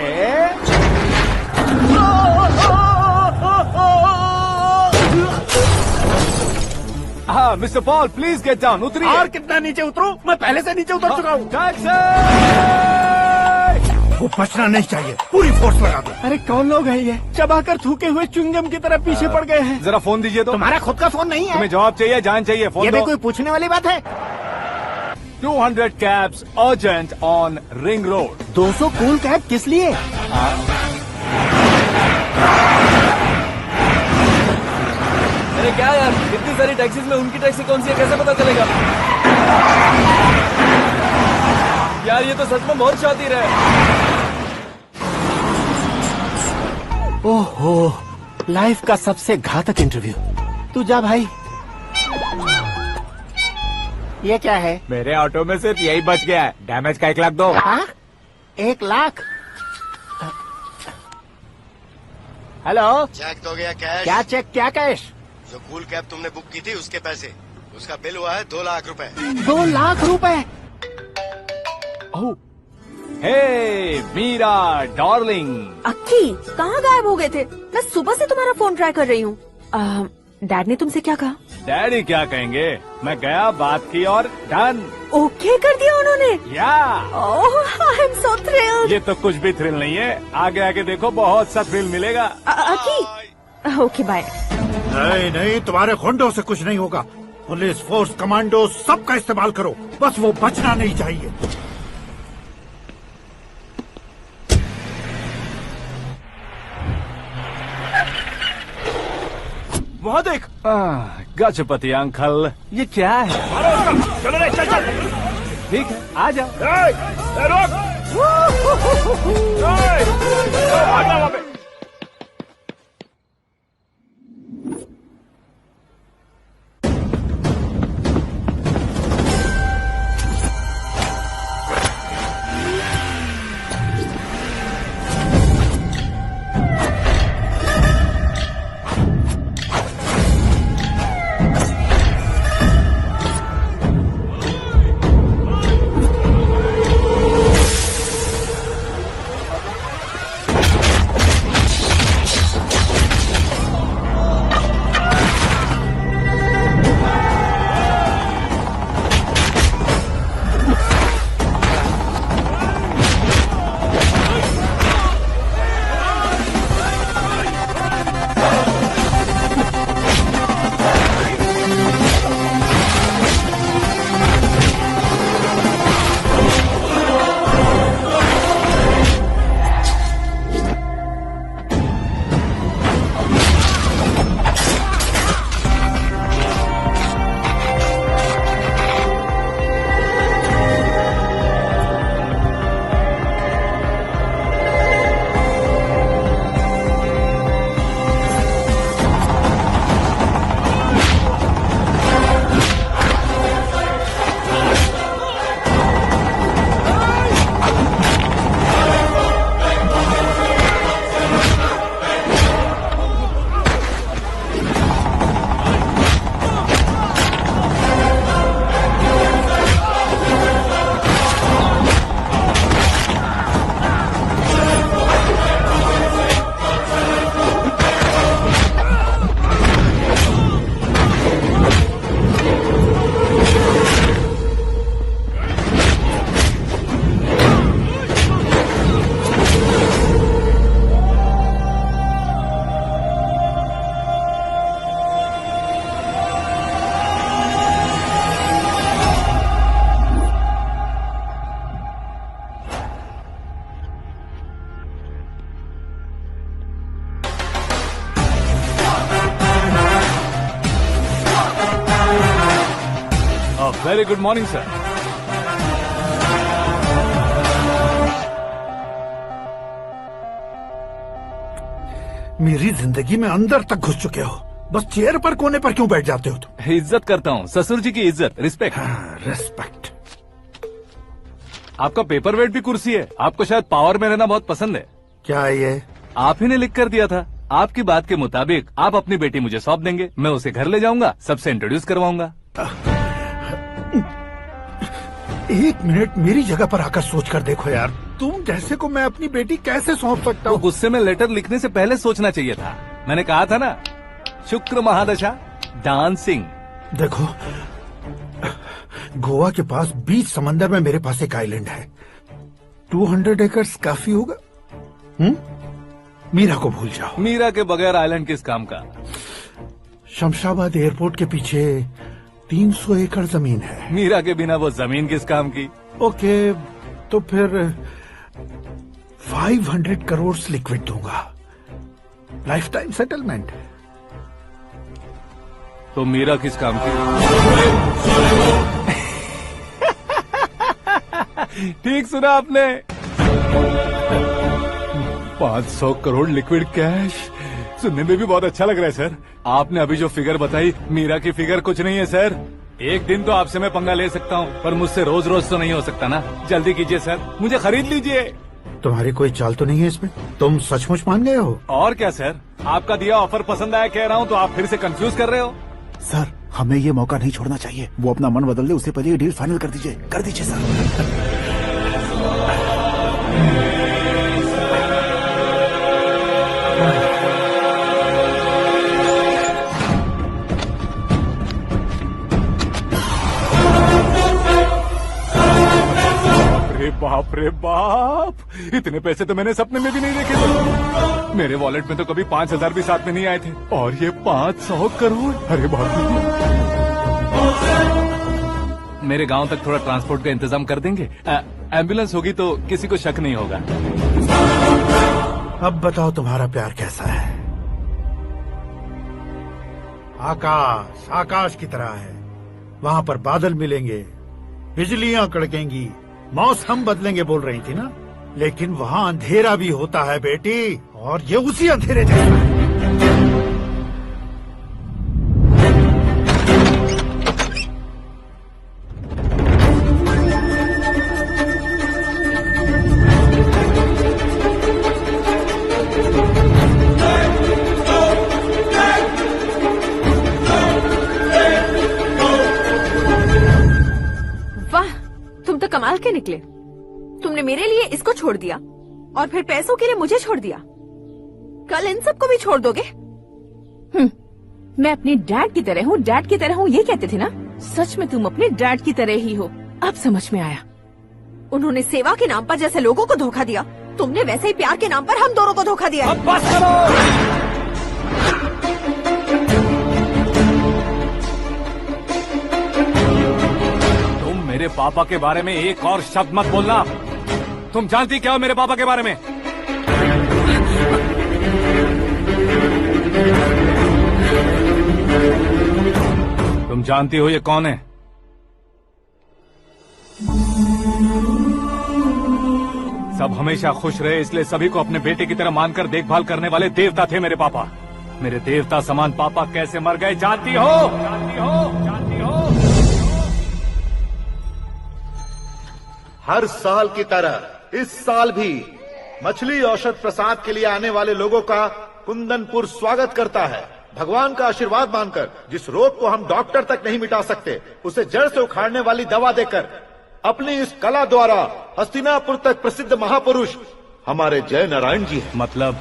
हाँ mister Paul, please get down. उतरिए। और कितना नीचे उतरूं? मैं पहले से नीचे उतर चुका हूँ। वो बचना नहीं चाहिए, पूरी फोर्स लगा दो। अरे कौन लोग हैं ये? चबाकर थूके हुए च्युइंगम की तरह पीछे पड़ गए हैं। जरा फोन दीजिए तो। तुम्हारा खुद का फोन नहीं है? तुम्हें जवाब चाहिए, जान चाहिए, फोन ये भी दो। कोई पूछने वाली बात है? 200 cabs urgent on Ring Road. 200 cool cab किस लिए? अरे क्या यार, इतनी सारी टैक्सीज में उनकी टैक्सी कौन सी है, कैसे पता चलेगा? यार ये तो सच में बहुत शातिर है। ओहो, लाइफ का सबसे घातक इंटरव्यू। तू जा भाई। ये क्या है? मेरे ऑटो में सिर्फ यही बच गया है, डैमेज का 1 लाख दो। 1 लाख? हेलो, चेक तो गया कैश। क्या चेक, क्या कैश? जो कूल कैब तुमने बुक की थी उसके पैसे, उसका बिल हुआ है 2 लाख रुपए। 2 लाख रुपए? हे मीरा डार्लिंग। अक्की, कहाँ गायब हो गए थे? मैं सुबह से तुम्हारा फोन ट्राई कर रही हूँ। डैड ने तुमसे क्या कहा? डैडी क्या कहेंगे, मैं गया, बात की और डन। ओके कर दिया उन्होंने? या। ओह, आई एम सो थ्रिल्ड। ये तो कुछ भी थ्रिल नहीं है, आगे आगे देखो बहुत सा थ्रिल मिलेगा। अक्की, ओके बाय। नहीं, तुम्हारे गुंडों से कुछ नहीं होगा। पुलिस फोर्स, कमांडो, सबका इस्तेमाल करो, बस वो बचना नहीं चाहिए। वहाँ देख। गजपति अंकल, ये क्या है? चलो रे, चल। ठीक है, आ जाओ। रोक। Very good morning sir. मेरी जिंदगी में अंदर तक घुस चुके हो, बस चेयर पर कोने पर क्यों बैठ जाते हो तुम? इज्जत करता हूँ, ससुर जी की इज्जत, रिस्पेक्ट। रेस्पेक्ट। आपका पेपर वेट भी कुर्सी है। आपको शायद पावर में रहना बहुत पसंद है। क्या है ये? आप ही ने लिख कर दिया था। आपकी बात के मुताबिक आप अपनी बेटी मुझे सौंप देंगे, मैं उसे घर ले जाऊंगा, सबसे इंट्रोड्यूस करवाऊंगा। एक मिनट मेरी जगह पर आकर सोच कर देखो यार, तुम जैसे को मैं अपनी बेटी कैसे सौंप सकता हूँ? गुस्से में लेटर लिखने से पहले सोचना चाहिए था। मैंने कहा था ना, शुक्र महादशा डांसिंग। देखो, गोवा के पास बीच समंदर में मेरे पास एक आइलैंड है। 200 एकर्स काफी होगा। मीरा को भूल जाओ। मीरा के बगैर आइलैंड किस काम का? शमशाबाद एयरपोर्ट के पीछे 300 एकड़ जमीन है। मीरा के बिना वो जमीन किस काम की? ओके, तो फिर 500 करोड़ लिक्विड दूंगा, लाइफ टाइम सेटलमेंट। तो मीरा किस काम की? ठीक सुना आपने। 500 करोड़ लिक्विड कैश सुनने में भी बहुत अच्छा लग रहा है सर। आपने अभी जो फिगर बताई, मीरा की फिगर कुछ नहीं है सर। एक दिन तो आपसे मैं पंगा ले सकता हूँ, पर मुझसे रोज रोज तो नहीं हो सकता ना। जल्दी कीजिए सर, मुझे खरीद लीजिए। तुम्हारी कोई चाल तो नहीं है इसमें? तुम सचमुच मान गए हो? और क्या सर, आपका दिया ऑफर पसंद आया कह रहा हूँ, तो आप फिर से कंफ्यूज कर रहे हो। सर, हमें ये मौका नहीं छोड़ना चाहिए। वो अपना मन बदल दे, उससे पहले ये डील फाइनल कर दीजिए। कर दीजिए सर। बाप रे बाप, इतने पैसे तो मैंने सपने में भी नहीं देखे थे। मेरे वॉलेट में तो कभी 5000 भी साथ में नहीं आए थे, और ये 500 करोड़। अरे बाप रे। मेरे गांव तक थोड़ा ट्रांसपोर्ट का इंतजाम कर देंगे? एम्बुलेंस होगी तो किसी को शक नहीं होगा। अब बताओ तुम्हारा प्यार कैसा है? आकाश आकाश की तरह है, वहाँ पर बादल मिलेंगे, बिजलियां कड़केंगी, मौसम बदलेंगे बोल रही थी ना, लेकिन वहाँ अंधेरा भी होता है बेटी, और ये उसी अंधेरे जैसा है। कमाल के निकले। तुमने मेरे लिए इसको छोड़ दिया और फिर पैसों के लिए मुझे छोड़ दिया। कल इन सबको भी छोड़ दोगे? मैं अपने डैड की तरह हूँ, डैड की तरह हूँ, ये कहते थे ना। सच में तुम अपने डैड की तरह ही हो, अब समझ में आया। उन्होंने सेवा के नाम पर जैसे लोगों को धोखा दिया, तुमने वैसे ही प्यार के नाम पर हम दोनों को धोखा दिया। अब बस करो। मेरे पापा के बारे में एक और शब्द मत बोलना। तुम जानती क्या हो मेरे पापा के बारे में? तुम जानती हो ये कौन है? सब हमेशा खुश रहे इसलिए सभी को अपने बेटे की तरह मानकर देखभाल करने वाले देवता थे मेरे पापा। मेरे देवता समान पापा कैसे मर गए जानती हो? जानती हो? जानती हो? हर साल की तरह इस साल भी मछली औषध प्रसाद के लिए आने वाले लोगों का कुंदनपुर स्वागत करता है। भगवान का आशीर्वाद मानकर जिस रोग को हम डॉक्टर तक नहीं मिटा सकते, उसे जड़ से उखाड़ने वाली दवा देकर अपनी इस कला द्वारा हस्तिनापुर तक प्रसिद्ध महापुरुष हमारे जय नारायण जी हैं। मतलब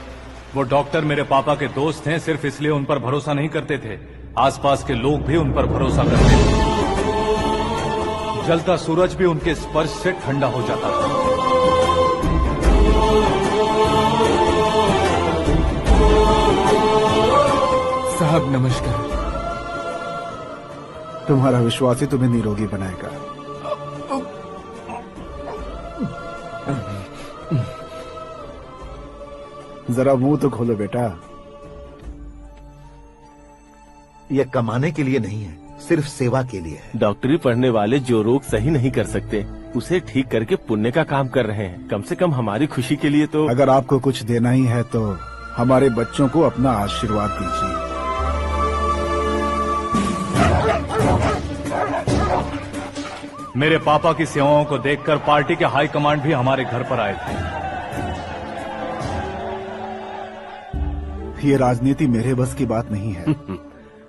वो डॉक्टर मेरे पापा के दोस्त हैं, सिर्फ इसलिए उन पर भरोसा नहीं करते थे, आसपास के लोग भी उन पर भरोसा करते थे। जलता सूरज भी उनके स्पर्श से ठंडा हो जाता था। साहब नमस्कार। तुम्हारा विश्वास ही तुम्हें निरोगी बनाएगा। जरा मुंह तो खोलो बेटा। यह कमाने के लिए नहीं है, सिर्फ सेवा के लिए है। डॉक्टरी पढ़ने वाले जो रोग सही नहीं कर सकते उसे ठीक करके पुण्य का काम कर रहे हैं। कम से कम हमारी खुशी के लिए तो। अगर आपको कुछ देना ही है तो हमारे बच्चों को अपना आशीर्वाद दीजिए। मेरे पापा की सेवाओं को देखकर पार्टी के हाई कमांड भी हमारे घर पर आए थे। ये राजनीति मेरे बस की बात नहीं है।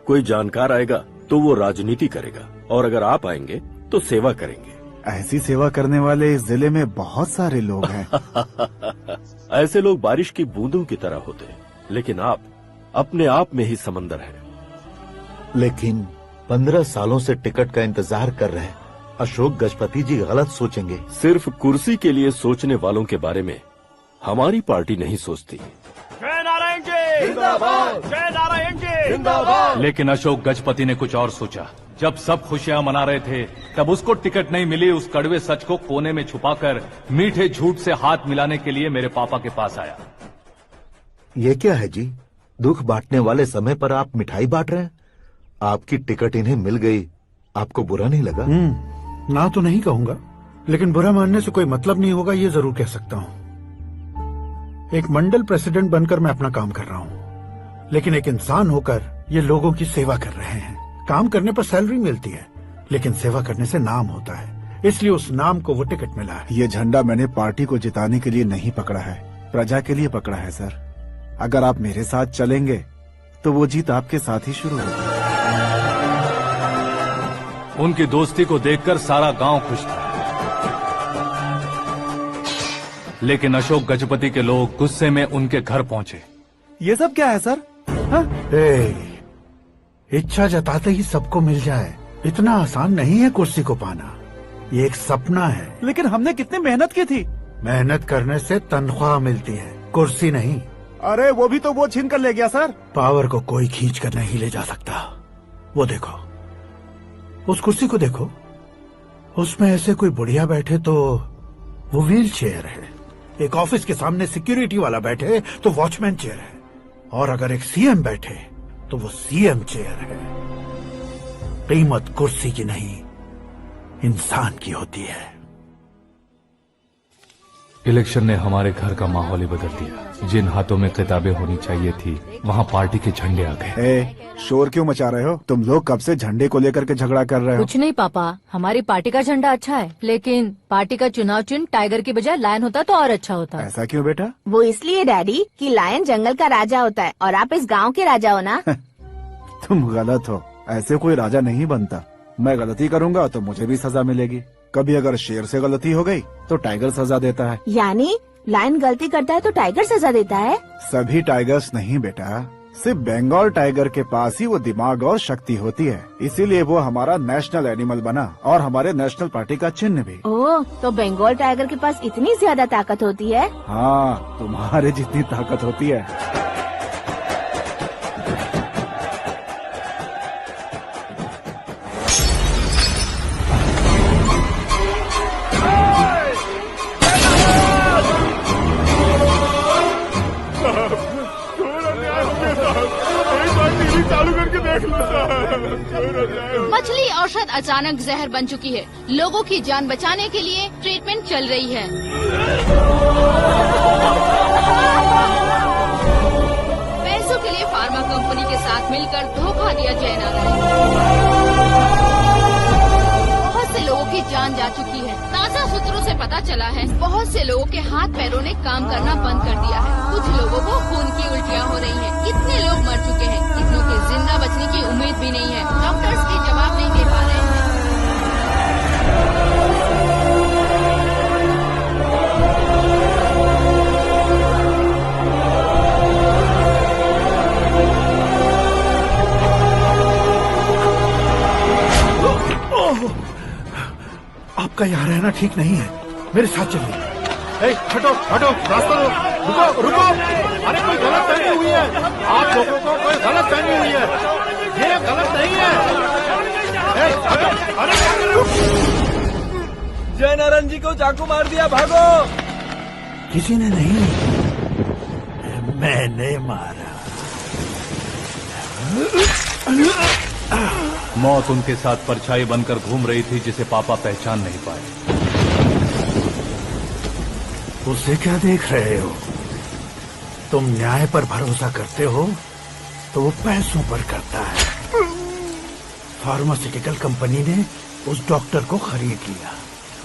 कोई जानकार आएगा तो वो राजनीति करेगा, और अगर आप आएंगे तो सेवा करेंगे। ऐसी सेवा करने वाले इस जिले में बहुत सारे लोग हैं। ऐसे लोग बारिश की बूंदों की तरह होते हैं, लेकिन आप अपने आप में ही समंदर हैं। लेकिन 15 सालों से टिकट का इंतजार कर रहे अशोक गजपति जी गलत सोचेंगे। सिर्फ कुर्सी के लिए सोचने वालों के बारे में हमारी पार्टी नहीं सोचती। जय नारायण जी जिंदाबाद, जय नारायण जी जिंदाबाद। लेकिन अशोक गजपति ने कुछ और सोचा। जब सब खुशियां मना रहे थे तब उसको टिकट नहीं मिली। उस कड़वे सच को कोने में छुपाकर मीठे झूठ से हाथ मिलाने के लिए मेरे पापा के पास आया। ये क्या है जी? दुख बांटने वाले समय पर आप मिठाई बांट रहे हैं। आपकी टिकट इन्हें मिल गई, आपको बुरा नहीं लगा? ना तो नहीं कहूंगा, लेकिन बुरा मानने से कोई मतलब नहीं होगा, ये जरूर कह सकता हूँ। एक मंडल प्रेसिडेंट बनकर मैं अपना काम कर रहा हूँ, लेकिन एक इंसान होकर ये लोगों की सेवा कर रहे हैं। काम करने पर सैलरी मिलती है, लेकिन सेवा करने से नाम होता है, इसलिए उस नाम को वो टिकट मिला है। ये झंडा मैंने पार्टी को जिताने के लिए नहीं पकड़ा है, प्रजा के लिए पकड़ा है सर। अगर आप मेरे साथ चलेंगे तो वो जीत आपके साथ ही शुरू होगी। उनकी दोस्ती को देखकर सारा गांव खुश था, लेकिन अशोक गजपति के लोग गुस्से में उनके घर पहुंचे। ये सब क्या है सर? इच्छा जताते ही सबको मिल जाए, इतना आसान नहीं है कुर्सी को पाना। ये एक सपना है। लेकिन हमने कितनी मेहनत की थी। मेहनत करने से तनख्वाह मिलती है, कुर्सी नहीं। अरे वो भी तो वो छीन कर ले गया सर। पावर को कोई खींच कर नहीं ले जा सकता। वो देखो, उस कुर्सी को देखो, उसमें ऐसे कोई बुढ़िया बैठे तो वो व्हील चेयर है। एक ऑफिस के सामने सिक्योरिटी वाला बैठे तो वॉचमैन चेयर है, और अगर एक सीएम बैठे तो वो सीएम चेयर है। कीमत कुर्सी की नहीं, इंसान की होती है। इलेक्शन ने हमारे घर का माहौल ही बदल दिया। जिन हाथों में किताबें होनी चाहिए थी वहाँ पार्टी के झंडे आ गए। शोर क्यों मचा रहे हो? तुम लोग कब से झंडे को लेकर के झगड़ा कर रहे हो? कुछ नहीं पापा, हमारी पार्टी का झंडा अच्छा है, लेकिन पार्टी का चुनाव चिन्ह टाइगर की बजाय लायन होता तो और अच्छा होता। ऐसा क्यों बेटा? वो इसलिए डैडी कि लायन जंगल का राजा होता है और आप इस गांव के राजा हो ना। तुम गलत हो, ऐसे कोई राजा नहीं बनता। मैं गलती करूंगा तो मुझे भी सजा मिलेगी। कभी अगर शेर से गलती हो गई तो टाइगर सजा देता है। यानी लायन गलती करता है तो टाइगर सजा देता है? सभी टाइगर्स नहीं बेटा, सिर्फ बंगाल टाइगर के पास ही वो दिमाग और शक्ति होती है, इसीलिए वो हमारा नेशनल एनिमल बना और हमारे नेशनल पार्टी का चिन्ह भी। ओह, तो बंगाल टाइगर के पास इतनी ज्यादा ताकत होती है? हाँ, तुम्हारे जितनी ताकत होती है। मछली औषध अचानक जहर बन चुकी है। लोगों की जान बचाने के लिए ट्रीटमेंट चल रही है। पैसों के लिए फार्मा कंपनी के साथ मिलकर धोखा दिया जयनारायण। बहुत से लोगों की जान जा चुकी है। ताज़ा सूत्रों से पता चला है बहुत से लोगों के हाथ पैरों ने काम करना बंद कर दिया है। कुछ लोगों को खून की उल्टियाँ हो रही हैं। कितने लोग मर चुके हैं, कितनों के जिंदा बचने की उम्मीद भी नहीं है। डॉक्टर्स के जवाब नहीं दे पा रहे हैं। आपका यहाँ रहना ठीक नहीं है, मेरे साथ चलिए। हटो हटो, रास्ता दो, रुको रुको। अरे कोई गलत फहमी हुई है, आप लोगों को कोई गलत फहमी हुई है, ये गलत नहीं है। हटो, अरे जयनारायण जी को चाकू मार दिया, भागो। किसी ने नहीं, मैंने मारा। मौत उनके साथ परछाई बनकर घूम रही थी जिसे पापा पहचान नहीं पाए। उसे क्या देख रहे हो? तुम न्याय पर भरोसा करते हो तो वो पैसों पर करता है। फार्मास्यूटिकल कंपनी ने उस डॉक्टर को खरीद लिया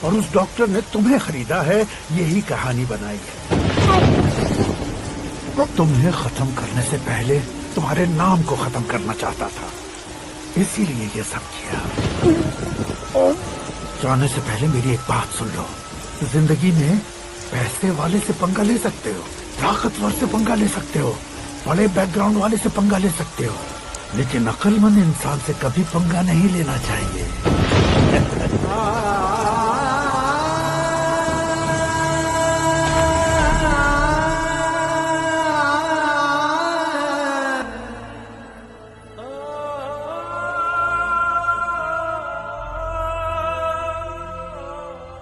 और उस डॉक्टर ने तुम्हें खरीदा है, यही कहानी बनाई है। तुम्हें खत्म करने से पहले तुम्हारे नाम को खत्म करना चाहता था, इसीलिए ये सब किया। जाने से पहले मेरी एक बात सुन लो, जिंदगी में पैसे वाले से पंगा ले सकते हो, ताकतवर से पंगा ले सकते हो, बड़े बैकग्राउंड वाले से पंगा ले सकते हो, लेकिन अक्लमंद इंसान से कभी पंगा नहीं लेना चाहिए।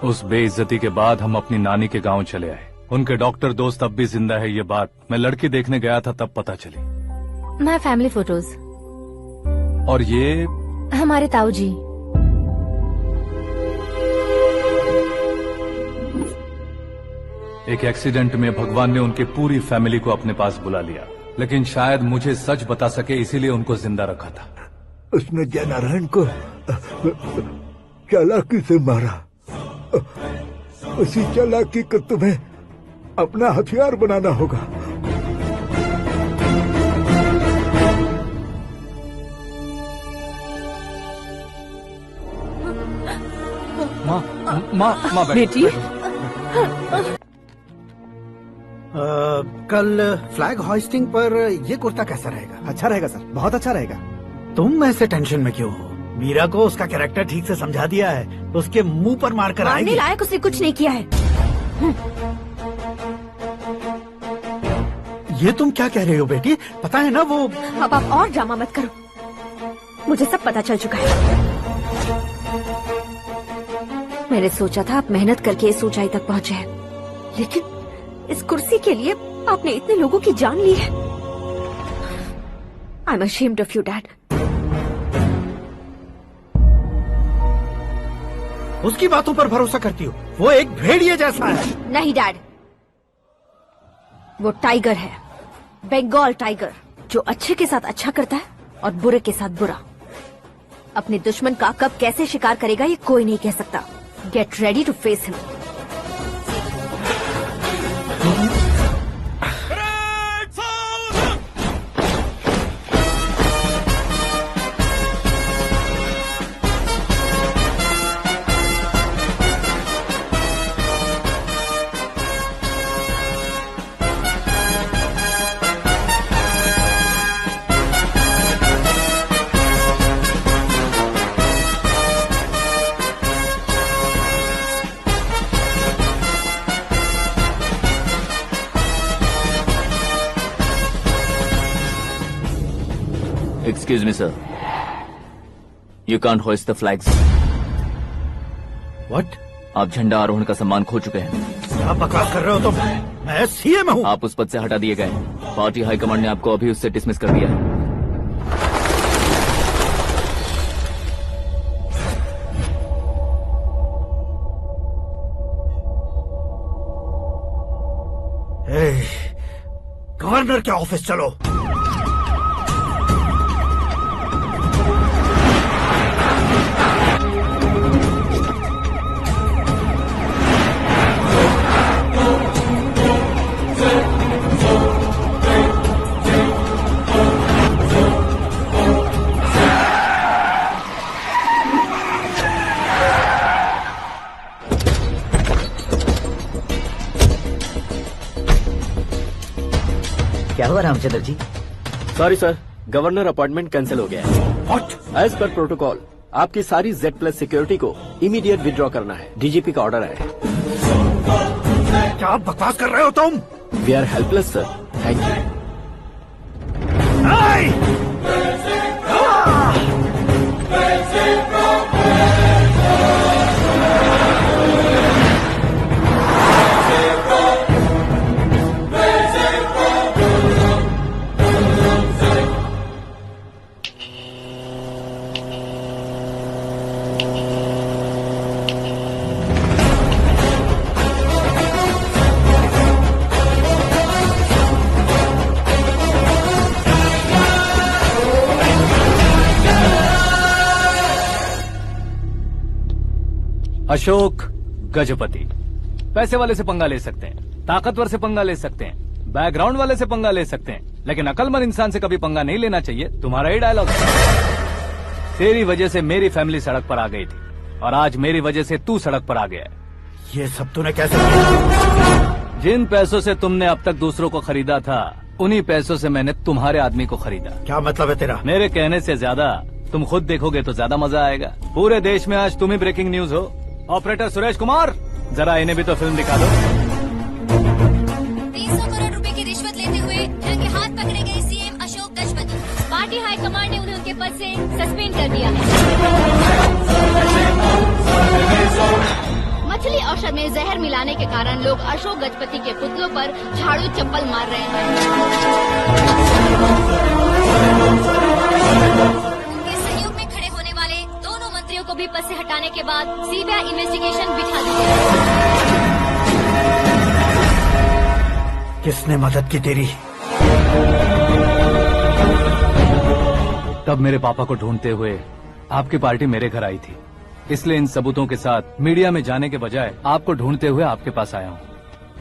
उस बेइज्जती के बाद हम अपनी नानी के गांव चले आए। उनके डॉक्टर दोस्त अब भी जिंदा है, ये बात मैं लड़की देखने गया था तब पता चली। My family photos. और ये हमारे ताऊ जी। एक एक्सीडेंट में भगवान ने उनकी पूरी फैमिली को अपने पास बुला लिया, लेकिन शायद मुझे सच बता सके इसीलिए उनको जिंदा रखा था। उसने जयनारायण को चालाकी से मारा। उसी चालाकी को तुम्हें अपना हथियार बनाना होगा। माँ बेटी, कल फ्लैग होइस्टिंग पर ये कुर्ता कैसा रहेगा? अच्छा रहेगा सर, बहुत अच्छा रहेगा। तुम ऐसे टेंशन में क्यों हो? मीरा को उसका कैरेक्टर ठीक से समझा दिया है, उसके मुंह पर मारकर मारने आएगी। लायक उसने कुछ नहीं किया है। ये तुम क्या कह रहे हो बेटी? पता है ना वो। अब आप और ड्रामा मत करो, मुझे सब पता चल चुका है। मैंने सोचा था आप मेहनत करके इस ऊंचाई तक पहुंचे हैं, लेकिन इस कुर्सी के लिए आपने इतने लोगों की जान ली है। I am ashamed of you dad. उसकी बातों पर भरोसा करती हो? वो एक भेड़िए जैसा है। नहीं डैड, वो टाइगर है, बंगाल टाइगर, जो अच्छे के साथ अच्छा करता है और बुरे के साथ बुरा। अपने दुश्मन का कब कैसे शिकार करेगा ये कोई नहीं कह सकता। Get ready to face him. Excuse me, sir. You can't hoist the flags. What? आप झंडा आरोहण का सम्मान खो चुके हैं। क्या बकवास कर रहे हो तुम? मैं सीएम हूँ। आप उस पद से हटा दिए गए। पार्टी हाईकमांड ने आपको अभी उससे डिसमिस कर दिया है। गवर्नर के ऑफिस चलो। क्या हुआ Ramchandra ji? Sorry sir, governor appointment cancel हो गया है। What? एज पर प्रोटोकॉल आपकी सारी Z+ सिक्योरिटी को इमीडिएट विड्रॉ करना है। डीजीपी का ऑर्डर है। क्या बकवास कर रहे हो तुम? We are helpless sir. Thank you. Ashok Gajapati. पैसे वाले से पंगा ले सकते हैं, ताकतवर से पंगा ले सकते हैं, बैकग्राउंड वाले से पंगा ले सकते हैं, लेकिन अकलमंद इंसान से कभी पंगा नहीं लेना चाहिए। तुम्हारा ही डायलॉग है। तेरी वजह से मेरी फैमिली सड़क पर आ गई थी और आज मेरी वजह से तू सड़क पर आ गया है। ये सब तूने कैसे किया? जिन पैसों से तुमने अब तक दूसरों को खरीदा था, उन्हीं पैसों से मैंने तुम्हारे आदमी को खरीदा। क्या मतलब है तेरा? मेरे कहने से ज्यादा तुम खुद देखोगे तो ज्यादा मजा आएगा। पूरे देश में आज तुम ही ब्रेकिंग न्यूज हो। ऑपरेटर सुरेश कुमार, जरा इन्हें भी तो फिल्म दिखा दो। 300 करोड़ रुपए की रिश्वत लेते हुए रंगे हाथ पकड़े गए CM Ashok Gajapati. Party high command ने उन्हें उनके पद से सस्पेंड कर दिया है। मछली औषध में जहर मिलाने के कारण लोग अशोक गजपति के पुतलों पर झाड़ू चप्पल मार रहे हैं। उनके सहयोग में खड़े होने वाले दोनों मंत्रियों को भी पद से हटाने के बाद सीबीआई इन्वेस्टिगेशन बिठा दी गई। किसने मदद की तेरी? तब मेरे पापा को ढूंढते हुए आपकी पार्टी मेरे घर आई थी, इसलिए इन सबूतों के साथ मीडिया में जाने के बजाय आपको ढूंढते हुए आपके पास आया हूँ।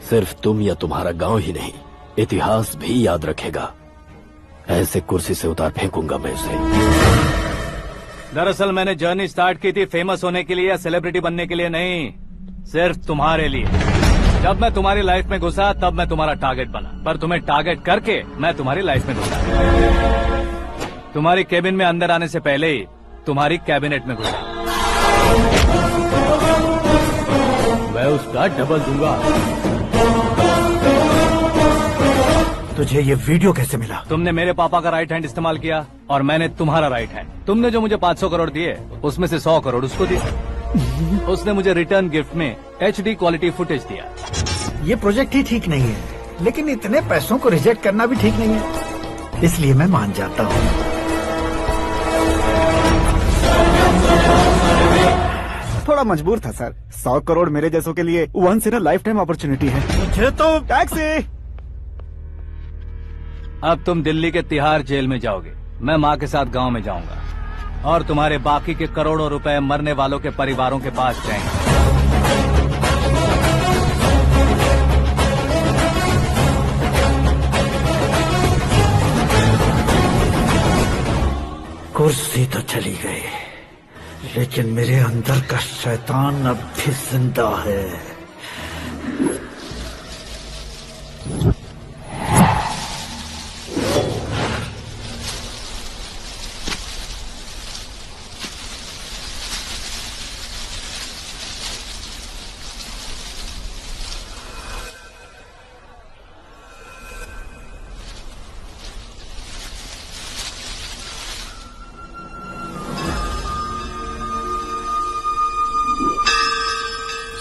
सिर्फ तुम या तुम्हारा गांव ही नहीं, इतिहास भी याद रखेगा। ऐसे कुर्सी से उतार फेंकूंगा मैं उसे। दरअसल मैंने जर्नी स्टार्ट की थी फेमस होने के लिए या सेलिब्रिटी बनने के लिए नहीं, सिर्फ तुम्हारे लिए। जब मैं तुम्हारी लाइफ में घुसा तब मैं तुम्हारा टारगेट बना, पर तुम्हें टारगेट करके मैं तुम्हारी लाइफ में घुसा। तुम्हारी केबिन में अंदर आने से पहले ही तुम्हारी कैबिनेट में घुसा। मैं उसका डबल दूंगा। तुझे ये वीडियो कैसे मिला? तुमने मेरे पापा का राइट हैंड इस्तेमाल किया और मैंने तुम्हारा राइट हैंड। तुमने जो मुझे 500 करोड़ दिए, उसमें से 100 करोड़ उसको दिए। उसने मुझे रिटर्न गिफ्ट में HD क्वालिटी फुटेज दिया। ये प्रोजेक्ट ही ठीक नहीं है, लेकिन इतने पैसों को रिजेक्ट करना भी ठीक नहीं है, इसलिए मैं मान जाता हूँ। थोड़ा मजबूर था सर। 100 करोड़ मेरे जैसों के लिए once in a lifetime opportunity है। मुझे तो टैक्सी। अब तुम दिल्ली के तिहाड़ जेल में जाओगे, मैं माँ के साथ गांव में जाऊंगा और तुम्हारे बाकी के करोड़ों रुपए मरने वालों के परिवारों के पास जाएंगे। कुर्सी तो चली गई, लेकिन मेरे अंदर का शैतान अब भी जिंदा है।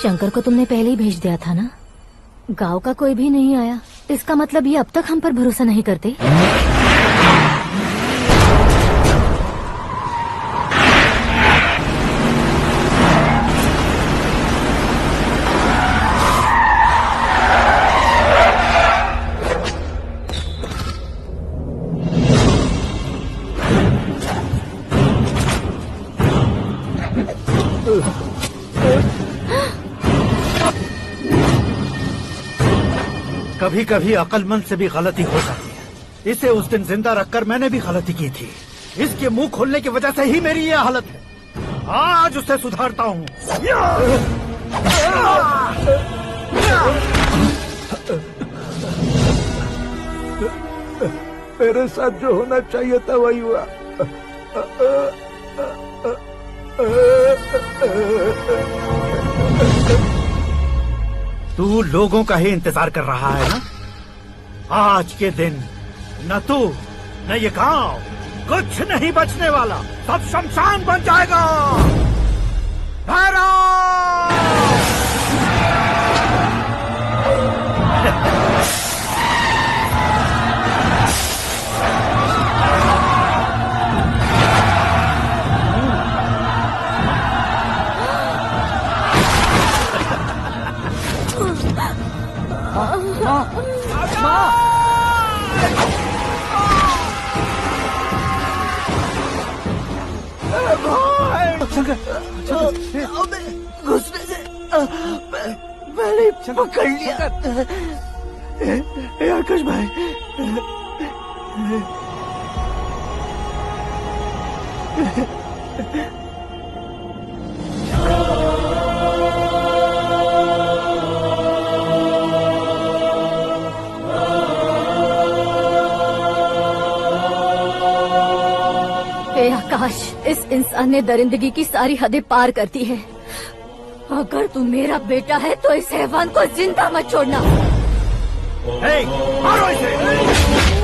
शंकर को तुमने पहले ही भेज दिया था ना? गांव का कोई भी नहीं आया, इसका मतलब ये अब तक हम पर भरोसा नहीं करते। कभी कभी अक्लमंद से भी गलती हो जाती है। इसे उस दिन जिंदा रखकर मैंने भी गलती की थी। इसके मुंह खोलने की वजह से ही मेरी ये हालत है। आज उसे सुधारता हूँ। मेरे साथ जो होना चाहिए था वही हुआ। तू लोगों का ही इंतजार कर रहा है ना? आज के दिन न तू न ये गांव कुछ नहीं बचने वाला, सब शमशान बन जाएगा। घुसने मैंने पकड़ लिया। आकाश भाई, आकाश, इस इंसान ने दरिंदगी की सारी हदें पार कर दी है। अगर तू मेरा बेटा है तो इस हैवान को जिंदा मत छोड़ना। मारो इसे।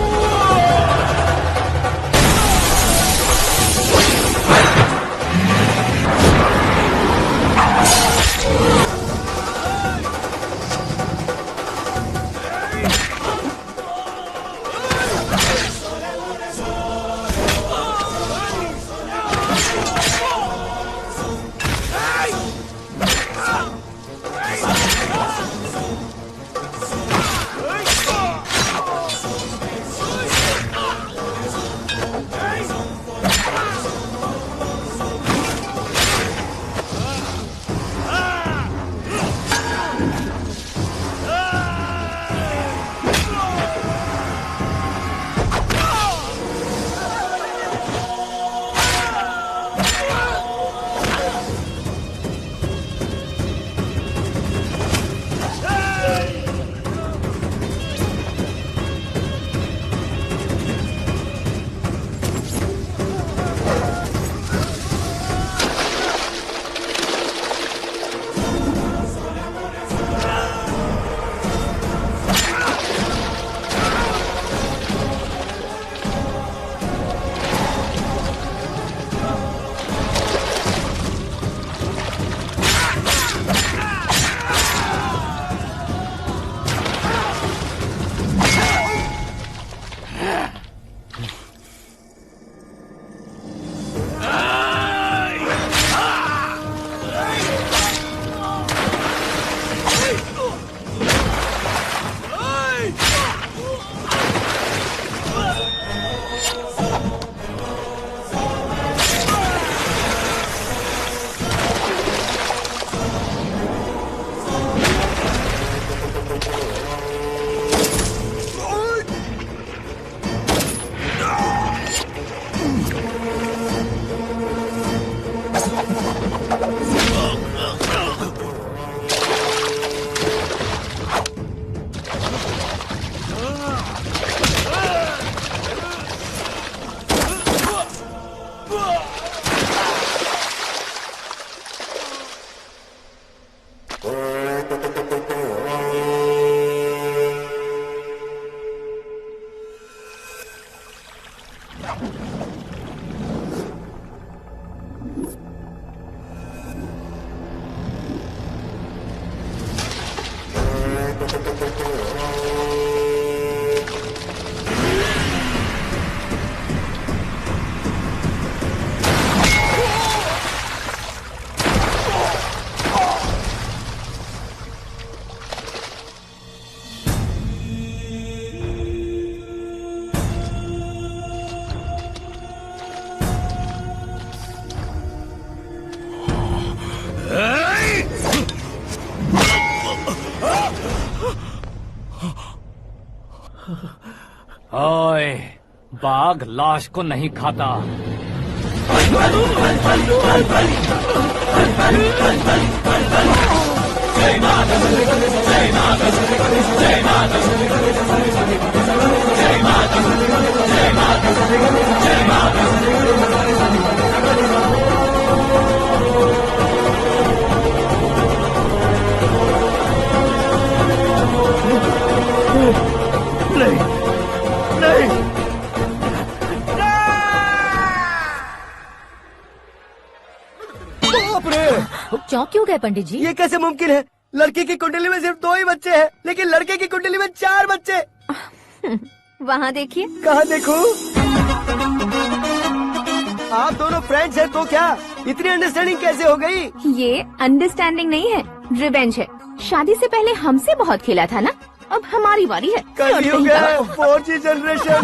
ओए, बाघ लाश को नहीं खाता। नहीं, नहीं, बाप रे! चौंक क्यों गए पंडित जी? ये कैसे मुमकिन है? लड़की की कुंडली में सिर्फ 2 ही बच्चे हैं, लेकिन लड़के की कुंडली में 4 बच्चे। वहाँ देखिए। कहाँ देखूं? आप दोनों फ्रेंड्स हैं तो क्या? इतनी अंडरस्टैंडिंग कैसे हो गई? ये अंडरस्टैंडिंग नहीं है, रिवेंज है। शादी से पहले हमसे बहुत खेला था ना, अब हमारी बारी है। कल ही हो गया 4G जनरेशन।